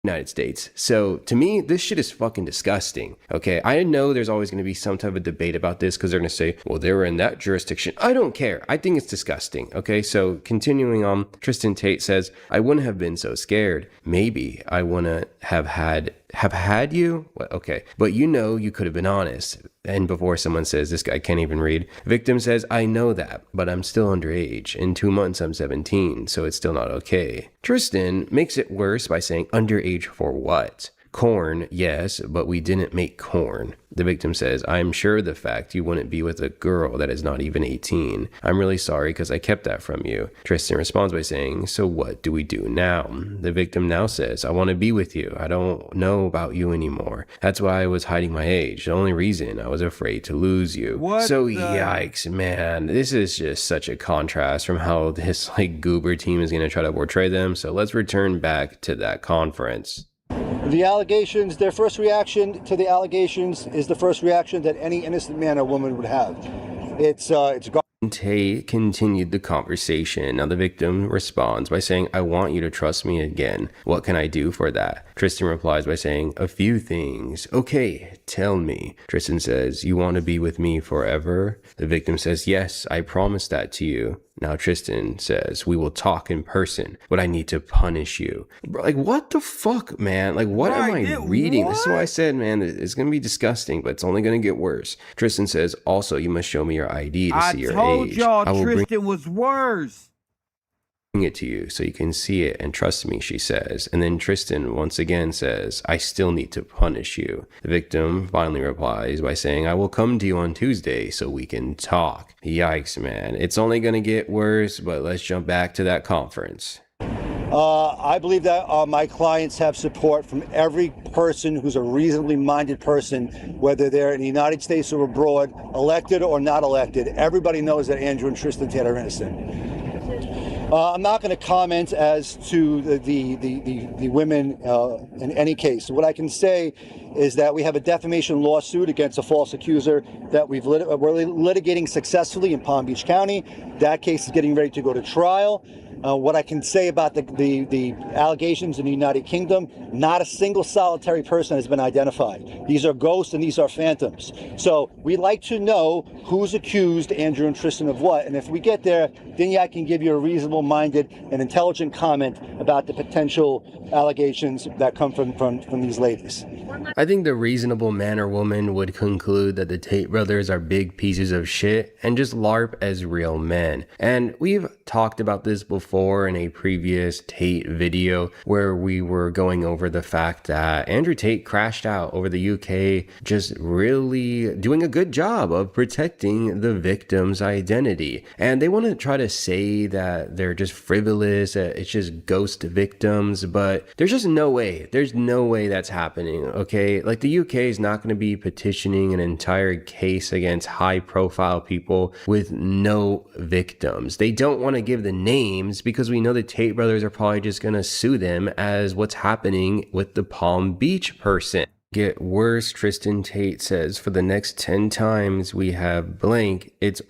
Speaker 20: United States. So to me, this shit is fucking disgusting. Okay, I know there's always going to be some type of debate about this because they're going to say, well, they were in that jurisdiction. I don't care. I think it's disgusting. Okay, so continuing on, Tristan Tate says, I wouldn't have been so scared. Maybe I wouldn't have had you? Well, okay, but you know you could have been honest. And before someone says, this guy can't even read, victim says, I know that, but I'm still underage. In 2 months, I'm 17, so it's still not okay. Tristan makes it worse by saying, underage for what? Corn, yes, but we didn't make corn. The victim says, I'm sure the fact you wouldn't be with a girl that is not even 18. I'm really sorry because I kept that from you. Tristan responds by saying, so what do we do now? The victim now says, I want to be with you. I don't know about you anymore. That's why I was hiding my age. The only reason I was afraid to lose you. Yikes, man. This is just such a contrast from how this goober team is going to try to portray them. So let's return back to that conference.
Speaker 21: The allegations, their first reaction to the allegations is the first reaction that any innocent man or woman would have. It's
Speaker 20: Tate continued the conversation. Now the victim responds by saying, I want you to trust me again. What can I do for that? Tristan replies by saying, a few things. Okay, tell me. Tristan says, you want to be with me forever? The victim says, yes, I promise that to you. Now Tristan says, we will talk in person, but I need to punish you. Like, what the fuck, man? Like, what am I reading? This is why I said, man, it's going to be disgusting, but it's only going to get worse. Tristan says, also, you must show me your ID to see your age.
Speaker 5: I told y'all Tristan was worse.
Speaker 20: It to you so you can see it and trust me, she says. And then Tristan once again says, I still need to punish you. The victim finally replies by saying, I will come to you on Tuesday so we can talk. Yikes, man. It's only going to get worse, but let's jump back to that conference.
Speaker 21: I believe that my clients have support from every person who's a reasonably minded person, whether they're in the United States or abroad, elected or not elected. Everybody knows that Andrew and Tristan Tate are innocent. I'm not going to comment as to the women in any case. What I can say is that we have a defamation lawsuit against a false accuser that we're litigating successfully in Palm Beach County. That case is getting ready to go to trial. What I can say about the allegations in the United Kingdom, not a single solitary person has been identified. These are ghosts and these are phantoms. So we'd like to know who's accused Andrew and Tristan of what. And if we get there, then I can give you a reasonable-minded and intelligent comment about the potential allegations that come from these ladies.
Speaker 20: I think the reasonable man or woman would conclude that the Tate brothers are big pieces of shit and just LARP as real men. And we've talked about this before in a previous Tate video where we were going over the fact that Andrew Tate crashed out over the UK, just really doing a good job of protecting the victim's identity. And they want to try to say that they're just frivolous, it's just ghost victims, but there's just no way. There's no way that's happening, okay? Like, the UK is not going to be petitioning an entire case against high-profile people with no victims. They don't want to give the names because we know the Tate brothers are probably just going to sue them as what's happening with the Palm Beach person. Get worse, Tristan Tate says, for the next 10 times we have blank, it's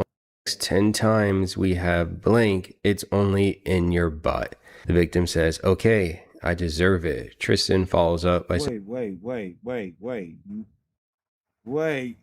Speaker 20: 10 times we have blank, it's only in your butt. The victim says, okay, I deserve it. Tristan follows up by saying,
Speaker 5: Wait.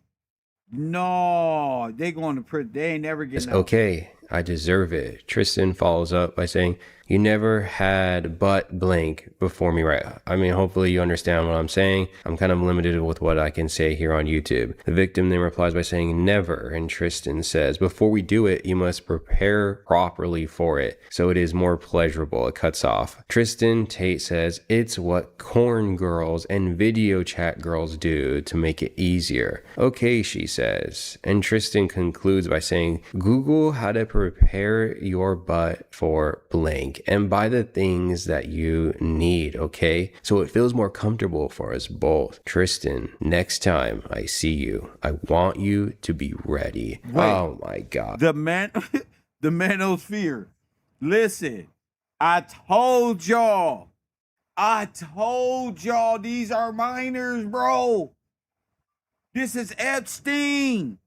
Speaker 5: No, they going to prison. They ain't never getting out.
Speaker 20: Okay, I deserve it. Tristan follows up by saying, you never had but blank before me, right? I mean, hopefully you understand what I'm saying. I'm kind of limited with what I can say here on YouTube. The victim then replies by saying never, and Tristan says, before we do it, you must prepare properly for it, so it is more pleasurable. It cuts off. Tristan Tate says, it's what corn girls and video chat girls do to make it easier. Okay, she says. And Tristan concludes by saying, Google how to prepare your butt for blank and buy the things that you need, okay? So it feels more comfortable for us both. Tristan, next time I see you, I want you to be ready.
Speaker 5: Wait,
Speaker 20: oh my God.
Speaker 5: The manosphere. Listen, I told y'all these are minors, bro. This is Epstein.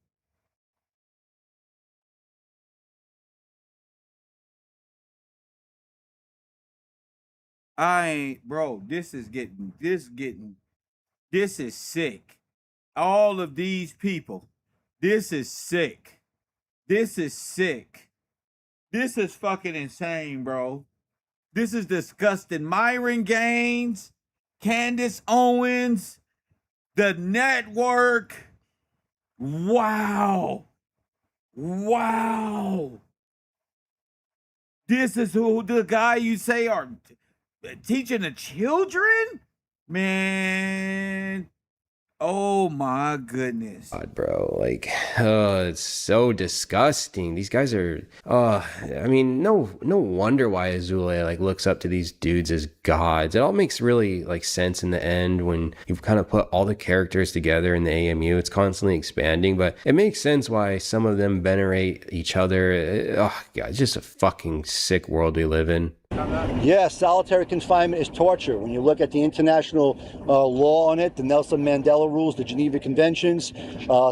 Speaker 5: I ain't, bro. This is sick. All of these people, this is sick. This is sick. This is fucking insane, bro. This is disgusting. Myron Gaines, Candace Owens, the network. Wow. Wow. This is who the guy you say are teaching the children? Man. Oh my goodness.
Speaker 20: God, bro, like, it's so disgusting. These guys are, I mean, no wonder why Azule like looks up to these dudes as gods. It all makes really like sense in the end when you've kind of put all the characters together in the AMU. It's constantly expanding, but it makes sense why some of them venerate each other. Oh God, it's just a fucking sick world we live in.
Speaker 21: Yes, solitary confinement is torture. When you look at the international law on it, the Nelson Mandela rules, the Geneva Conventions,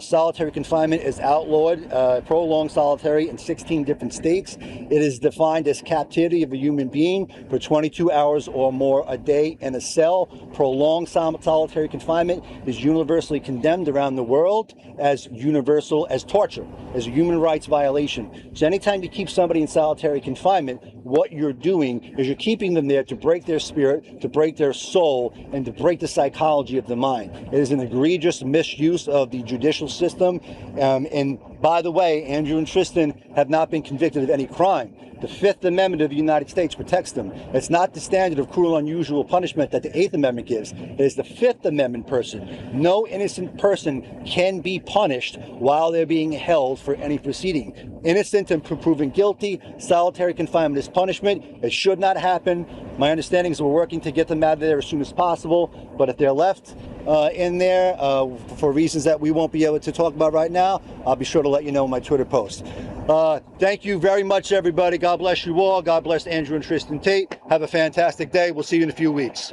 Speaker 21: solitary confinement is outlawed, prolonged solitary in 16 different states. It is defined as captivity of a human being for 22 hours or more a day in a cell. Prolonged solitary confinement is universally condemned around the world as universal as torture, as a human rights violation. So anytime you keep somebody in solitary confinement, what you're doing is you're keeping them there to break their spirit, to break their soul, and to break the psychology of the mind. It is an egregious misuse of the judicial system. And by the way, Andrew and Tristan have not been convicted of any crime. The Fifth Amendment of the United States protects them. It's not the standard of cruel, unusual punishment that the Eighth Amendment gives. It is the Fifth Amendment person. No innocent person can be punished while they're being held for any proceeding. Innocent and proven guilty, solitary confinement is punishment. It should not happen. My understanding is we're working to get them out of there as soon as possible. But if they're left in there for reasons that we won't be able to talk about right now, I'll be sure to let you know in my Twitter post. Thank you very much, everybody. God bless you all. God bless Andrew and Tristan Tate. Have a fantastic day. We'll see you in a few weeks.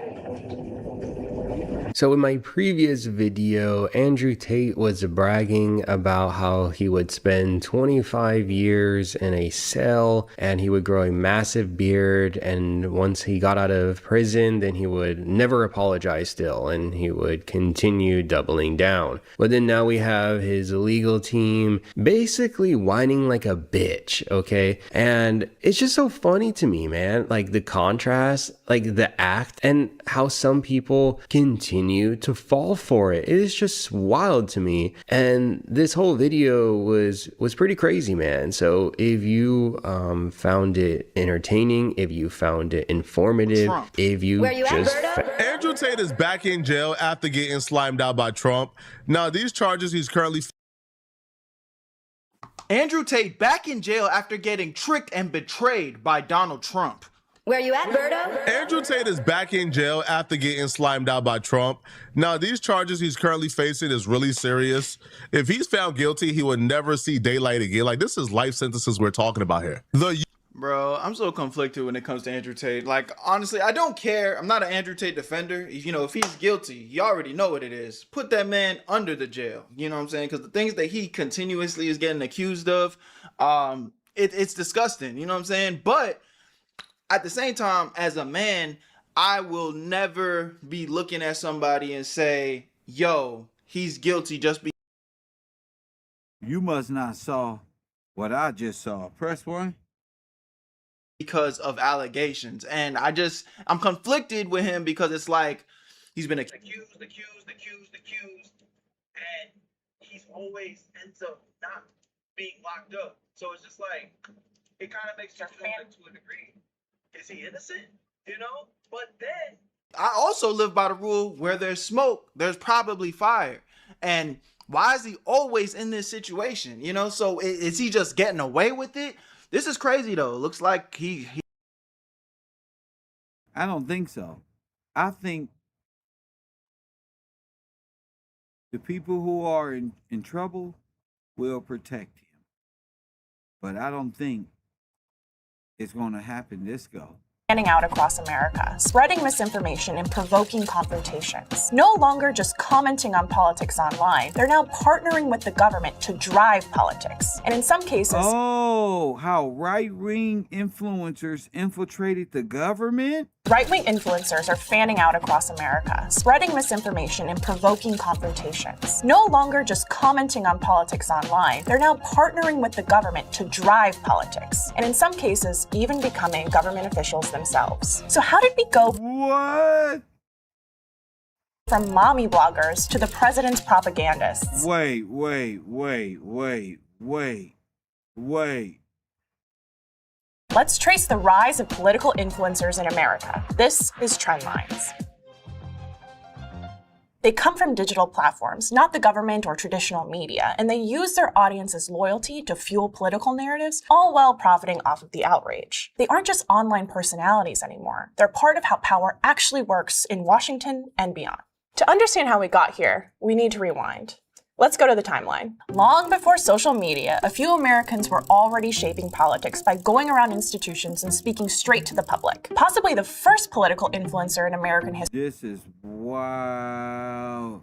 Speaker 20: So in my previous video, Andrew Tate was bragging about how he would spend 25 years in a cell and he would grow a massive beard, and once he got out of prison, then he would never apologize still and he would continue doubling down. But then now we have his legal team basically whining like a bitch, okay? And it's just so funny to me, man, like the contrast, like the act, and how some people continue to fall for it. It is just wild to me. And this whole video was pretty crazy, man. So if you found it entertaining, if you found it informative, if you
Speaker 2: Andrew Tate is back in jail after getting slimed out by Trump. Now, these charges he's currently...
Speaker 14: Andrew Tate back in jail after getting tricked and betrayed by Donald Trump.
Speaker 2: Where you at, Berto? Andrew Tate is back in jail after getting slimed out by Trump. Now, these charges he's currently facing is really serious. If he's found guilty, he would never see daylight again. Like, this is life sentences we're talking about here.
Speaker 14: Bro, I'm so conflicted when it comes to Andrew Tate. Like, honestly, I don't care. I'm not an Andrew Tate defender. You know, if he's guilty, you already know what it is. Put that man under the jail. You know what I'm saying? Because the things that he continuously is getting accused of, it's disgusting. You know what I'm saying? But at the same time, as a man, I will never be looking at somebody and say, yo, he's guilty just because.
Speaker 5: You must not saw what I just saw. Press one.
Speaker 14: Because of allegations. And I'm conflicted with him because it's like he's been accused, and he's always ends up not being locked up. So it's just like, it kind of makes you feel like, to a degree, is he innocent? You know? But then I also live by the rule, where there's smoke, there's probably fire. And why is he always in this situation? You know, so is he just getting away with it? This is crazy though. It looks like he
Speaker 5: I don't think so. I think the people who are in trouble will protect him. But I don't think it's going to happen this go.
Speaker 22: Standing out across America, spreading misinformation and provoking confrontations. No longer just commenting on politics online, they're now partnering with the government to drive politics. And in some cases...
Speaker 5: Oh, how right-wing influencers infiltrated the government?
Speaker 22: Right-wing influencers are fanning out across America, spreading misinformation and provoking confrontations. No longer just commenting on politics online, they're now partnering with the government to drive politics, and in some cases, even becoming government officials themselves. So how did we go from mommy bloggers to the president's propagandists?
Speaker 5: Wait.
Speaker 22: Let's trace the rise of political influencers in America. This is Trendlines. They come from digital platforms, not the government or traditional media, and they use their audience's loyalty to fuel political narratives, all while profiting off of the outrage. They aren't just online personalities anymore. They're part of how power actually works in Washington and beyond. To understand how we got here, we need to rewind. Let's go to the timeline. Long before social media, a few Americans were already shaping politics by going around institutions and speaking straight to the public. Possibly the first political influencer in American history.
Speaker 5: This is wow.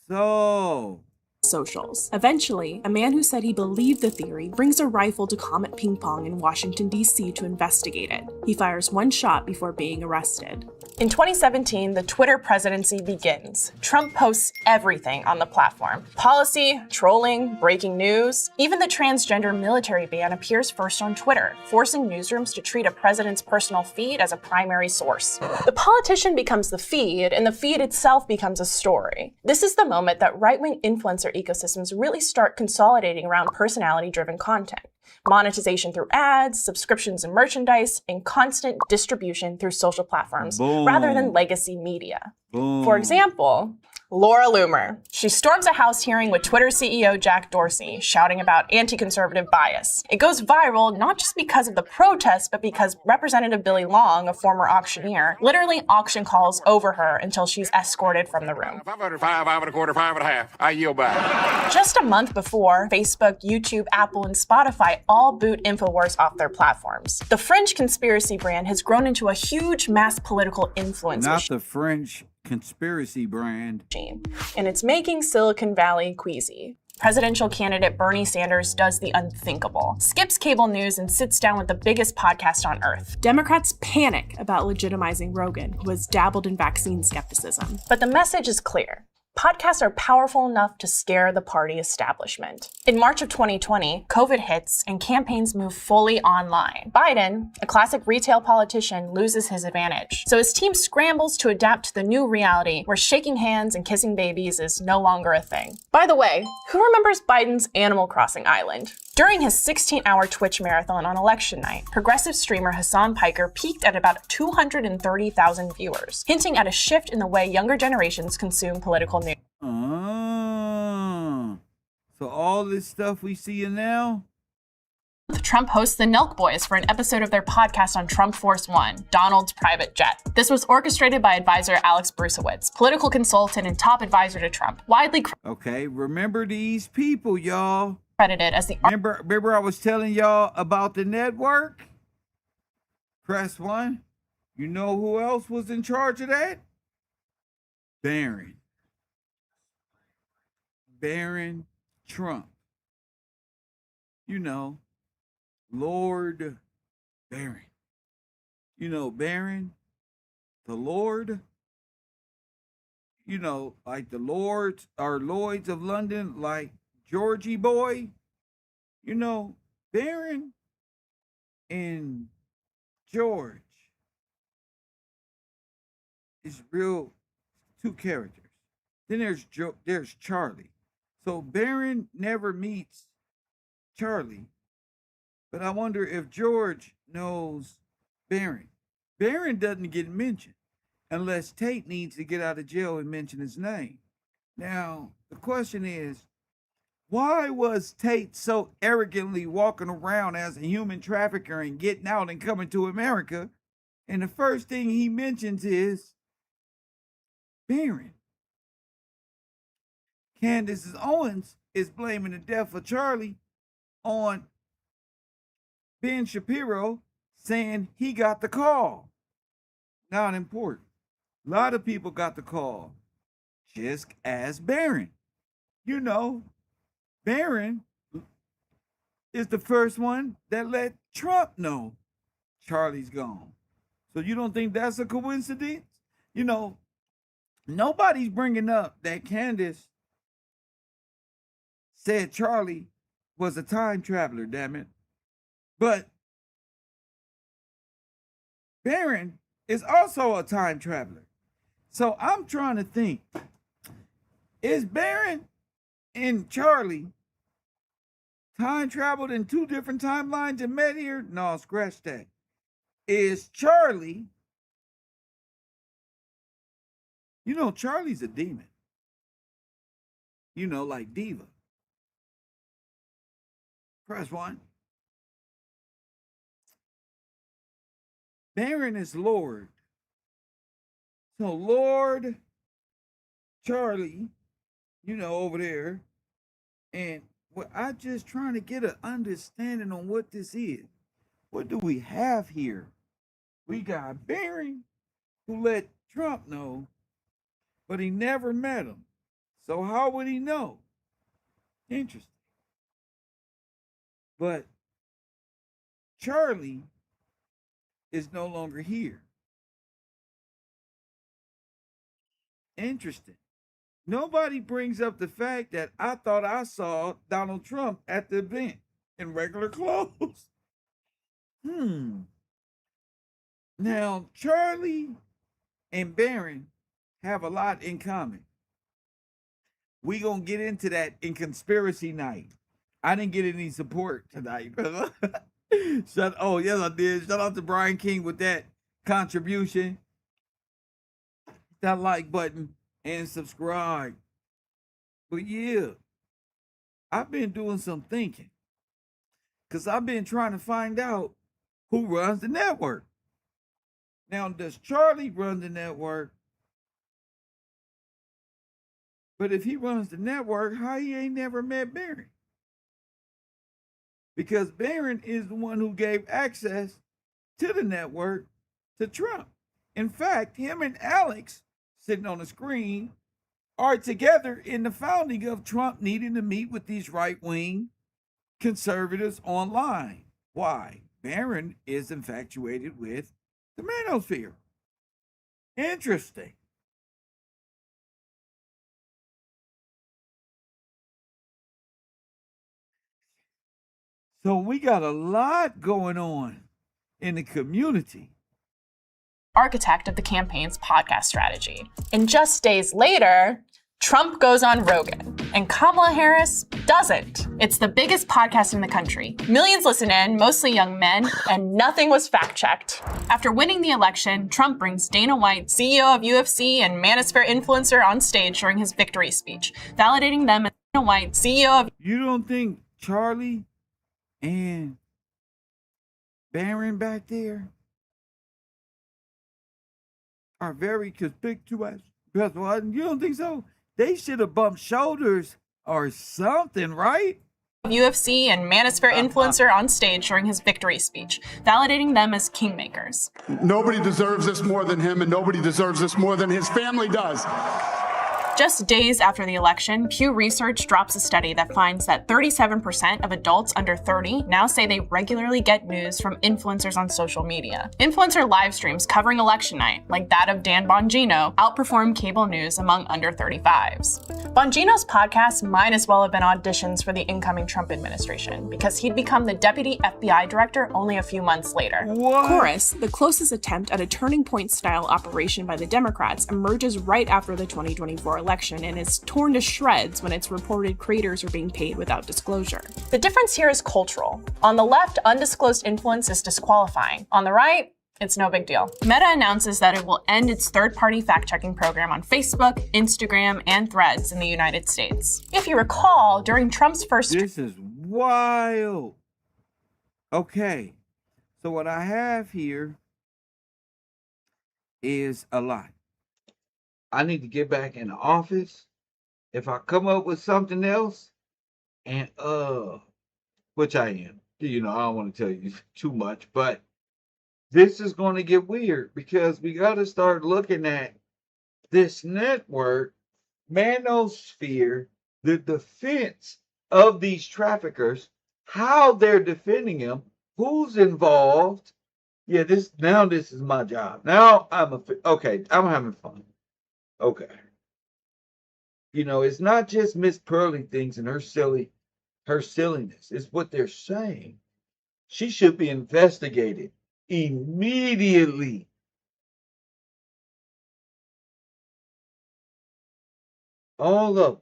Speaker 5: So
Speaker 22: Socials. Eventually, a man who said he believed the theory brings a rifle to Comet Ping Pong in Washington, D.C. to investigate it. He fires one shot before being arrested. In 2017, the Twitter presidency begins. Trump posts everything on the platform. Policy, trolling, breaking news. Even the transgender military ban appears first on Twitter, forcing newsrooms to treat a president's personal feed as a primary source. The politician becomes the feed, and the feed itself becomes a story. This is the moment that right-wing influencer ecosystems really start consolidating around personality-driven content. Monetization through ads, subscriptions and merchandise, and constant distribution through social platforms, rather than legacy media. For example, Laura Loomer. She storms a House hearing with Twitter CEO Jack Dorsey, shouting about anti-conservative bias. It goes viral not just because of the protests, but because Representative Billy Long, a former auctioneer, literally auction calls over her until she's escorted from the room.
Speaker 3: 5 1/4, 5 1/2. I yield back.
Speaker 22: Just a month before, Facebook, YouTube, Apple, and Spotify all boot InfoWars off their platforms. The Fringe conspiracy brand has grown into a huge mass political influence
Speaker 5: not the French conspiracy brand.
Speaker 22: And it's making Silicon Valley queasy. Presidential candidate Bernie Sanders does the unthinkable, skips cable news and sits down with the biggest podcast on earth. Democrats panic about legitimizing Rogan, who has dabbled in vaccine skepticism. But the message is clear. Podcasts are powerful enough to scare the party establishment. In March of 2020, COVID hits and campaigns move fully online. Biden, a classic retail politician, loses his advantage. So his team scrambles to adapt to the new reality where shaking hands and kissing babies is no longer a thing. By the way, who remembers Biden's Animal Crossing island? During his 16-hour Twitch marathon on election night, progressive streamer Hassan Piker peaked at about 230,000 viewers, hinting at a shift in the way younger generations consume political news.
Speaker 5: So all this stuff we see now?
Speaker 22: Trump hosts the Nelk Boys for an episode of their podcast on Trump Force One, Donald's private jet. This was orchestrated by advisor Alex Brusewitz, political consultant and top advisor to Trump, widely
Speaker 5: Okay, remember these people, y'all.
Speaker 22: credited as the
Speaker 5: Remember I was telling y'all about the network? Press 1. You know who else was in charge of that? Barron Trump. You know, Lord Barron. You know, Barron, the Lord. You know, like the Lords or Lloyds of London, like Georgie boy. You know, Barron and George is real two characters. Then there's Charlie. So Barron never meets Charlie, but I wonder if George knows Barron. Barron doesn't get mentioned unless Tate needs to get out of jail and mention his name. Now, the question is, why was Tate so arrogantly walking around as a human trafficker and getting out and coming to America? And the first thing he mentions is Barron. Candace Owens is blaming the death of Charlie on Ben Shapiro, saying he got the call. Not important. A lot of people got the call. Just as Barron. You know, Barron is the first one that let Trump know Charlie's gone. So you don't think that's a coincidence? You know, nobody's bringing up that Candace said Charlie was a time traveler, damn it. But Barron is also a time traveler. So I'm trying to think, is Barron and Charlie time traveled in two different timelines and met here? No, scratch that. Is Charlie, you know, Charlie's a demon. You know, like Diva. Press one. Barron is Lord. So Lord Charlie, you know, over there. And I just trying to get an understanding on what this is. What do we have here? We got Barron, who let Trump know, but he never met him. So how would he know? Interesting. But Charlie is no longer here. Interesting. Nobody brings up the fact that I thought I saw Donald Trump at the event in regular clothes. Now, Charlie and Barron have a lot in common. We gonna get into that in conspiracy night. I didn't get any support tonight. Oh, yes, I did. Shout out to Brian King with that contribution. That like button and subscribe. But yeah, I've been doing some thinking because I've been trying to find out who runs the network. Now, does Charlie run the network? But if he runs the network, how he ain't never met Barron? Because Barron is the one who gave access to the network to Trump. In fact, him and Alex, sitting on the screen, are together in the founding of Trump needing to meet with these right-wing conservatives online. Why? Barron is infatuated with the manosphere. Interesting. So we got a lot going on in the community.
Speaker 22: Architect of the campaign's podcast strategy. And just days later, Trump goes on Rogan, and Kamala Harris doesn't. It's the biggest podcast in the country. Millions listen in, mostly young men, and nothing was fact-checked. After winning the election, Trump brings Dana White, CEO of UFC and manosphere influencer, on stage during his victory speech, validating them as Dana White, CEO of...
Speaker 5: You don't think Charlie and Barron back there are very conspicuous? You don't think so? They should have bumped shoulders or something, right?
Speaker 22: UFC and manosphere influencer on stage during his victory speech, validating them as kingmakers.
Speaker 1: Nobody deserves this more than him, and nobody deserves this more than his family does.
Speaker 22: Just days after the election, Pew Research drops a study that finds that 37% of adults under 30 now say they regularly get news from influencers on social media. Influencer live streams covering election night, like that of Dan Bongino, outperform cable news among under 35s. Bongino's podcast might as well have been auditions for the incoming Trump administration, because he'd become the deputy FBI director only a few months later.
Speaker 5: What?
Speaker 22: Chorus, the closest attempt at a turning point-style operation by the Democrats, emerges right after the 2024 election and is torn to shreds when it's reported creators are being paid without disclosure. The difference here is cultural. On the left, undisclosed influence is disqualifying. On the right, it's no big deal. Meta announces that it will end its third-party fact-checking program on Facebook, Instagram, and Threads in the United States. If you recall, during Trump's first...
Speaker 5: This is wild. Okay, so what I have here is a lot. I need to get back in the office. If I come up with something else, and which I am, I don't want to tell you too much, but this is going to get weird because we got to start looking at this network, manosphere, the defense of these traffickers, how they're defending them, who's involved, Yeah, this is my job. Now okay, I'm having fun. Okay. You know, it's not just Miss Pearly things and her silliness. It's what they're saying. She should be investigated immediately. All of them.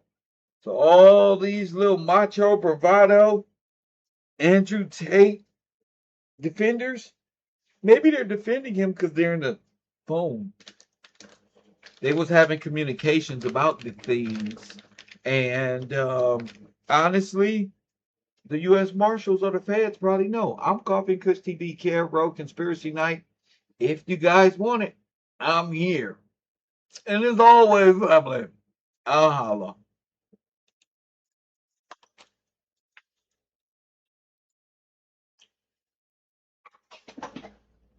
Speaker 5: So all these little macho bravado Andrew Tate defenders, maybe they're defending him because they're in the phone. They was having communications about the things, and honestly, the U.S. Marshals or the feds probably know. I'm Coffee and Kush TV, KevRow, Conspiracy Night. If you guys want it, I'm here. And as always, family, I'll holla.